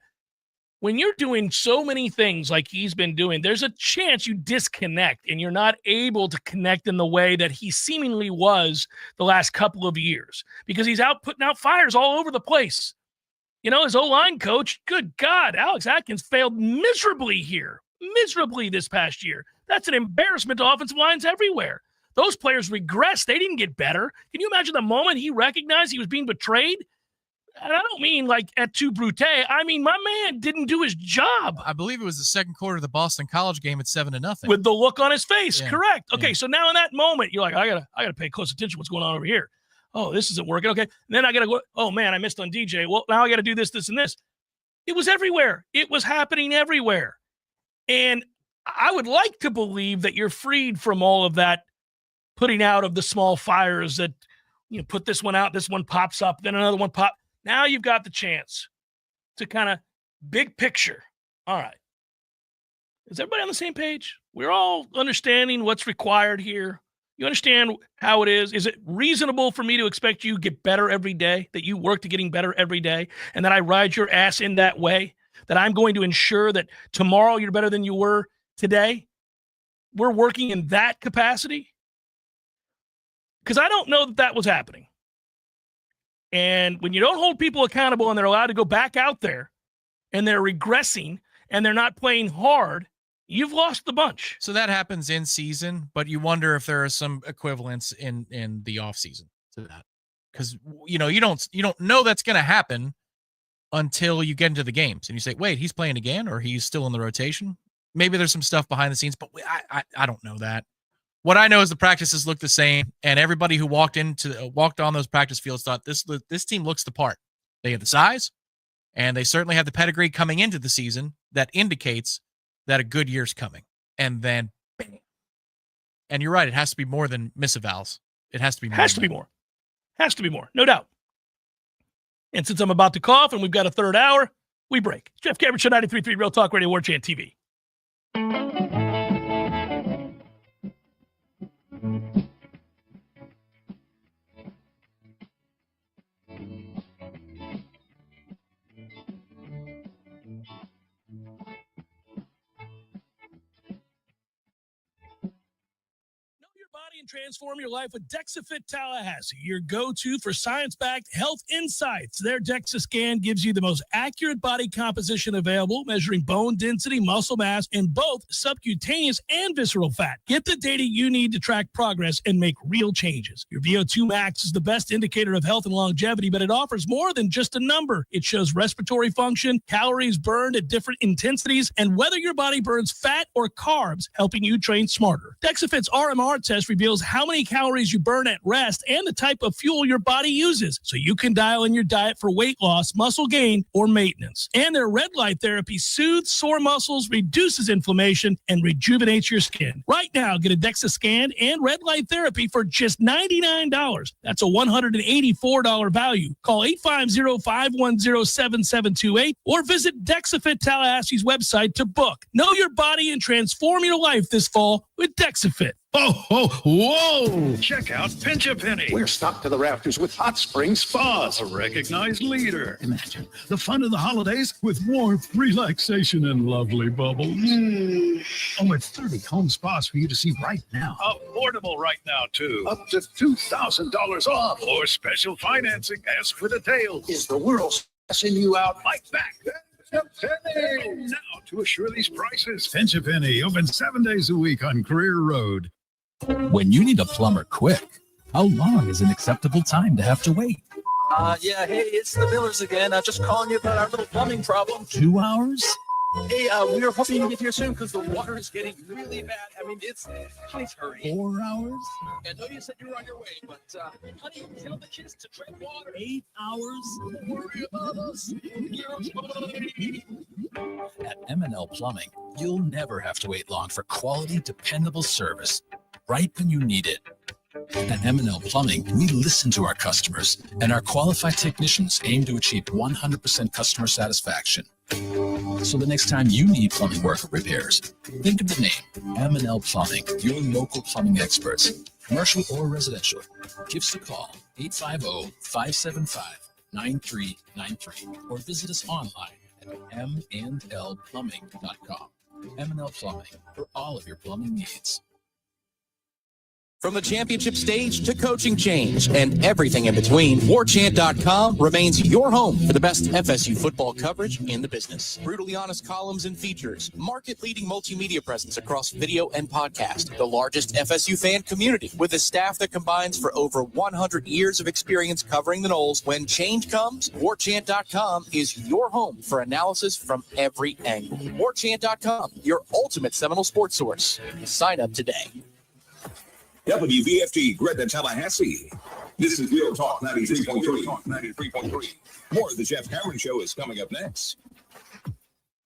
When you're doing so many things like he's been doing, there's a chance you disconnect and you're not able to connect in the way that he seemingly was the last couple of years because he's out putting out fires all over the place. His O-line coach, good God, Alex Atkins failed miserably here miserably this past year. That's an embarrassment to offensive lines everywhere. Those players regressed. They didn't get better. Can you imagine the moment he recognized he was being betrayed? And I don't mean like et tu brute. I mean, my man didn't do his job. I believe it was the second quarter of the Boston College game at 7-0. With the look on his face. Yeah. Correct. Okay, Yeah. So now in that moment, you're like, I gotta pay close attention to what's going on over here. Oh, this isn't working. Okay. And then I gotta go, oh man, I missed on DJ. Well, now I gotta do this, this, and this. It was everywhere. It was happening everywhere. And I would like to believe that you're freed from all of that putting out of the small fires that, you know, put this one out, this one pops up, then another one pops. Now you've got the chance to kind of big picture. All right. Is everybody on the same page? We're all understanding what's required here. You understand how it is? Is it reasonable for me to expect you get better every day, that you work to getting better every day, and that I ride your ass in that way, that I'm going to ensure that tomorrow you're better than you were today? We're working in that capacity? Because I don't know that was happening. And when you don't hold people accountable and they're allowed to go back out there and they're regressing and they're not playing hard, you've lost the bunch. So that happens in season, but you wonder if there are some equivalents in the off season to that. Because, you know, you don't know that's going to happen until you get into the games and you say, wait, he's playing again, or he's still in the rotation. Maybe there's some stuff behind the scenes, but I don't know that. What I know is the practices look the same, and everybody who walked on those practice fields thought this team looks the part. They have the size, and they certainly have the pedigree coming into the season that indicates that a good year's coming. And then, bang. And you're right, it has to be more than misavals. It has to be more. Has to be more, no doubt. And since I'm about to cough and we've got a third hour, we break. Jeff Cameron Show, 93.3 Real Talk Radio, Warchant TV. And transform your life with DexaFit Tallahassee, your go-to for science-backed health insights. Their DEXA scan gives you the most accurate body composition available, measuring bone density, muscle mass, and both subcutaneous and visceral fat. Get the data you need to track progress and make real changes. Your VO2 max is the best indicator of health and longevity, but it offers more than just a number. It shows respiratory function, calories burned at different intensities, and whether your body burns fat or carbs, helping you train smarter. DexaFit's RMR test reveals how many calories you burn at rest and the type of fuel your body uses, so you can dial in your diet for weight loss, muscle gain, or maintenance. And their red light therapy soothes sore muscles, reduces inflammation, and rejuvenates your skin. Right now, get a DEXA scan and red light therapy for just $99. That's a $184 value. Call 850-510-7728 or visit DexaFit Tallahassee's website to book. Know your body and transform your life this fall with DexaFit. Oh, ho, whoa! Check out Pinch a Penny. We're stocked to the rafters with hot spring spas, a recognized leader. Imagine the fun of the holidays with warmth, relaxation, and lovely bubbles. Oh, with 30 home spas for you to see right now. Affordable right now, too. Up to $2,000 off. Or special financing. Ask for details. Is the world stressing you out like that? Penny. Now to assure these prices. Pinch a Penny, open 7 days a week on Career Road. When you need a plumber quick, how long is an acceptable time to have to wait? Yeah, hey, it's the Millers again. Just calling you about our little plumbing problem. 2 hours? Hey, we were hoping to get here soon because the water is getting really bad. I mean, please hurry. 4 hours? I know you said you were on your way, but honey, tell the kids to drink water. 8 hours? Don't worry about us. At M&L Plumbing, you'll never have to wait long for quality, dependable service right when you need it. At M&L Plumbing, we listen to our customers, and our qualified technicians aim to achieve 100% customer satisfaction. So the next time you need plumbing work or repairs, think of the name M&L Plumbing, your local plumbing experts, commercial or residential. Give us a call, 850-575-9393, or visit us online at mandlplumbing.com. M&L Plumbing, for all of your plumbing needs. From the championship stage to coaching change and everything in between, Warchant.com remains your home for the best FSU football coverage in the business. Brutally honest columns and features, market-leading multimedia presence across video and podcast, the largest FSU fan community with a staff that combines for over 100 years of experience covering the Noles. When change comes, Warchant.com is your home for analysis from every angle. Warchant.com, your ultimate Seminole sports source. Sign up today. WVFT Greta Tallahassee. This is Real Talk 93.3. More of the Jeff Cameron Show is coming up next.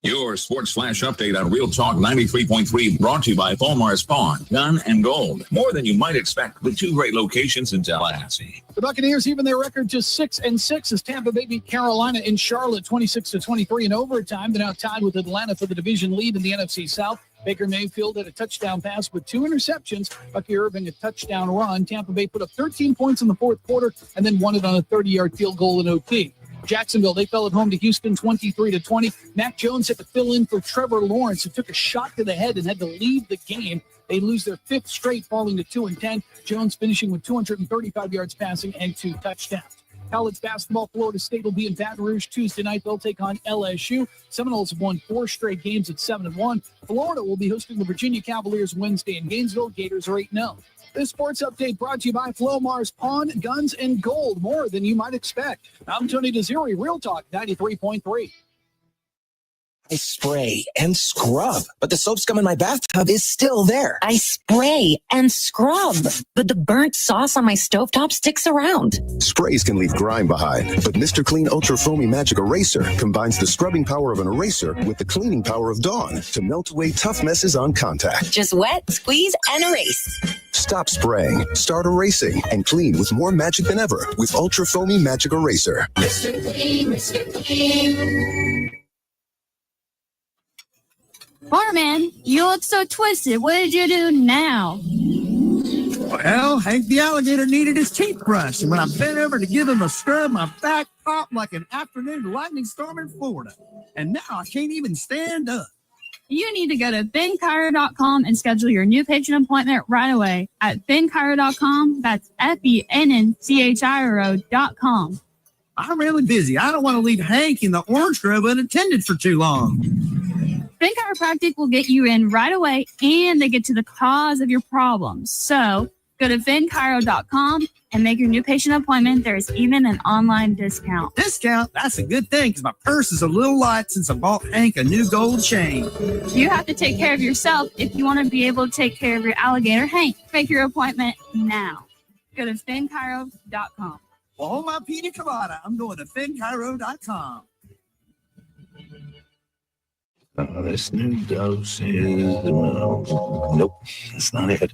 Your sports flash update on Real Talk 93.3, brought to you by Falmar's Pawn, Gun and Gold. More than you might expect with two great locations in Tallahassee. The Buccaneers even their record to 6-6 as Tampa Bay beat Carolina in Charlotte 26-23 in overtime. They're now tied with Atlanta for the division lead in the NFC South. Baker Mayfield had a touchdown pass with 2 interceptions. Bucky Irving a touchdown run. Tampa Bay put up 13 points in the fourth quarter and then won it on a 30-yard field goal in OT. Jacksonville, they fell at home to Houston 23-20. Mac Jones had to fill in for Trevor Lawrence, who took a shot to the head and had to leave the game. They lose their 5th straight, falling to 2-10. Jones finishing with 235 yards passing and 2 touchdowns. College basketball, Florida State will be in Baton Rouge Tuesday night. They'll take on LSU. Seminoles have won 4 straight games at 7-1. Florida will be hosting the Virginia Cavaliers Wednesday in Gainesville. Gators are 8-0. This sports update brought to you by Flomar's Pawn, Guns, and Gold. More than you might expect. I'm Tony Desiri, Real Talk 93.3. I spray and scrub, but the soap scum in my bathtub is still there. I spray and scrub, but the burnt sauce on my stovetop sticks around. Sprays can leave grime behind, but Mr. Clean Ultra Foamy Magic Eraser combines the scrubbing power of an eraser with the cleaning power of Dawn to melt away tough messes on contact. Just wet, squeeze, and erase. Stop spraying, start erasing, and clean with more magic than ever with Ultra Foamy Magic Eraser. Mr. Clean, Mr. Clean. Barman, you look so twisted. What did you do now? Well, Hank the alligator needed his teeth brushed, and when I bent over to give him a scrub, my back popped like an afternoon lightning storm in Florida. And now I can't even stand up. You need to go to FinnChiro.com and schedule your new patient appointment right away at FinnChiro.com. That's FENNCHIRO.com. I'm really busy. I don't want to leave Hank in the orange grove unattended for too long. Finn Chiropractic will get you in right away, and they get to the cause of your problems. So go to FinnChiro.com and make your new patient appointment. There's even an online discount. Discount? That's a good thing because my purse is a little light since I bought Hank a new gold chain. You have to take care of yourself if you want to be able to take care of your alligator, Hank. Make your appointment now. Go to FinnChiro.com. Well, hold my pina colada. I'm going to FinnChiro.com. This new dose is nope, that's not it.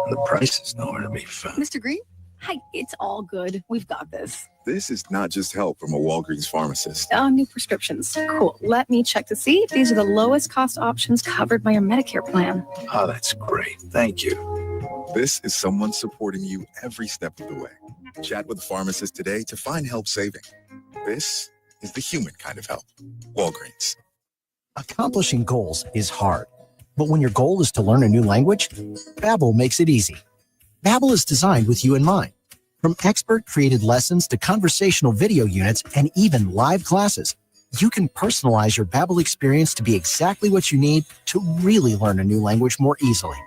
The price is nowhere to be found. Mr. Green? Hi, it's all good. We've got this. This is not just help from a Walgreens pharmacist. Oh, new prescriptions. Cool. Let me check to see if these are the lowest cost options covered by your Medicare plan. Oh, that's great. Thank you. This is someone supporting you every step of the way. Chat with a pharmacist today to find help saving. This is the human kind of help. Walgreens. Accomplishing goals is hard, but when your goal is to learn a new language, Babbel makes it easy. Babbel is designed with you in mind. From expert-created lessons to conversational video units and even live classes, you can personalize your Babbel experience to be exactly what you need to really learn a new language more easily.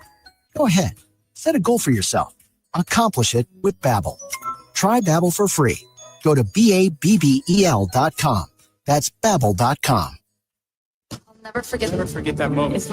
Go ahead, set a goal for yourself. Accomplish it with Babbel. Try Babbel for free. Go to BABBEL.com. That's Babbel.com. Never forget that moment. As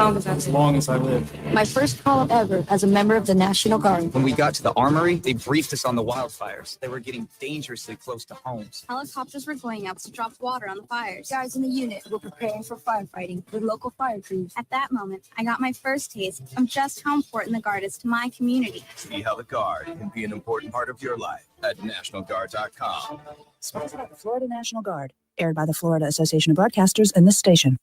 long as I live. My first call ever as a member of the National Guard. When we got to the armory, they briefed us on the wildfires. They were getting dangerously close to homes. Helicopters were going out to drop water on the fires. Guys in the unit were preparing for firefighting with local fire crews. At that moment, I got my first taste of just how important the Guard is to my community. See how the Guard can be an important part of your life at NationalGuard.com. Sponsored by the Florida National Guard. Aired by the Florida Association of Broadcasters and this station.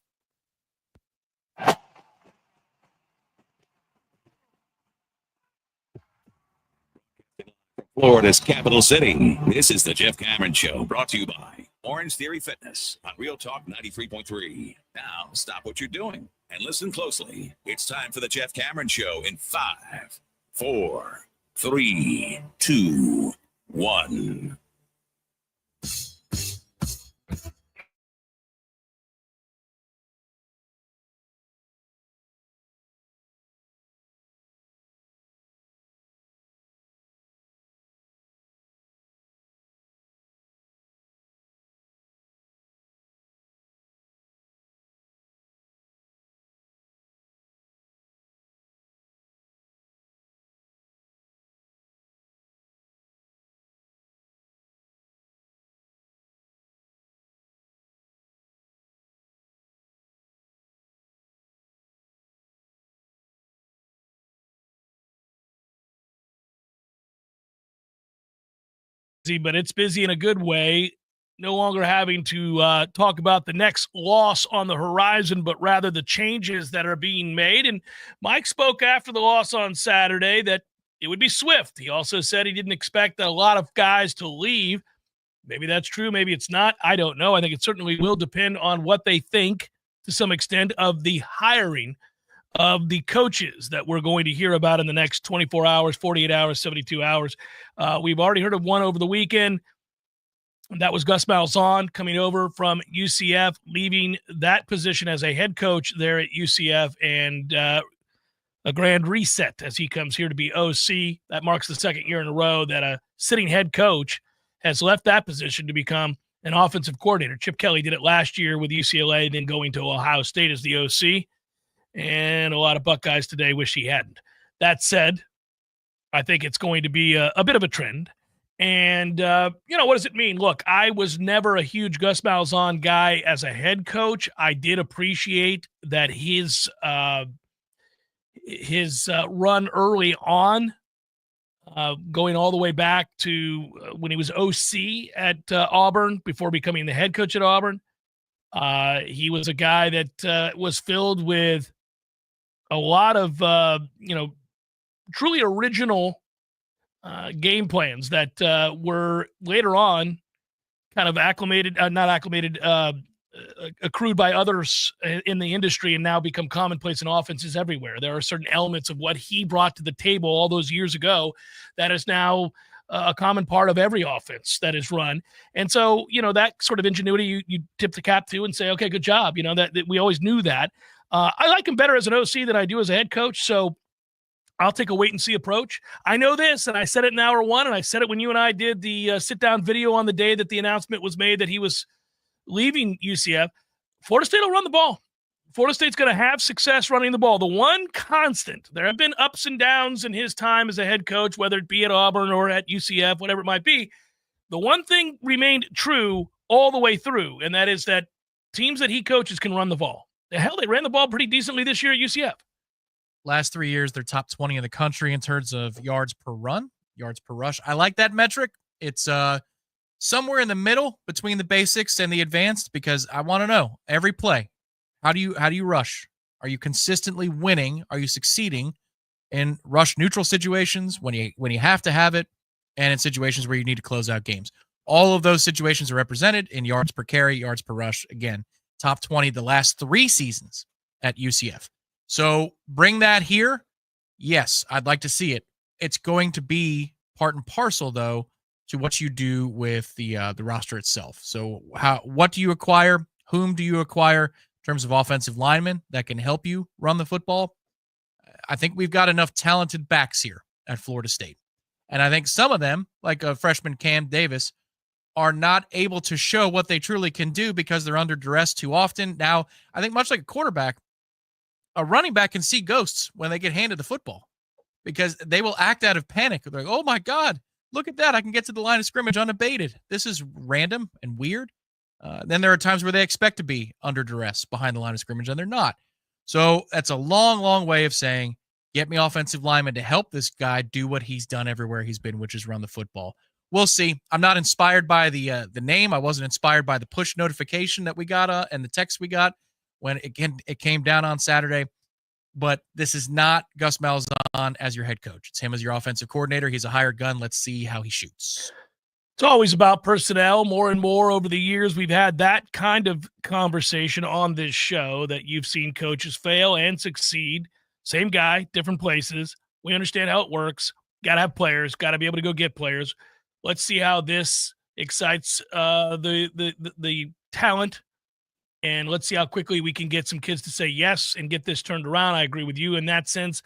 Florida's capital city. This is the Jeff Cameron Show, brought to you by Orange Theory Fitness on Real Talk 93.3. Now, stop what you're doing and listen closely. It's time for the Jeff Cameron Show in 5, 4, 3, 2, 1. But it's busy in a good way. No longer having to talk about the next loss on the horizon, but rather the changes that are being made. And Mike spoke after the loss on Saturday that it would be swift. He also said he didn't expect a lot of guys to leave. Maybe that's true. Maybe it's not. I don't know. I think it certainly will depend on what they think to some extent of the hiring of the coaches that we're going to hear about in the next 24 hours, 48 hours, 72 hours. We've already heard of one over the weekend. That was Gus Malzahn coming over from UCF, leaving that position as a head coach there at UCF, and a grand reset as he comes here to be OC. That marks the second year in a row that a sitting head coach has left that position to become an offensive coordinator. Chip Kelly did it last year with UCLA, then going to Ohio State as the OC. And a lot of Buckeyes today wish he hadn't. That said, I think it's going to be a bit of a trend. And, what does it mean? Look, I was never a huge Gus Malzahn guy as a head coach. I did appreciate that his run early on, going all the way back to when he was OC at Auburn before becoming the head coach at Auburn. He was a guy that was filled with a lot of, truly original game plans that were later on kind of accrued by others in the industry and now become commonplace in offenses everywhere. There are certain elements of what he brought to the table all those years ago that is now a common part of every offense that is run. And so, that sort of ingenuity you tip the cap to and say, okay, good job. That we always knew that. I like him better as an OC than I do as a head coach. So I'll take a wait and see approach. I know this, and I said it in hour one, and I said it when you and I did the sit down video on the day that the announcement was made that he was leaving UCF. Florida State will run the ball. Florida State's going to have success running the ball. The one constant, there have been ups and downs in his time as a head coach, whether it be at Auburn or at UCF, whatever it might be. The one thing remained true all the way through, and that is that teams that he coaches can run the ball. The hell, they ran the ball pretty decently this year at UCF. Last 3 years, they're top 20 in the country in terms of yards per run, yards per rush. I like that metric. It's somewhere in the middle between the basics and the advanced, because I want to know every play. How do you rush? Are you consistently winning? Are you succeeding in rush neutral situations when you have to have it, and in situations where you need to close out games? All of those situations are represented in yards per carry, yards per rush. Again, top 20 the last 3 seasons at UCF. So bring that here. Yes, I'd like to see it. It's going to be part and parcel, though, to what you do with the roster itself. So what do you acquire? Whom do you acquire in terms of offensive linemen that can help you run the football? I think we've got enough talented backs here at Florida State. And I think some of them, like a freshman Cam Davis, are not able to show what they truly can do because they're under duress too often. Now, I think much like a quarterback, a running back can see ghosts when they get handed the football because they will act out of panic. They're like, oh my God, look at that. I can get to the line of scrimmage unabated. This is random and weird. Then there are times where they expect to be under duress behind the line of scrimmage, and they're not. So that's a long, long way of saying, get me offensive linemen to help this guy do what he's done everywhere he's been, which is run the football. We'll see. I'm not inspired by the name. I wasn't inspired by the push notification that we got and the text we got when it came down on Saturday. But this is not Gus Malzahn as your head coach. It's him as your offensive coordinator. He's a hired gun. Let's see how he shoots. It's always about personnel. More and more over the years, we've had that kind of conversation on this show that you've seen coaches fail and succeed. Same guy, different places. We understand how it works. Got to have players. Got to be able to go get players. Let's see how this excites the talent, and let's see how quickly we can get some kids to say yes and get this turned around. I agree with you in that sense.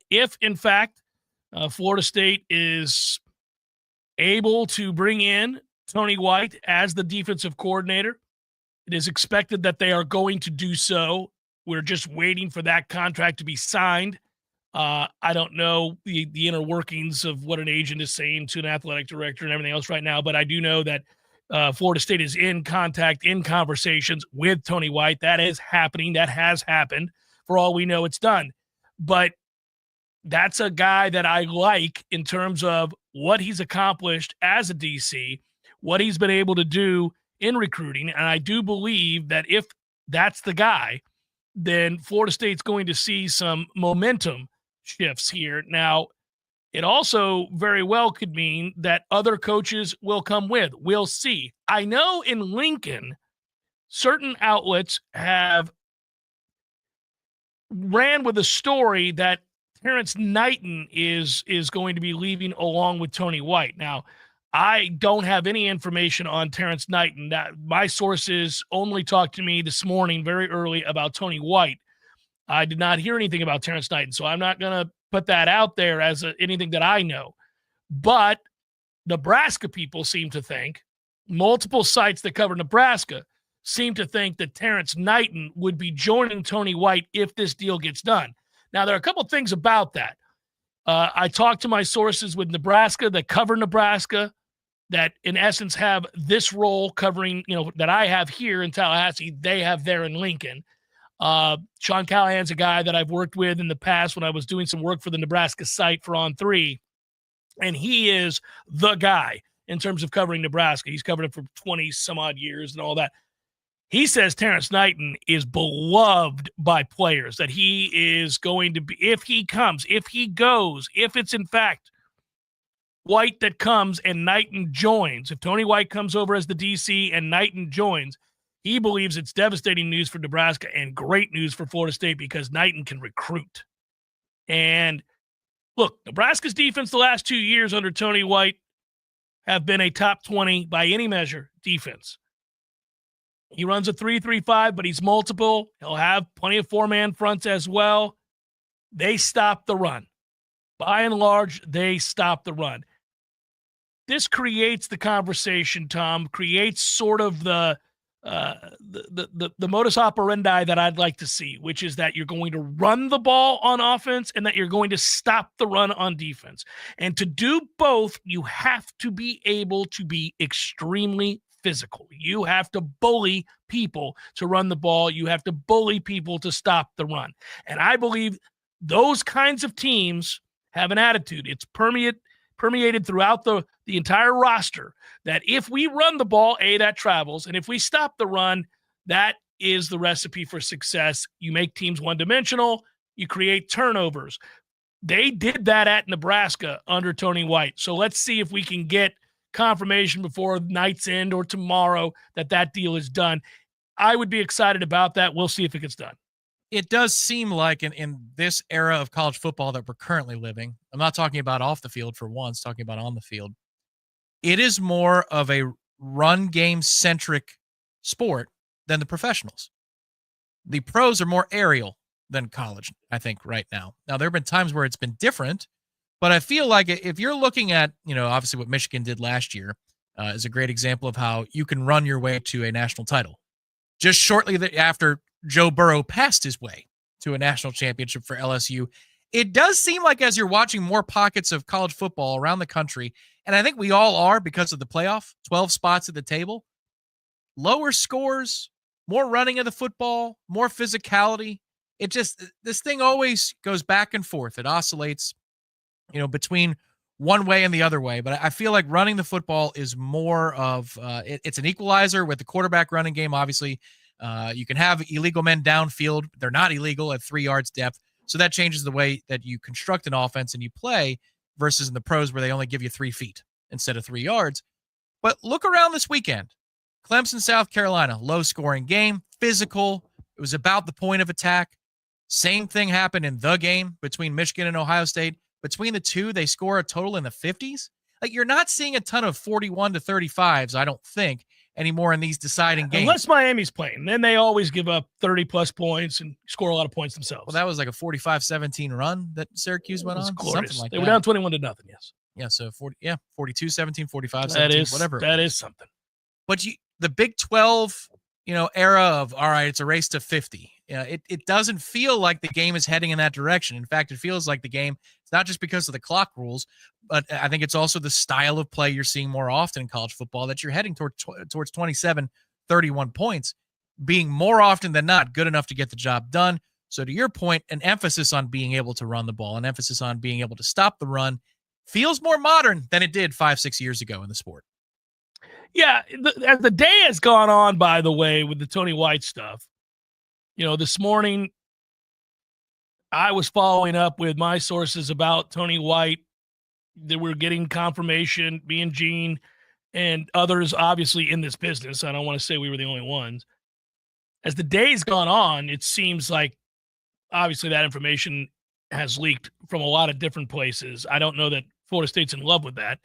If, in fact, Florida State is able to bring in Tony White as the defensive coordinator, it is expected that they are going to do so. We're just waiting for that contract to be signed. I don't know the inner workings of what an agent is saying to an athletic director and everything else right now, but I do know that Florida State is in contact, in conversations with Tony White. That is happening. That has happened. For all we know, it's done. But that's a guy that I like in terms of what he's accomplished as a DC, what he's been able to do in recruiting. And I do believe that if that's the guy, then Florida State's going to see some momentum shifts here. Now, it also very well could mean that other coaches will come with. We'll see. I know in Lincoln, certain outlets have ran with a story that Terrence Knighton is going to be leaving along with Tony White. Now, I don't have any information on Terrence Knighton. That my sources only talked to me this morning very early about Tony White. I did not hear anything about Terrence Knighton, so I'm not going to put that out there as anything that I know. But Nebraska people seem to think, multiple sites that cover Nebraska seem to think that Terrence Knighton would be joining Tony White if this deal gets done. Now, there are a couple things about that. I talked to my sources with Nebraska that cover Nebraska, that in essence have this role covering, that I have here in Tallahassee, they have there in Lincoln. Sean Callahan's a guy that I've worked with in the past when I was doing some work for the Nebraska site for On3, and he is the guy in terms of covering Nebraska. He's covered it for 20 some odd years and all that. He says Terrence Knighton is beloved by players, that he is going to be, if he comes, if he goes, if it's in fact White that comes and Knighton joins, if Tony White comes over as the DC and Knighton joins, he believes it's devastating news for Nebraska and great news for Florida State because Knighton can recruit. And look, Nebraska's defense the last 2 years under Tony White have been a top 20 by any measure defense. He runs a 3-3-5, but he's multiple. He'll have plenty of four-man fronts as well. They stop the run. By and large, they stop the run. This creates the conversation, Tom, creates sort of the modus operandi that I'd like to see, which is that you're going to run the ball on offense and that you're going to stop the run on defense. And to do both, you have to be able to be extremely physical. You have to bully people to run the ball. You have to bully people to stop the run. And I believe those kinds of teams have an attitude. It's permeated throughout the entire roster that if we run the ball, that travels. And if we stop the run, that is the recipe for success. You make teams one-dimensional. You create turnovers. They did that at Nebraska under Tony White. So let's see if we can get confirmation before night's end or tomorrow that deal is done. I would be excited about that. We'll see if it gets done. It does seem like in this era of college football that we're currently living, I'm not talking about off the field for once, talking about on the field, it is more of a run game centric sport than the professionals. The pros are more aerial than college, I think, right now. Now, there have been times where it's been different, but I feel like if you're looking at, obviously what Michigan did last year is a great example of how you can run your way to a national title. Just shortly after Joe Burrow passed his way to a national championship for LSU, it does seem like as you're watching more pockets of college football around the country, and I think we all are because of the playoff, 12 spots at the table, lower scores, more running of the football, more physicality. This thing always goes back and forth. It oscillates, between one way and the other way. But I feel like running the football is more of it's an equalizer with the quarterback running game. Obviously, you can have illegal men downfield. They're not illegal at 3 yards depth. So that changes the way that you construct an offense and you play versus in the pros where they only give you 3 feet instead of 3 yards. But look around this weekend. Clemson, South Carolina, low scoring game, physical. It was about the point of attack. Same thing happened in the game between Michigan and Ohio State. Between the two, they score a total in the 50s. Like, you're not seeing a ton of 41 to 35s, I don't think, anymore in these deciding games. Unless Miami's playing. Then they always give up 30-plus points and score a lot of points themselves. Well, that was like a 45-17 run that Syracuse went on. Glorious. Something like they that. were down 21-0, yes. Yeah, so 42-17, 45-17, That is, whatever. That is something. But the Big 12, era of, all right, it's a race to 50. It doesn't feel like the game is heading in that direction. In fact, it feels like the game, it's not just because of the clock rules, but I think it's also the style of play you're seeing more often in college football, that you're heading towards 27, 31 points, being more often than not good enough to get the job done. So to your point, an emphasis on being able to run the ball, an emphasis on being able to stop the run feels more modern than it did 5-6 years ago in the sport. Yeah, as the day has gone on, by the way, with the Tony White stuff, this morning I was following up with my sources about Tony White. That we're getting confirmation, me and Gene and others obviously in this business. I don't want to say we were the only ones. As the day's gone on, it seems like obviously that information has leaked from a lot of different places. I don't know that Florida State's in love with that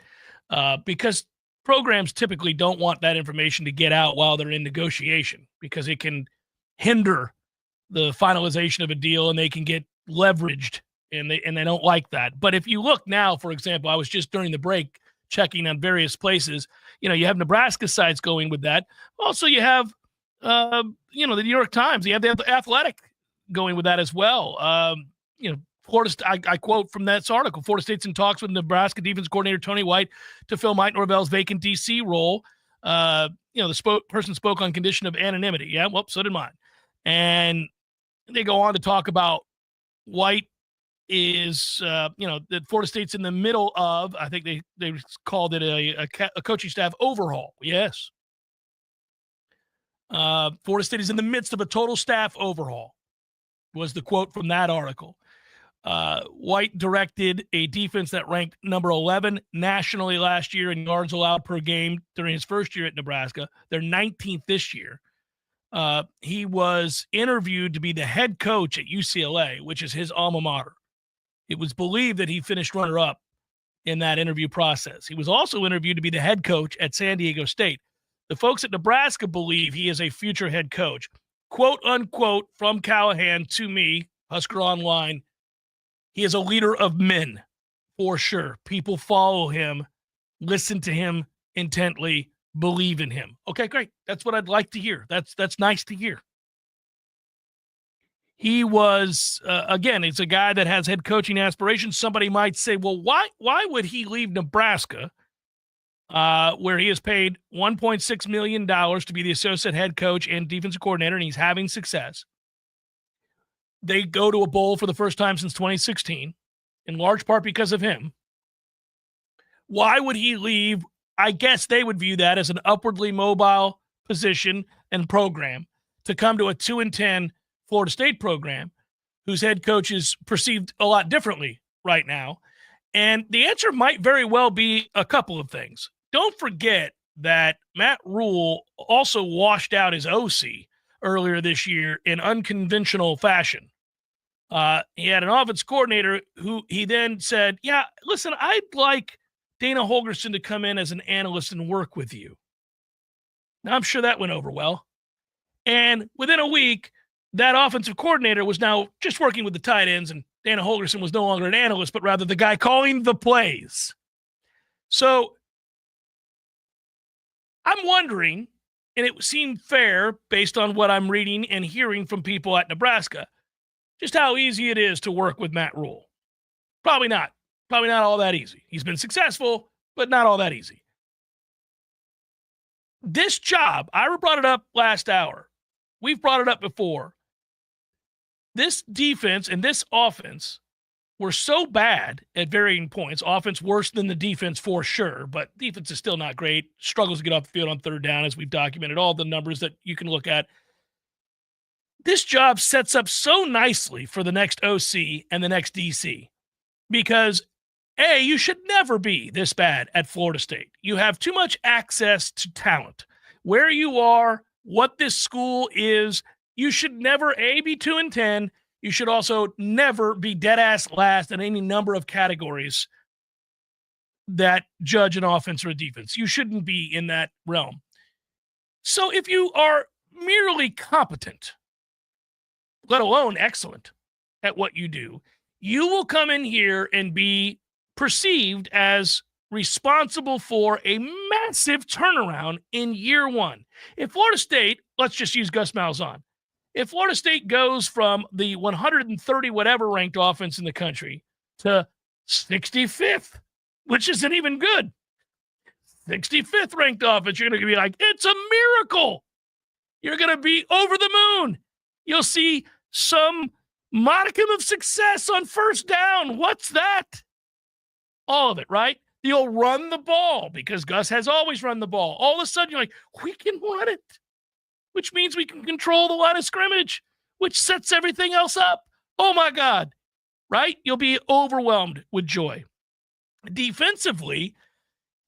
because programs typically don't want that information to get out while they're in negotiation, because it can hinder the finalization of a deal and they can get leveraged, and they don't like that. But if you look now, for example, I was just during the break checking on various places. You have Nebraska sites going with that. Also, you have the New York Times. You have the Athletic going with that as well. Florida. I quote from that article: Florida State's in talks with Nebraska defense coordinator Tony White to fill Mike Norvell's vacant DC role. The person spoke on condition of anonymity. Yeah, well, so did mine. And they go on to talk about White is, that Florida State's in the middle of, I think they called it a coaching staff overhaul. Yes. Florida State is in the midst of a total staff overhaul, was the quote from that article. White directed a defense that ranked number 11 nationally last year in yards allowed per game during his first year at Nebraska. They're 19th this year. He was interviewed to be the head coach at UCLA, which is his alma mater. It was believed that he finished runner-up in that interview process. He was also interviewed to be the head coach at San Diego State. The folks at Nebraska believe he is a future head coach. Quote, unquote, from Callahan to me, Husker Online, he is a leader of men, for sure. People follow him, listen to him intently, believe in him. Okay, great. That's what I'd like to hear. That's nice to hear. He was, again, it's a guy that has head coaching aspirations. Somebody might say, well, why would he leave Nebraska, where he is paid $1.6 million to be the associate head coach and defensive coordinator, and he's having success? They go to a bowl for the first time since 2016, in large part because of him. Why would he leave? I guess they would view that as an upwardly mobile position and program to come to a 2-10 Florida State program whose head coach is perceived a lot differently right now. And the answer might very well be a couple of things. Don't forget that Matt Rule also washed out his OC earlier this year in unconventional fashion. He had an offense coordinator who he then said, yeah, listen, I'd like Dana Holgorsen to come in as an analyst and work with you. Now, I'm sure that went over well. And within a week, that offensive coordinator was now just working with the tight ends, and Dana Holgorsen was no longer an analyst, but rather the guy calling the plays. So I'm wondering, and it seemed fair based on what I'm reading and hearing from people at Nebraska, just how easy it is to work with Matt Rule. Probably not all that easy. He's been successful, but not all that easy. This job, Ira brought it up last hour. We've brought it up before. This defense and this offense were so bad at varying points. Offense worse than the defense for sure, but defense is still not great. Struggles to get off the field on third down, as we've documented, all the numbers that you can look at. This job sets up so nicely for the next OC and the next DC because, A, you should never be this bad at Florida State. You have too much access to talent. Where you are, what this school is, you should never, A, be 2-10, you should also never be dead-ass last in any number of categories that judge an offense or a defense. You shouldn't be in that realm. So if you are merely competent, let alone excellent at what you do, you will come in here and be perceived as responsible for a massive turnaround in year one. If Florida State, let's just use Gus Malzahn. If Florida State goes from the 130 whatever ranked offense in the country to 65th, which isn't even good, 65th ranked offense, you're going to be like, it's a miracle. You're going to be over the moon. You'll see some modicum of success on first down. What's that? All of it, right? You'll run the ball because Gus has always run the ball. All of a sudden, you're like, we can run it, which means we can control the line of scrimmage, which sets everything else up. Oh, my God, right? You'll be overwhelmed with joy. Defensively,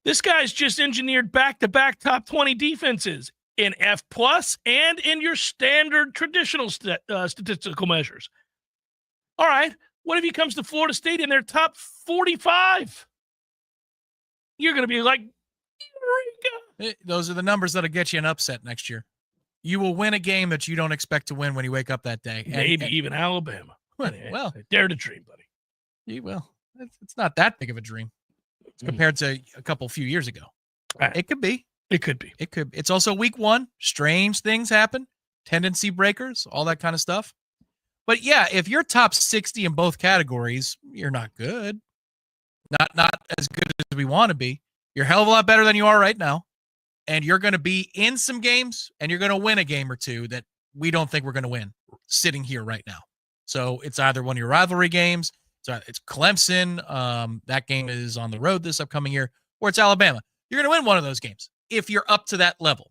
this guy's just engineered back-to-back top 20 defenses in F+ and in your standard traditional statistical measures. All right, what if he comes to Florida State in their top 45? You're going to be like, Eureka! Those are the numbers that'll get you an upset next year. You will win a game that you don't expect to win when you wake up that day. Maybe even Alabama. Well, dare to dream, buddy. You will. It's not that big of a dream compared to a few years ago. Right. It could be. It could be. It could. It's also week one. Strange things happen. Tendency breakers, all that kind of stuff. But yeah, if you're top 60 in both categories, you're not good. Not as good as we want to be. You're a hell of a lot better than you are right now. And you're going to be in some games, and you're going to win a game or two that we don't think we're going to win sitting here right now. So it's either one of your rivalry games, it's Clemson, that game is on the road this upcoming year, or it's Alabama. You're going to win one of those games if you're up to that level.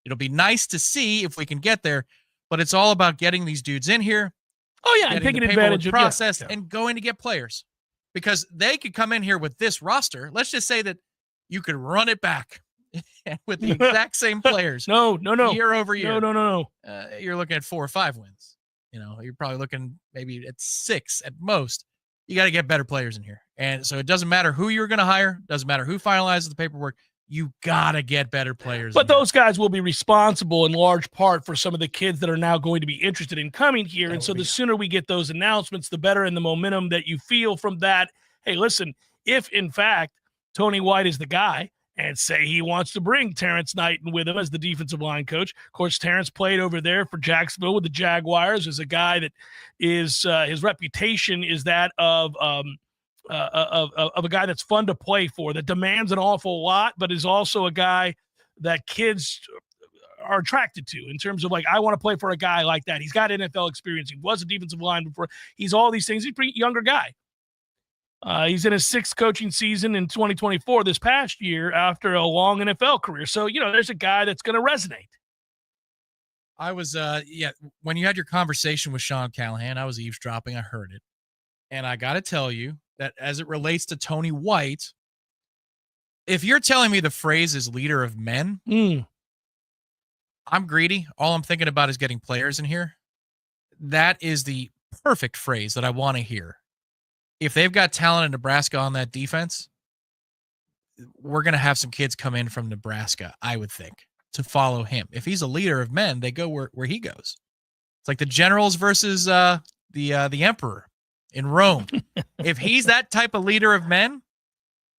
It'll be nice to see if we can get there, but it's all about getting these dudes in here. Oh, yeah, and taking advantage of the process and going to get players. Because they could come in here with this roster. Let's just say that you could run it back with the exact same players. No. Year over year. No. You're looking at 4 or 5 wins. You're probably looking maybe at 6 at most. You got to get better players in here. And so it doesn't matter who you're going to hire. Doesn't matter who finalizes the paperwork. You got to get better players. But those guys will be responsible in large part for some of the kids that are now going to be interested in coming here. And so the sooner we get those announcements, the better, and the momentum that you feel from that. Hey, listen, if in fact Tony White is the guy and say he wants to bring Terrence Knighton with him as the defensive line coach. Of course, Terrence played over there for Jacksonville with the Jaguars as a guy that is his reputation is that of a guy that's fun to play for, that demands an awful lot, but is also a guy that kids are attracted to in terms of like, I want to play for a guy like that. He's got NFL experience. He was a defensive lineman before. He's all these things. He's a pretty younger guy. He's in his 6th coaching season in 2024 this past year after a long NFL career. So, there's a guy that's going to resonate. I was, when you had your conversation with Sean Callahan, I was eavesdropping. I heard it. And I got to tell you that as it relates to Tony White, if you're telling me the phrase is leader of men, I'm greedy. All I'm thinking about is getting players in here. That is the perfect phrase that I want to hear. If they've got talent in Nebraska on that defense, we're going to have some kids come in from Nebraska, I would think, to follow him. If he's a leader of men, they go where he goes. It's like the generals versus the emperor in Rome. If he's that type of leader of men,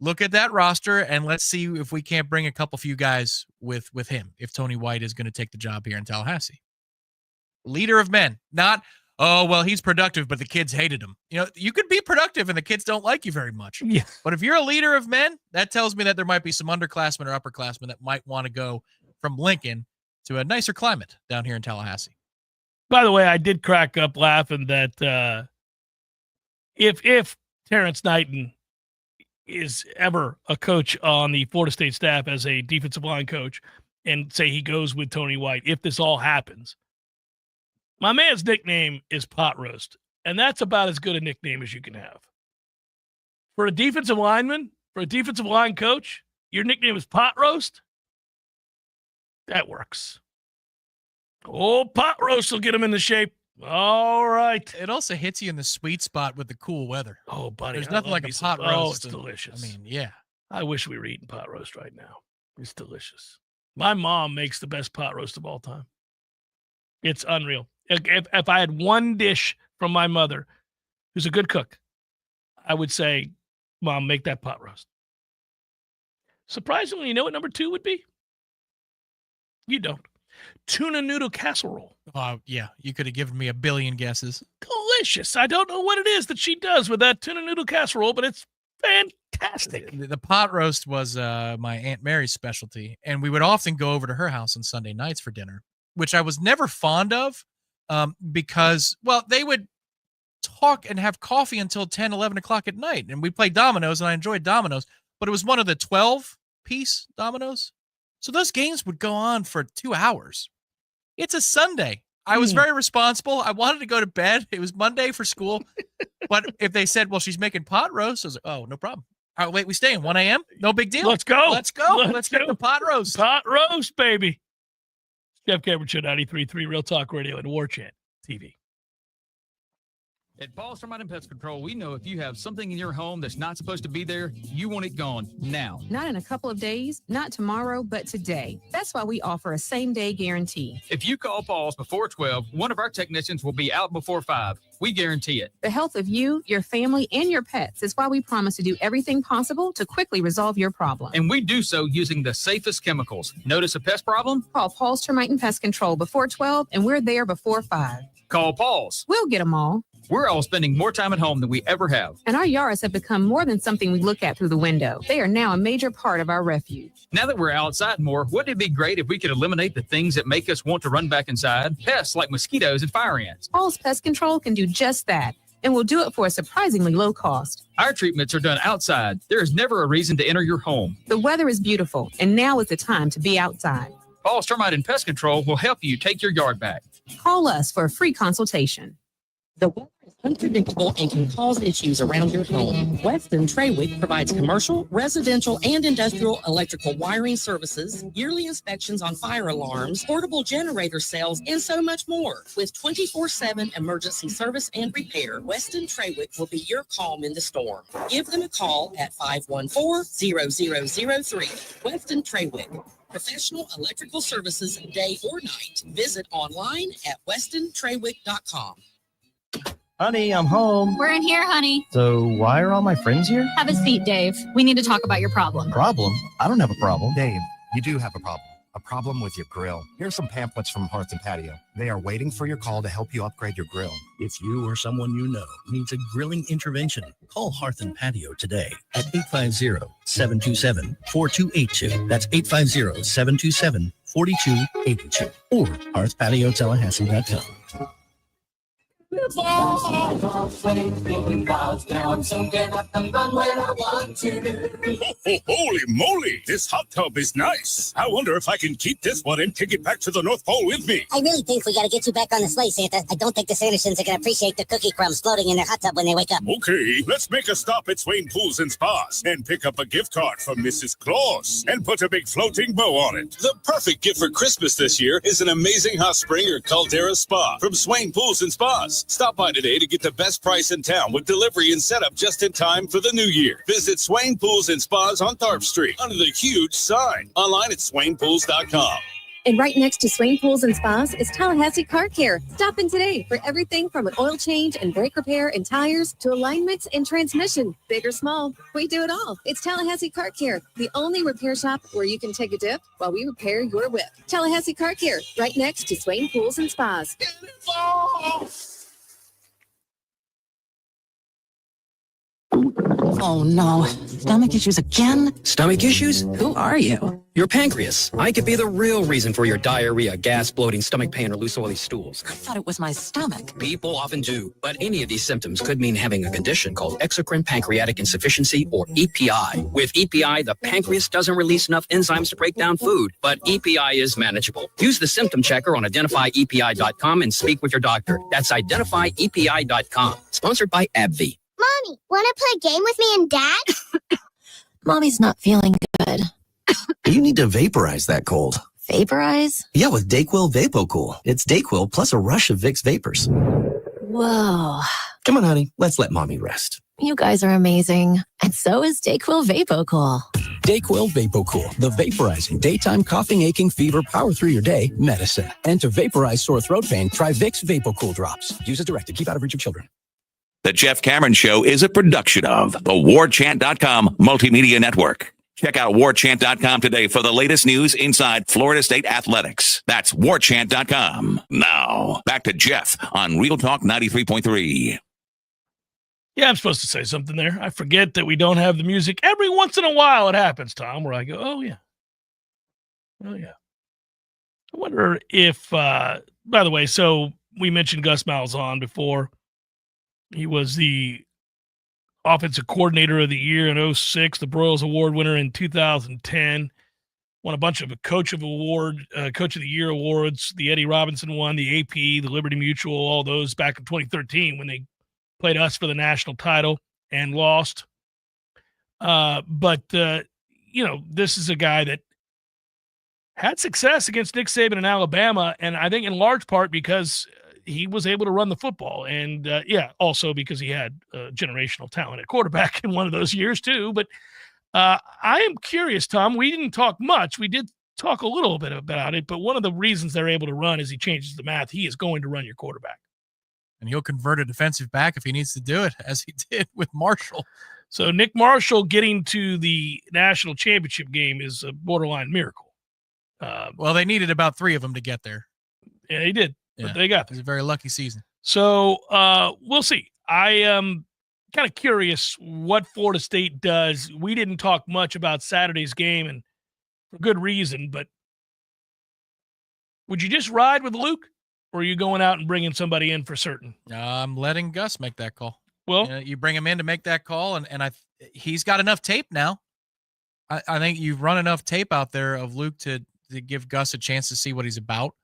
look at that roster and let's see if we can't bring a few guys with him if Tony White is going to take the job here in Tallahassee. Leader of men, not, oh, well, he's productive, but the kids hated him. You could be productive and the kids don't like you very much. Yeah. But if you're a leader of men, that tells me that there might be some underclassmen or upperclassmen that might want to go from Lincoln to a nicer climate down here in Tallahassee. By the way, I did crack up laughing that if Terrence Knighton is ever a coach on the Florida State staff as a defensive line coach and say he goes with Tony White, if this all happens, my man's nickname is Pot Roast, and that's about as good a nickname as you can have. For a defensive lineman, for a defensive line coach, your nickname is Pot Roast? That works. Oh, Pot Roast will get him into shape. All right. It also hits you in the sweet spot with the cool weather. Oh, buddy. There's I nothing love like me a some- pot roast. Oh, it's delicious. I mean, yeah. I wish we were eating pot roast right now. It's delicious. My mom makes the best pot roast of all time. It's unreal. If I had one dish from my mother, who's a good cook, I would say, Mom, make that pot roast. Surprisingly, you know what number 2 would be? You don't. Tuna noodle casserole. Yeah, you could have given me a billion guesses. Delicious. I don't know what it is that she does with that tuna noodle casserole, but it's fantastic. The pot roast was my Aunt Mary's specialty, and we would often go over to her house on Sunday nights for dinner, which I was never fond of because, well, they would talk and have coffee until 10, 11 o'clock at night, and we'd play dominoes, and I enjoyed dominoes, but it was one of the 12-piece dominoes. So those games would go on for 2 hours. It's a Sunday. I was very responsible. I wanted to go to bed. It was Monday for school. But if they said, well, she's making pot roast, I was like, oh, no problem. All right, wait, we stay in 1 a.m.? No big deal. Let's go. Let's go. Let's get the pot roast. Pot roast, baby. Jeff Cameron Show, 93.3 Real Talk Radio and Warchant TV. At Paul's Termite and Pest Control, we know if you have something in your home that's not supposed to be there, you want it gone now. Not in a couple of days, not tomorrow, but today. That's why we offer a same-day guarantee. If you call Paul's before 12, one of our technicians will be out before 5. We guarantee it. The health of you, your family, and your pets is why we promise to do everything possible to quickly resolve your problem. And we do so using the safest chemicals. Notice a pest problem? Call Paul's Termite and Pest Control before 12, and we're there before 5. Call Paul's. We'll get them all. We're all spending more time at home than we ever have. And our yards have become more than something we look at through the window. They are now a major part of our refuge. Now that we're outside more, wouldn't it be great if we could eliminate the things that make us want to run back inside? Pests like mosquitoes and fire ants. Paul's Pest Control can do just that, and will do it for a surprisingly low cost. Our treatments are done outside. There is never a reason to enter your home. The weather is beautiful, and now is the time to be outside. Paul's Termite and Pest Control will help you take your yard back. Call us for a free consultation. The weather is unpredictable and can cause issues around your home. Weston Trawick provides commercial, residential, and industrial electrical wiring services, yearly inspections on fire alarms, portable generator sales, and so much more. With 24/7 emergency service and repair, Weston Trawick will be your calm in the storm. Give them a call at 514-0003. Weston Trawick. Professional electrical services day or night. Visit online at westontrawick.com. Honey, I'm home. We're in here, honey. So why are all my friends here? Have a seat, Dave. We need to talk about your problem. Problem? I don't have a problem. Dave, you do have a problem. A problem with your grill. Here's some pamphlets from Hearth and Patio. They are waiting for your call to help you upgrade your grill. If you or someone you know needs a grilling intervention, call Hearth and Patio today at 850-727-4282. That's 850-727-4282 or hearthpatiotallahassee.com. Holy moly, this hot tub is nice. I wonder if I can keep this one and take it back to the North Pole with me. I really think we got to get you back on the sleigh, Santa. I don't think the Sandersons are going to appreciate the cookie crumbs floating in their hot tub when they wake up. Okay, let's make a stop at Swain Pools and Spas and pick up a gift card from Mrs. Claus and put a big floating bow on it. The perfect gift for Christmas this year is an amazing hot spring or caldera spa from Swain Pools and Spas. Stop by today to get the best price in town with delivery and setup just in time for the new year. Visit Swain Pools and Spas on Tharp Street under the huge sign. Online at swainpools.com. And right next to Swain Pools and Spas is Tallahassee Car Care. Stop in today for everything from an oil change and brake repair and tires to alignments and transmission. Big or small, we do it all. It's Tallahassee Car Care, the only repair shop where you can take a dip while we repair your whip. Tallahassee Car Care, right next to Swain Pools and Spas. Oh no, stomach issues again? Stomach issues? Who are you? Your pancreas. I could be the real reason for your diarrhea, gas, bloating, stomach pain, or loose oily stools. I thought it was my stomach. People often do, but any of these symptoms could mean having a condition called exocrine pancreatic insufficiency, or EPI. With EPI, the pancreas doesn't release enough enzymes to break down food, but EPI is manageable. Use the symptom checker on identifyepi.com and speak with your doctor. That's identifyepi.com. Sponsored by AbbVie. Mommy, want to play a game with me and Dad? Mommy's not feeling good. You need to vaporize that cold. Vaporize? Yeah, with Dayquil VapoCool. It's Dayquil plus a rush of Vicks vapors. Whoa. Come on, honey. Let's let mommy rest. You guys are amazing. And so is Dayquil VapoCool. Dayquil VapoCool, the vaporizing daytime coughing, aching, fever, power through your day medicine. And to vaporize sore throat pain, try Vicks VapoCool drops. Use as directed. Keep out of reach of children. The Jeff Cameron Show is a production of the Warchant.com Multimedia Network. Check out Warchant.com today for the latest news inside Florida State athletics. That's Warchant.com. Now, back to Jeff on Real Talk 93.3. Yeah, I'm supposed to say something there. I forget that we don't have the music. Every once in a while it happens, Tom, where I go, oh, yeah. Oh, yeah. I wonder if, by the way, so we mentioned Gus Malzahn before. He was the Offensive Coordinator of the Year in 2006, the Broyles Award winner in 2010, won a bunch of Coach of the Year awards. The Eddie Robinson one, the AP, the Liberty Mutual, all those back in 2013 when they played us for the national title and lost. But this is a guy that had success against Nick Saban in Alabama, and I think in large part because he was able to run the football. And, also because he had generational talent at quarterback in one of those years too. But I am curious, Tom. We didn't talk much. We did talk a little bit about it, but one of the reasons they're able to run is he changes the math. He is going to run your quarterback. And he'll convert a defensive back if he needs to do it, as he did with Marshall. So Nick Marshall getting to the national championship game is a borderline miracle. Well, they needed about 3 of them to get there. Yeah, he did. But they got there. It was a very lucky season. So we'll see. I am kind of curious what Florida State does. We didn't talk much about Saturday's game, and for good reason, but would you just ride with Luke, or are you going out and bringing somebody in for certain? I'm letting Gus make that call. Well, you bring him in to make that call, and he's got enough tape now. I think you've run enough tape out there of Luke to give Gus a chance to see what he's about.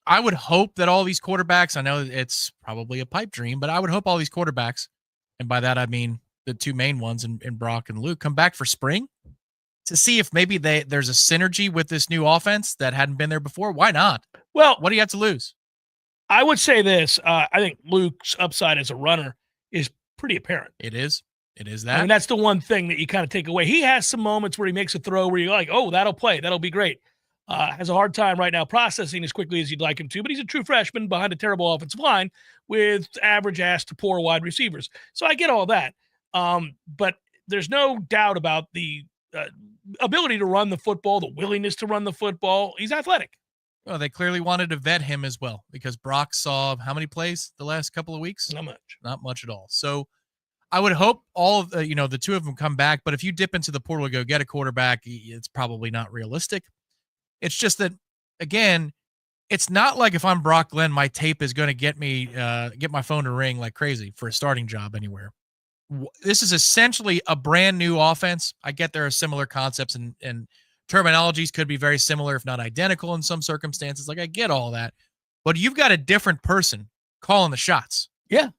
I would hope that all these quarterbacks, I know it's probably a pipe dream, but I would hope all these quarterbacks, and by that I mean the 2 main ones in Brock and Luke, come back for spring to see if maybe there's a synergy with this new offense that hadn't been there before. Why not? Well, what do you have to lose? I would say this. I think Luke's upside as a runner is pretty apparent. It is. It is that. I mean, that's the one thing that you kind of take away. He has some moments where he makes a throw where you're like, oh, that'll play. That'll be great. Has a hard time right now processing as quickly as you'd like him to, but he's a true freshman behind a terrible offensive line with average ass to poor wide receivers. So I get all that. But there's no doubt about the ability to run the football, the willingness to run the football. He's athletic. Well, they clearly wanted to vet him as well because Brock saw how many plays the last couple of weeks? Not much. Not much at all. So I would hope all of the 2 of them come back, but if you dip into the portal to go get a quarterback, it's probably not realistic. It's just that, again, it's not like if I'm Brock Glenn, my tape is going to get my phone to ring like crazy for a starting job anywhere. This is essentially a brand new offense. I get there are similar concepts and terminologies could be very similar, if not identical in some circumstances. Like I get all that, but you've got a different person calling the shots. Yeah.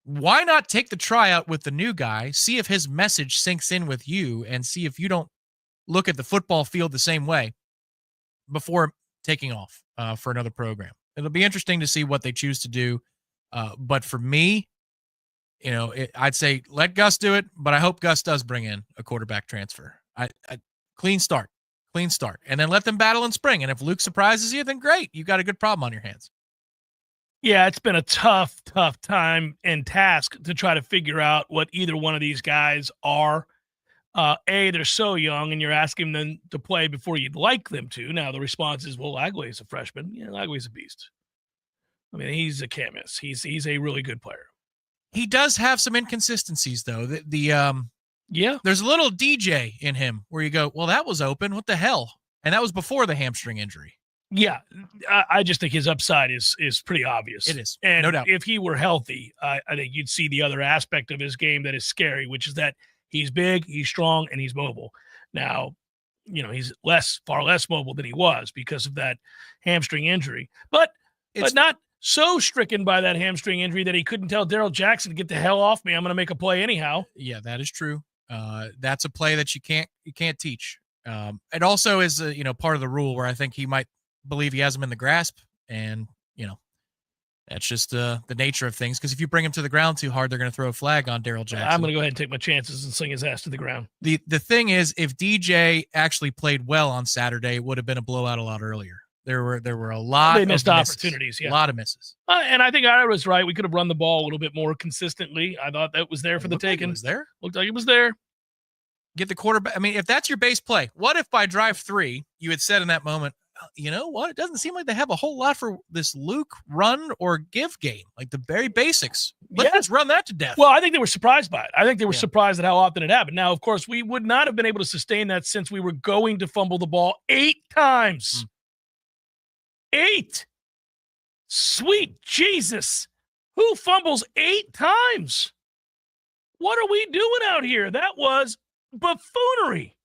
Why not take the tryout with the new guy, see if his message sinks in with you, and see if you don't look at the football field the same way before taking off for another program. It'll be interesting to see what they choose to do. But for me, I'd say let Gus do it, but I hope Gus does bring in a quarterback transfer. Clean start. And then let them battle in spring. And if Luke surprises you, then great. You've got a good problem on your hands. Yeah, it's been a tough time and task to try to figure out what either one of these guys are. They're so young, and you're asking them to play before you'd like them to. Now, the response is, well, Lagway's a freshman. Yeah, Lagway's a beast. I mean, he's a can't-miss. He's a really good player. He does have some inconsistencies, though. There's a little DJ in him where you go, well, that was open. What the hell? And that was before the hamstring injury. Yeah, I just think his upside is pretty obvious. It is, and no doubt. If he were healthy, I think you'd see the other aspect of his game that is scary, which is that he's big, he's strong, and he's mobile. Now, he's far less mobile than he was because of that hamstring injury, but not so stricken by that hamstring injury that he couldn't tell Darrell Jackson to get the hell off me. I'm going to make a play anyhow. Yeah, that is true. That's a play that you can't teach. It also is, part of the rule where I think he might believe he has him in the grasp, and, that's just the nature of things. Because if you bring him to the ground too hard, they're going to throw a flag on Daryl Jackson. I'm going to go ahead and take my chances and sling his ass to the ground. The thing is, if DJ actually played well on Saturday, it would have been a blowout a lot earlier. There were a lot They of missed opportunities, yeah. A lot of misses. And I think Ira was right. We could have run the ball a little bit more consistently. I thought that was there for the taking. Like it was there? Looked like it was there. Get the quarterback. I mean, if that's your base play, what if by drive 3 you had said in that moment, you know what? It doesn't seem like they have a whole lot for this Luke run or give game, like the very basics. Let's just run that to death. Well, I think they were surprised by it. I think they were surprised at how often it happened. Now, of course, we would not have been able to sustain that since we were going to fumble the ball 8 times. 8. Sweet Jesus. Who fumbles 8 times? What are we doing out here? That was buffoonery.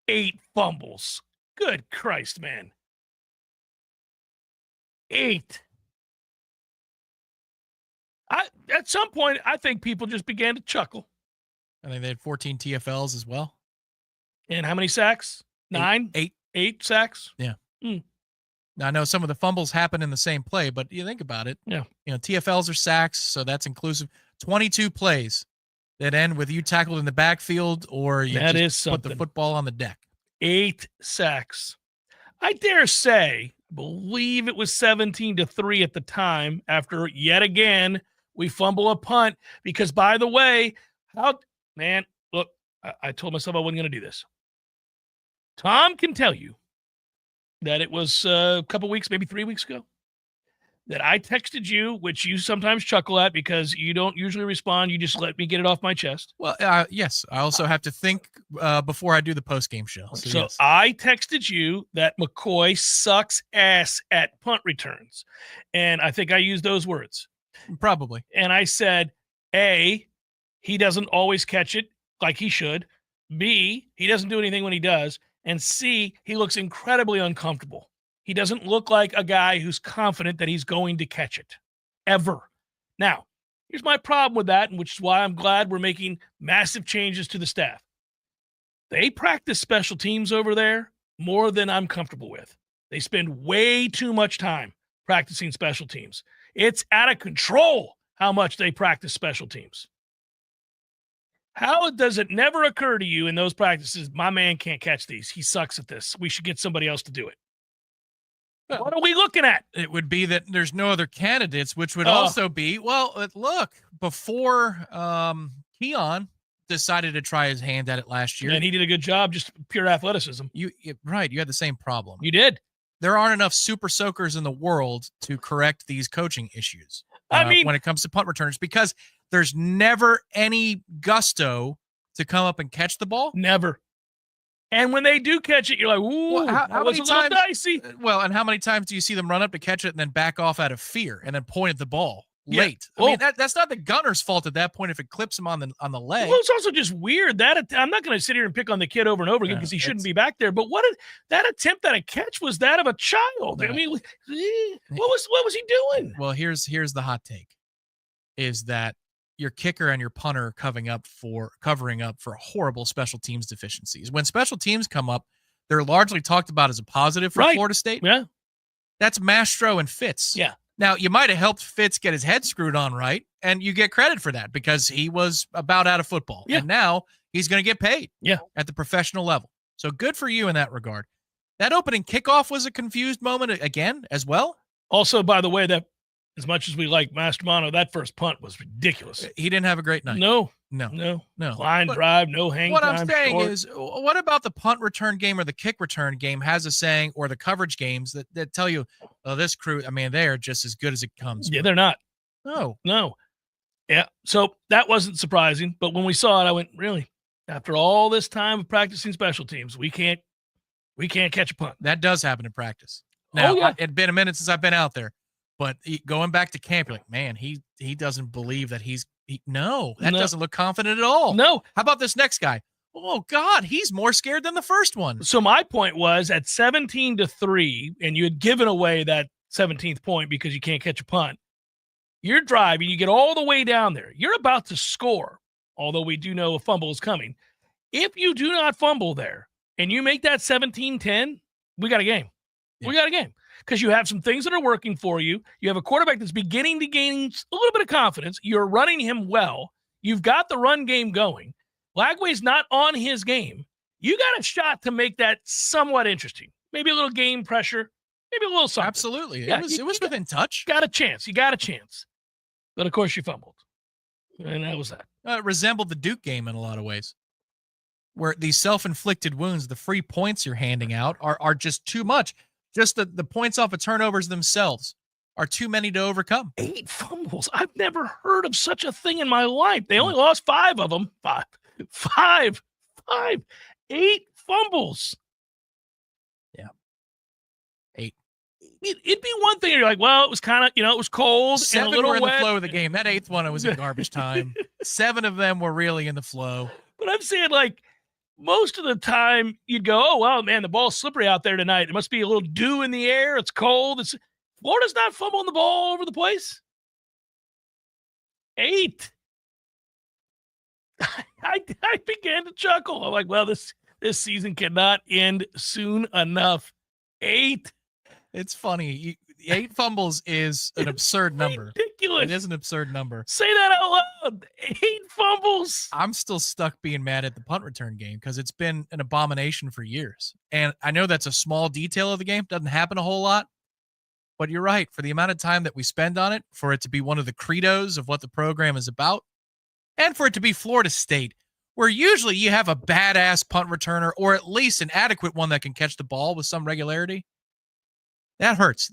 8 fumbles. Good Christ, man. 8. At some point, I think people just began to chuckle. I think they had 14 TFLs as well. And how many sacks? 9? 8 sacks? Yeah. Now, I know some of the fumbles happen in the same play, but you think about it. Yeah. TFLs are sacks, so that's inclusive. 22 plays that end with you tackled in the backfield or you put the football on the deck. 8 sacks. I dare say, I believe it was 17-3 at the time after yet again we fumble a punt because, by the way, look, I told myself I wasn't going to do this. Tom can tell you that it was a couple weeks, maybe 3 weeks ago, that I texted you, which you sometimes chuckle at because you don't usually respond. You just let me get it off my chest. Well, yes. I also have to think before I do the post-game show. So yes. I texted you that McCoy sucks ass at punt returns. And I think I used those words. Probably. And I said, A, he doesn't always catch it like he should. B, he doesn't do anything when he does. And C, he looks incredibly uncomfortable. He doesn't look like a guy who's confident that he's going to catch it, ever. Now, here's my problem with that, and which is why I'm glad we're making massive changes to the staff. They practice special teams over there more than I'm comfortable with. They spend way too much time practicing special teams. It's out of control how much they practice special teams. How does it never occur to you in those practices, my man can't catch these? He sucks at this. We should get somebody else to do it. Well, what are we looking at? It would be that there's no other candidates, which would also be, look, before Keon decided to try his hand at it last year. And he did a good job, just pure athleticism. Right, you had the same problem. You did. There aren't enough super soakers in the world to correct these coaching issues. When it comes to punt returners, because there's never any gusto to come up and catch the ball. Never. And when they do catch it, you're like, ooh, that was a little dicey. Well, and how many times do you see them run up to catch it and then back off out of fear and then point at the ball late? I mean, that's not the gunner's fault at that point if it clips him on the leg. Well, it's also just weird. I'm not going to sit here and pick on the kid over and over again because he shouldn't be back there. But that attempt at a catch was that of a child. I mean, what was he doing? Well, here's the hot take, is that your kicker and your punter are covering up for horrible special teams deficiencies. When special teams come up, they're largely talked about as a positive for Florida State. Yeah. That's Mastro and Fitz. Yeah. Now, you might have helped Fitz get his head screwed on right, and you get credit for that because he was about out of football. Yeah. And now he's going to get paid at the professional level. So good for you in that regard. That opening kickoff was a confused moment again as well. Also, by the way, that as much as we like Mastromanno, that first punt was ridiculous. He didn't have a great night. No. Line drive, no hang What time, I'm saying short. is, what about the punt return game or the kick return game has a saying, or the coverage games that tell you, oh, this crew, I mean, they are just as good as it comes. Yeah, they're not. No. Yeah, so that wasn't surprising. But when we saw it, I went, really? After all this time of practicing special teams, we can't catch a punt. That does happen in practice. Now, it'd been a minute since I've been out there. But going back to camp, you're like, man, he doesn't believe that doesn't look confident at all. No. How about this next guy? Oh, God, he's more scared than the first one. So my point was at 17-3, and you had given away that 17th point because you can't catch a punt. You're driving, you get all the way down there. You're about to score, although we do know a fumble is coming. If you do not fumble there, and you make that 17-10, we got a game. We got a game because you have some things that are working for you. You have a quarterback that's beginning to gain a little bit of confidence. You're running him well. You've got the run game going. Lagway's not on his game. You got a shot to make that somewhat interesting. Maybe a little game pressure, maybe a little something. Absolutely. Yeah, it was within touch. Got a chance. You got a chance. But, of course, you fumbled. And that was that. It resembled the Duke game in a lot of ways, where these self-inflicted wounds, the free points you're handing out are just too much. Just the points off of turnovers themselves are too many to overcome. 8 fumbles. I've never heard of such a thing in my life. They only lost 5 of them. 5. 8 fumbles. Yeah. 8. It'd be one thing. You're like, well, it was kind of, it was cold 7 and a little were in wet. the flow of the game. That 8th one, it was in garbage time. 7 of them were really in the flow. But I'm saying, like, most of the time you'd go, oh, well, man, the ball's slippery out there tonight. It must be a little dew in the air. It's cold. Florida's not fumbling the ball all over the place. 8. I began to chuckle. I'm like, well, this season cannot end soon enough. 8. It's funny. 8 fumbles is an absurd number. Ridiculous. It is an absurd number. Say that out loud. 8 fumbles. I'm still stuck being mad at the punt return game because it's been an abomination for years. And I know that's a small detail of the game. Doesn't happen a whole lot. But you're right. For the amount of time that we spend on it, for it to be one of the credos of what the program is about, and for it to be Florida State, where usually you have a badass punt returner or at least an adequate one that can catch the ball with some regularity, that hurts.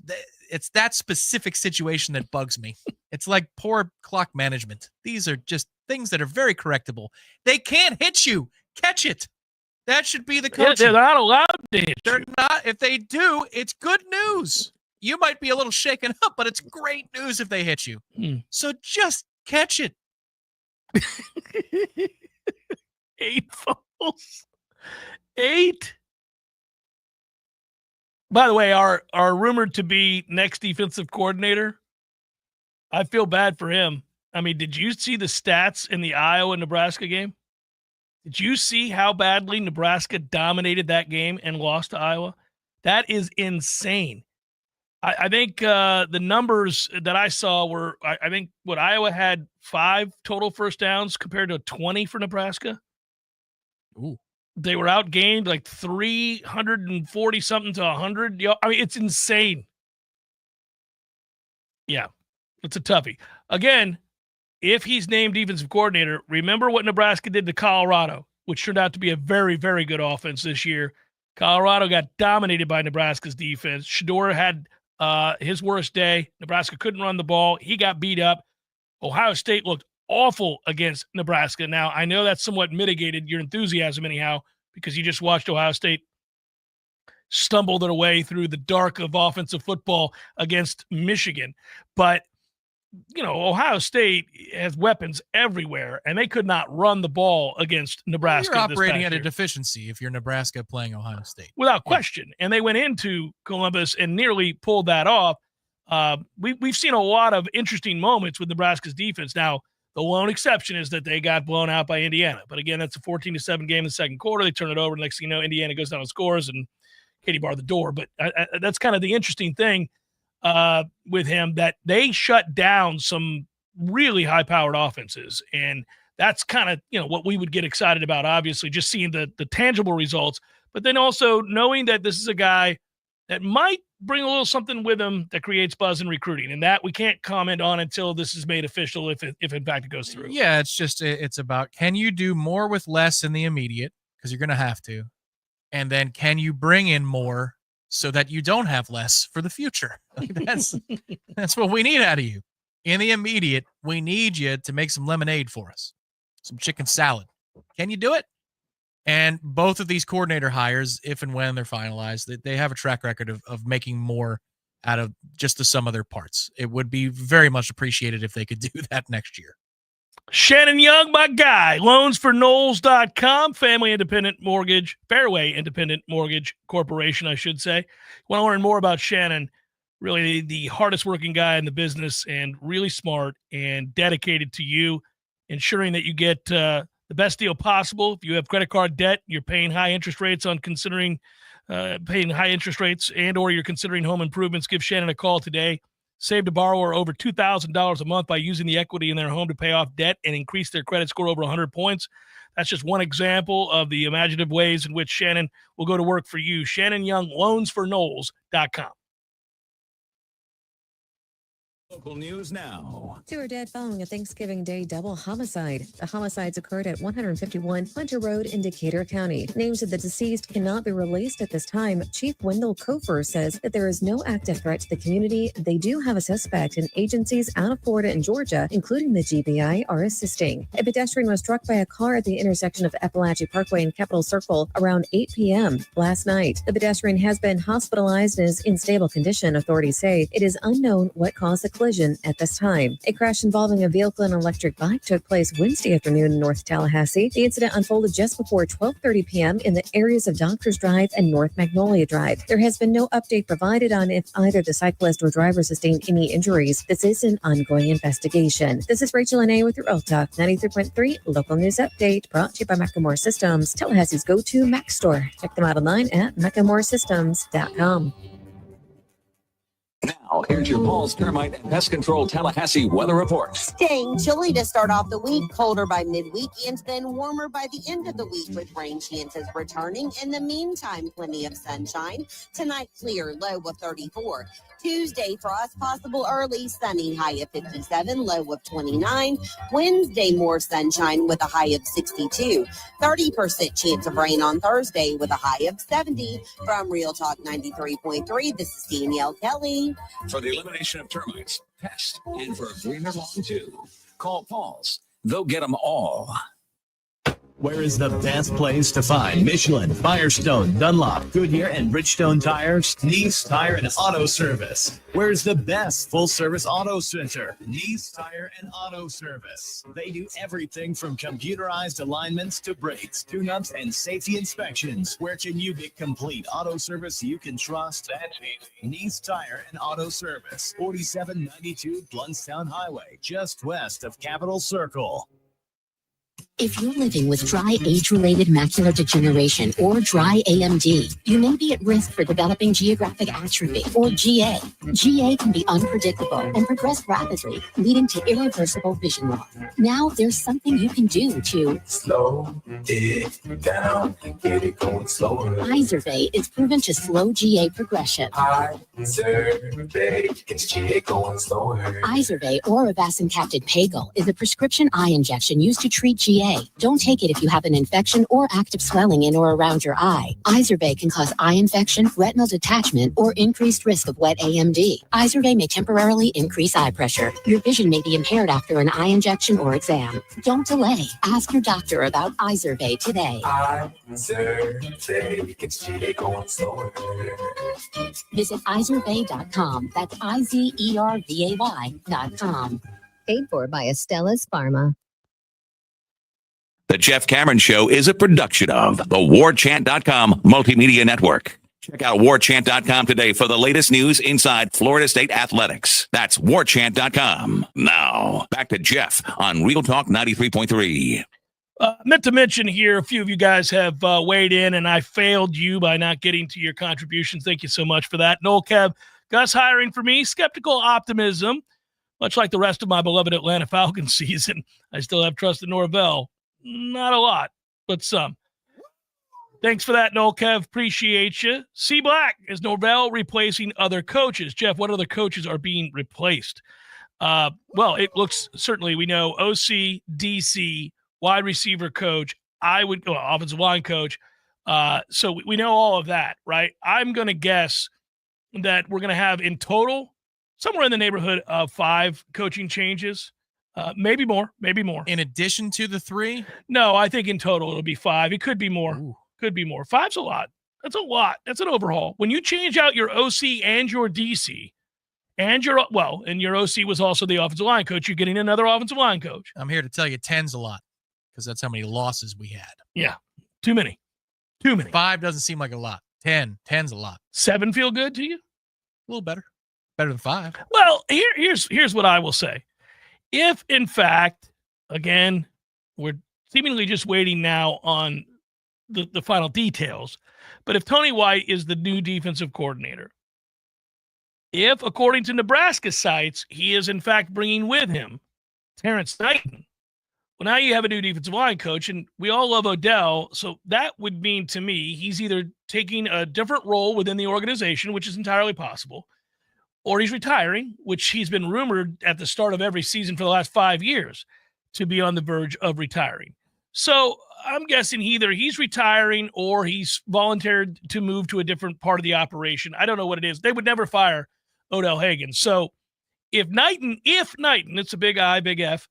It's that specific situation that bugs me. It's like poor clock management. These are just things that are very correctable. They can't hit you. Catch it. That should be the coaching. Yeah, they're not allowed to hit They're you. not. If they do, it's good news. You might be a little shaken up, but it's great news if they hit you. So just catch it. 8 fumbles. 8. By the way, our rumored to be next defensive coordinator, I feel bad for him. I mean, did you see the stats in the Iowa-Nebraska game? Did you see how badly Nebraska dominated that game and lost to Iowa? That is insane. I think the numbers that I saw were, I think, Iowa had 5 total first downs compared to 20 for Nebraska. Ooh. They were outgained like 340 something to 100. I mean, it's insane. Yeah, it's a toughie. Again, if he's named defensive coordinator, remember what Nebraska did to Colorado, which turned out to be a very, very good offense this year. Colorado got dominated by Nebraska's defense. Shedeur had his worst day. Nebraska couldn't run the ball. He got beat up. Ohio State looked awful against Nebraska. Now, I know that's somewhat mitigated your enthusiasm anyhow, because you just watched Ohio State stumble their way through the dark of offensive football against Michigan. But, Ohio State has weapons everywhere, and they could not run the ball against Nebraska. You're operating at a deficiency if you're Nebraska playing Ohio State. Without question. And they went into Columbus and nearly pulled that off. We've seen a lot of interesting moments with Nebraska's defense. Now, the lone exception is that they got blown out by Indiana. But again, that's a 14-7 game in the second quarter. They turn it over. Next thing you know, Indiana goes down and scores, and Katie barred the door. But that's kind of the interesting thing with him, that they shut down some really high-powered offenses. And that's kind of, what we would get excited about, obviously, just seeing the tangible results. But then also knowing that this is a guy that might bring a little something with him that creates buzz in recruiting, and that we can't comment on until this is made official, if in fact it goes through. Yeah, it's about, can you do more with less in the immediate, because you're going to have to, and then can you bring in more so that you don't have less for the future? Like that's what we need out of you. In the immediate, we need you to make some lemonade for us, some chicken salad. Can you do it? And both of these coordinator hires, if and when they're finalized, they have a track record of making more out of just the sum of their parts. It would be very much appreciated if they could do that next year. Shannon Young, my guy. Loansforknowles.com, Family Independent Mortgage, Fairway Independent Mortgage Corporation, I should say. Want to learn more about Shannon, really the hardest working guy in the business, and really smart and dedicated to you, ensuring that you get the best deal possible. If you have credit card debt, you're paying high interest rates on considering paying high interest rates and or you're considering home improvements, give Shannon a call today. Save the borrower over $2,000 a month by using the equity in their home to pay off debt and increase their credit score over 100 points. That's just one example of the imaginative ways in which Shannon will go to work for you. Shannon Young, loansforknowles.com. Local news now. Two are dead following a Thanksgiving Day double homicide. The homicides occurred at 151 Hunter Road in Decatur County. Names of the deceased cannot be released at this time. Chief Wendell Kofer says that there is no active threat to the community. They do have a suspect, and agencies out of Florida and Georgia, including the GBI, are assisting. A pedestrian was struck by a car at the intersection of Appalachian Parkway and Capitol Circle around 8 p.m. last night. The pedestrian has been hospitalized and is in stable condition. Authorities say it is unknown what caused the collision at this time. A crash involving a vehicle and electric bike took place Wednesday afternoon in North Tallahassee. The incident unfolded just before 12:30 p.m. in the areas of Doctors Drive and North Magnolia Drive. There has been no update provided on if either the cyclist or driver sustained any injuries. This is an ongoing investigation. This is Rachel Anay with your Real Talk 93.3 local news update, brought to you by Macklemore Systems, Tallahassee's go-to Mac store. Check them out online at macklemoresystems.com. Now, here's your Paul's Termite and Pest Control Tallahassee weather report. Staying chilly to start off the week, colder by midweek, and then warmer by the end of the week with rain chances returning. In the meantime, plenty of sunshine. Tonight, clear, low of 34. Tuesday, frost possible early, sunny, high of 57, low of 29. Wednesday, more sunshine with a high of 62. 30% chance of rain on Thursday with a high of 70. From Real Talk 93.3, this is Danielle Kelly. For the elimination of termites, pests, and for a greener lawn too, call Paul's. They'll get them all. Where is the best place to find Michelin, Firestone, Dunlop, Goodyear, and Bridgestone tires? Nice Tire and Auto Service. Where's the best full-service auto center? Nice Tire and Auto Service. They do everything from computerized alignments to brakes, tune-ups, and safety inspections. Where can you get complete auto service you can trust? That's easy. Nice Tire and Auto Service. 4792 Bluntstown Highway, just west of Capitol Circle. If you're living with dry age-related macular degeneration or dry AMD, you may be at risk for developing geographic atrophy or GA. GA can be unpredictable and progress rapidly, leading to irreversible vision loss. Now there's something you can do to slow it down, get it going slower. Izervay is proven to slow GA progression. Izervay gets GA going slower. Izervay or avacincaptad pagel is a prescription eye injection used to treat GA. Don't take it if you have an infection or active swelling in or around your eye. Izervay can cause eye infection, retinal detachment, or increased risk of wet AMD. Izervay may temporarily increase eye pressure. Your vision may be impaired after an eye injection or exam. Don't delay. Ask your doctor about Izervay today. Izervay gets GA going slower. Visit Izervay.com. That's IZERVAY.com. Paid for by Estella's Pharma. The Jeff Cameron Show is a production of the Warchant.com Multimedia Network. Check out Warchant.com today for the latest news inside Florida State athletics. That's Warchant.com. Now, back to Jeff on Real Talk 93.3. Meant to mention here, a few of you guys have weighed in, and I failed you by not getting to your contributions. Thank you so much for that. Noel Kev, Gus hiring for me, skeptical optimism. Much like the rest of my beloved Atlanta Falcons season, I still have trust in Norvell. Not a lot, but some. Thanks for that, Noel Kev. Appreciate you. C. Black, is Norvell replacing other coaches? Jeff, what other coaches are being replaced? Well, it looks, certainly we know OC, DC, wide receiver coach, offensive line coach. So we know all of that, right? I'm going to guess that we're going to have in total somewhere in the neighborhood of 5 coaching changes. Maybe more. In addition to the 3? No, I think in total it'll be 5. It could be more. Ooh. Could be more. 5's a lot. That's a lot. That's an overhaul. When you change out your OC and your DC, and your OC was also the offensive line coach, you're getting another offensive line coach. I'm here to tell you 10's a lot because that's how many losses we had. Yeah, too many. 5 doesn't seem like a lot. 10's a lot. 7 feel good to you? A little better than 5. Well, here's what I will say. If, in fact, again, we're seemingly just waiting now on the final details. But if Tony White is the new defensive coordinator, if, according to Nebraska sites, he is in fact bringing with him Terrence Knighton, well, now you have a new defensive line coach, and we all love Odell, so that would mean to me he's either taking a different role within the organization, which is entirely possible, or he's retiring, which he's been rumored at the start of every season for the last 5 years to be on the verge of retiring. So I'm guessing either he's retiring or he's volunteered to move to a different part of the operation. I don't know what it is. They would never fire Odell Hagan. So if Knighton, it's a big I, big F,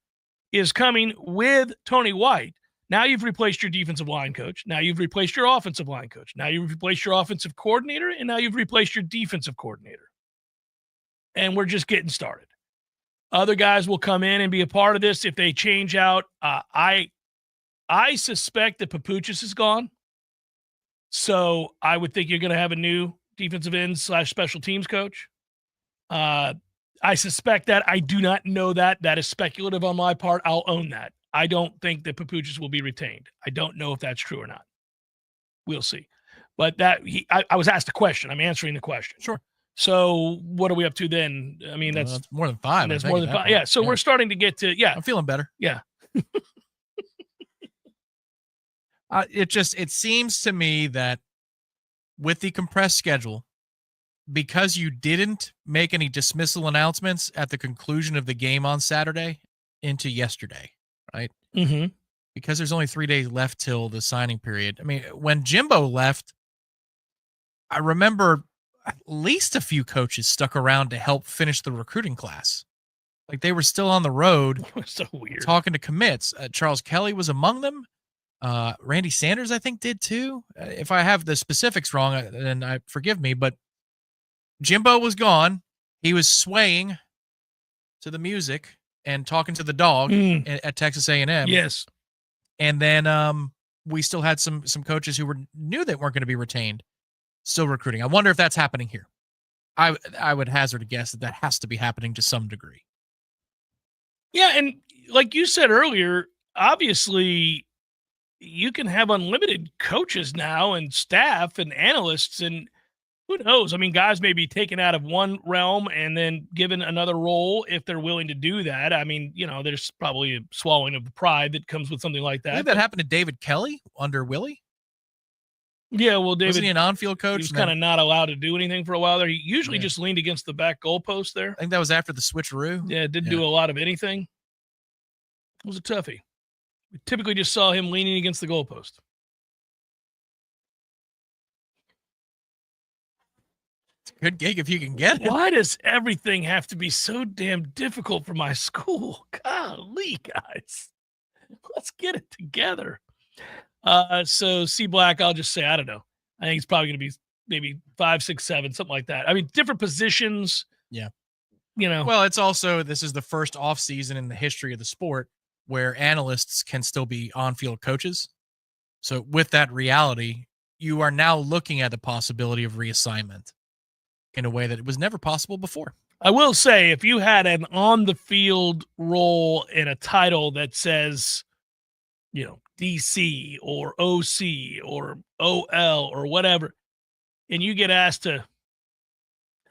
is coming with Tony White, now you've replaced your defensive line coach. Now you've replaced your offensive line coach. Now you've replaced your offensive coordinator, and now you've replaced your defensive coordinator. And we're just getting started. Other guys will come in and be a part of this if they change out. I suspect that Papuchis is gone. So I would think you're going to have a new defensive end / special teams coach. I suspect that. I do not know that. That is speculative on my part. I'll own that. I don't think that Papuchis will be retained. I don't know if that's true or not. We'll see. But I was asked a question. I'm answering the question. Sure. So what are we up to then? I mean, that's more than 5. That's more than 5. Yeah. So we're starting to get to, I'm feeling better. Yeah. It seems to me that with the compressed schedule, because you didn't make any dismissal announcements at the conclusion of the game on Saturday into yesterday, right? Mm-hmm. Because there's only 3 days left till the signing period. I mean, when Jimbo left, I remember at least a few coaches stuck around to help finish the recruiting class. Like they were still on the road. It was so weird. Talking to commits. Charles Kelly was among them. Randy Sanders, I think, did too. If I have the specifics wrong, then forgive me, but Jimbo was gone. He was swaying to the music and talking to the dog at Texas A&M. Yes. And then we still had some coaches who knew they weren't going to be retained, still recruiting. I wonder if that's happening here. I would hazard a guess that has to be happening to some degree. Yeah, and like you said earlier, obviously you can have unlimited coaches now and staff and analysts, and who knows? I mean, guys may be taken out of one realm and then given another role if they're willing to do that. I mean, there's probably a swallowing of the pride that comes with something like that. I believe that happened to David Kelly under Willie. Yeah, well, David, wasn't he an on-field coach? He was kind of not allowed to do anything for a while there. He usually just leaned against the back goalpost there. I think that was after the switcheroo. Yeah, didn't do a lot of anything. It was a toughie. We typically just saw him leaning against the goalpost. It's a good gig if you can get it. Why does everything have to be so damn difficult for my school? Golly, guys. Let's get it together. So C Black, I'll just say, I don't know. I think it's probably going to be maybe 5, 6, 7, something like that. I mean, different positions. Yeah. Well, it's also, this is the first off season in the history of the sport where analysts can still be on-field coaches. So with that reality, you are now looking at the possibility of reassignment in a way that it was never possible before. I will say, if you had an on-the-field role in a title that says, DC or OC or OL or whatever, and you get asked to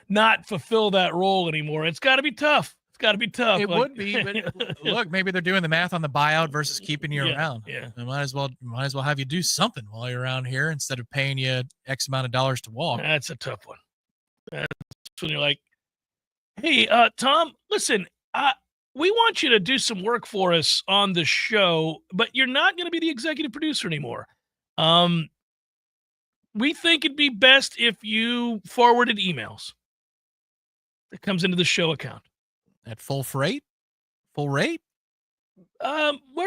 not fulfill that role anymore, it's got to be tough. It's got to be tough. It would be, but look, maybe they're doing the math on the buyout versus keeping you around. Yeah, they might as well have you do something while you're around here instead of paying you X amount of dollars to walk. That's a tough one. That's when you're like, hey, Tom, listen, we want you to do some work for us on the show, but you're not going to be the executive producer anymore. We think it'd be best if you forwarded emails that comes into the show account. At full rate? We're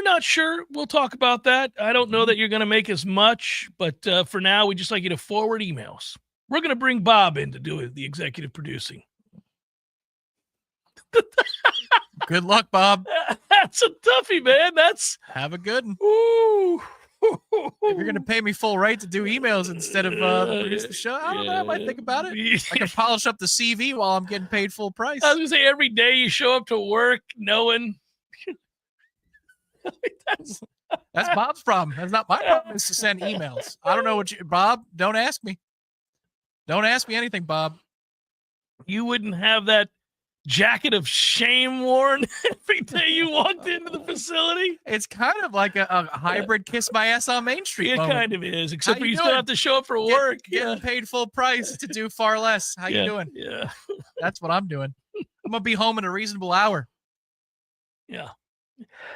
not sure. We'll talk about that. I don't know that you're going to make as much, but for now, we just like you to forward emails. We're going to bring Bob in to do the executive producing. Good luck, Bob. That's a toughie, man. Have a good one. Ooh. If you're going to pay me full rate to do emails instead of produce the show, I don't know. I might think about it. I can polish up the CV while I'm getting paid full price. I was going to say, every day you show up to work knowing That's Bob's problem. That's not my problem. Is to send emails. I don't know what Bob. Don't ask me. Don't ask me anything, Bob. You wouldn't have that jacket of shame worn every day you walked into the facility. It's kind of like a hybrid kiss my ass on Main Street. It moment. kind of is, except How for you you doing? still have to show up for work. Getting paid full price to do far less. How you doing? Yeah. That's what I'm doing. I'm gonna be home in a reasonable hour. Yeah.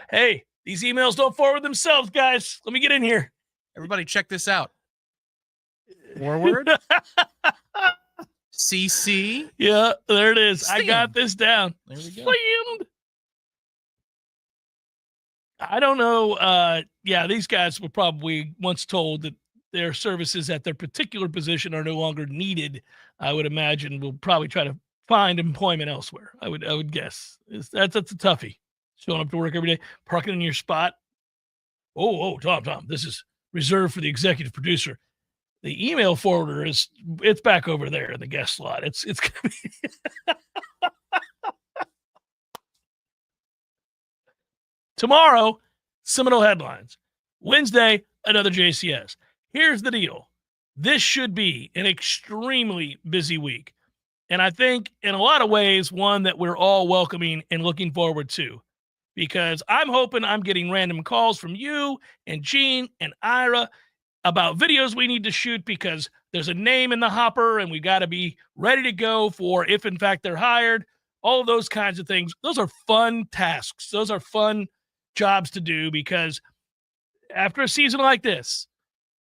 Hey, these emails don't forward themselves, guys. Let me get in here. Everybody check this out. Forward. CC. Yeah, there it is. I Slammed. got this down. There we go. Slammed. I don't know. Yeah, these guys were probably once told that their services at their particular position are no longer needed. I would imagine we'll probably try to find employment elsewhere. I would guess. That's a toughie. Showing up to work every day, parking in your spot. Oh, Tom, this is reserved for the executive producer. The email forwarder it's back over there in the guest slot. It's gonna be tomorrow, Seminole headlines. Wednesday, another JCS. Here's the deal. This should be an extremely busy week. And I think in a lot of ways, one that we're all welcoming and looking forward to. Because I'm hoping I'm getting random calls from you and Gene and Ira about videos we need to shoot because there's a name in the hopper and we got to be ready to go for if, in fact, they're hired. All of those kinds of things. Those are fun tasks. Those are fun jobs to do because after a season like this,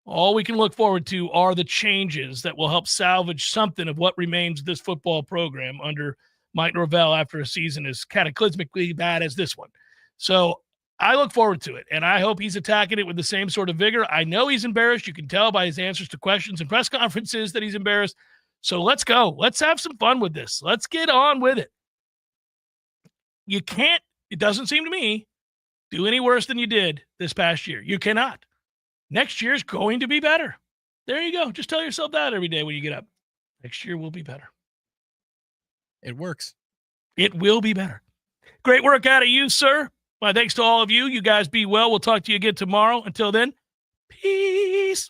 all we can look forward to are the changes that will help salvage something of what remains this football program under Mike Norvell after a season as cataclysmically bad as this one. So I look forward to it, and I hope he's attacking it with the same sort of vigor. I know he's embarrassed. You can tell by his answers to questions and press conferences that he's embarrassed. So let's go. Let's have some fun with this. Let's get on with it. You can't, it doesn't seem to me, do any worse than you did this past year. You cannot. Next year's going to be better. There you go. Just tell yourself that every day when you get up. Next year will be better. It works. It will be better. Great work out of you, sir. My thanks to all of you. You guys be well. We'll talk to you again tomorrow. Until then, peace.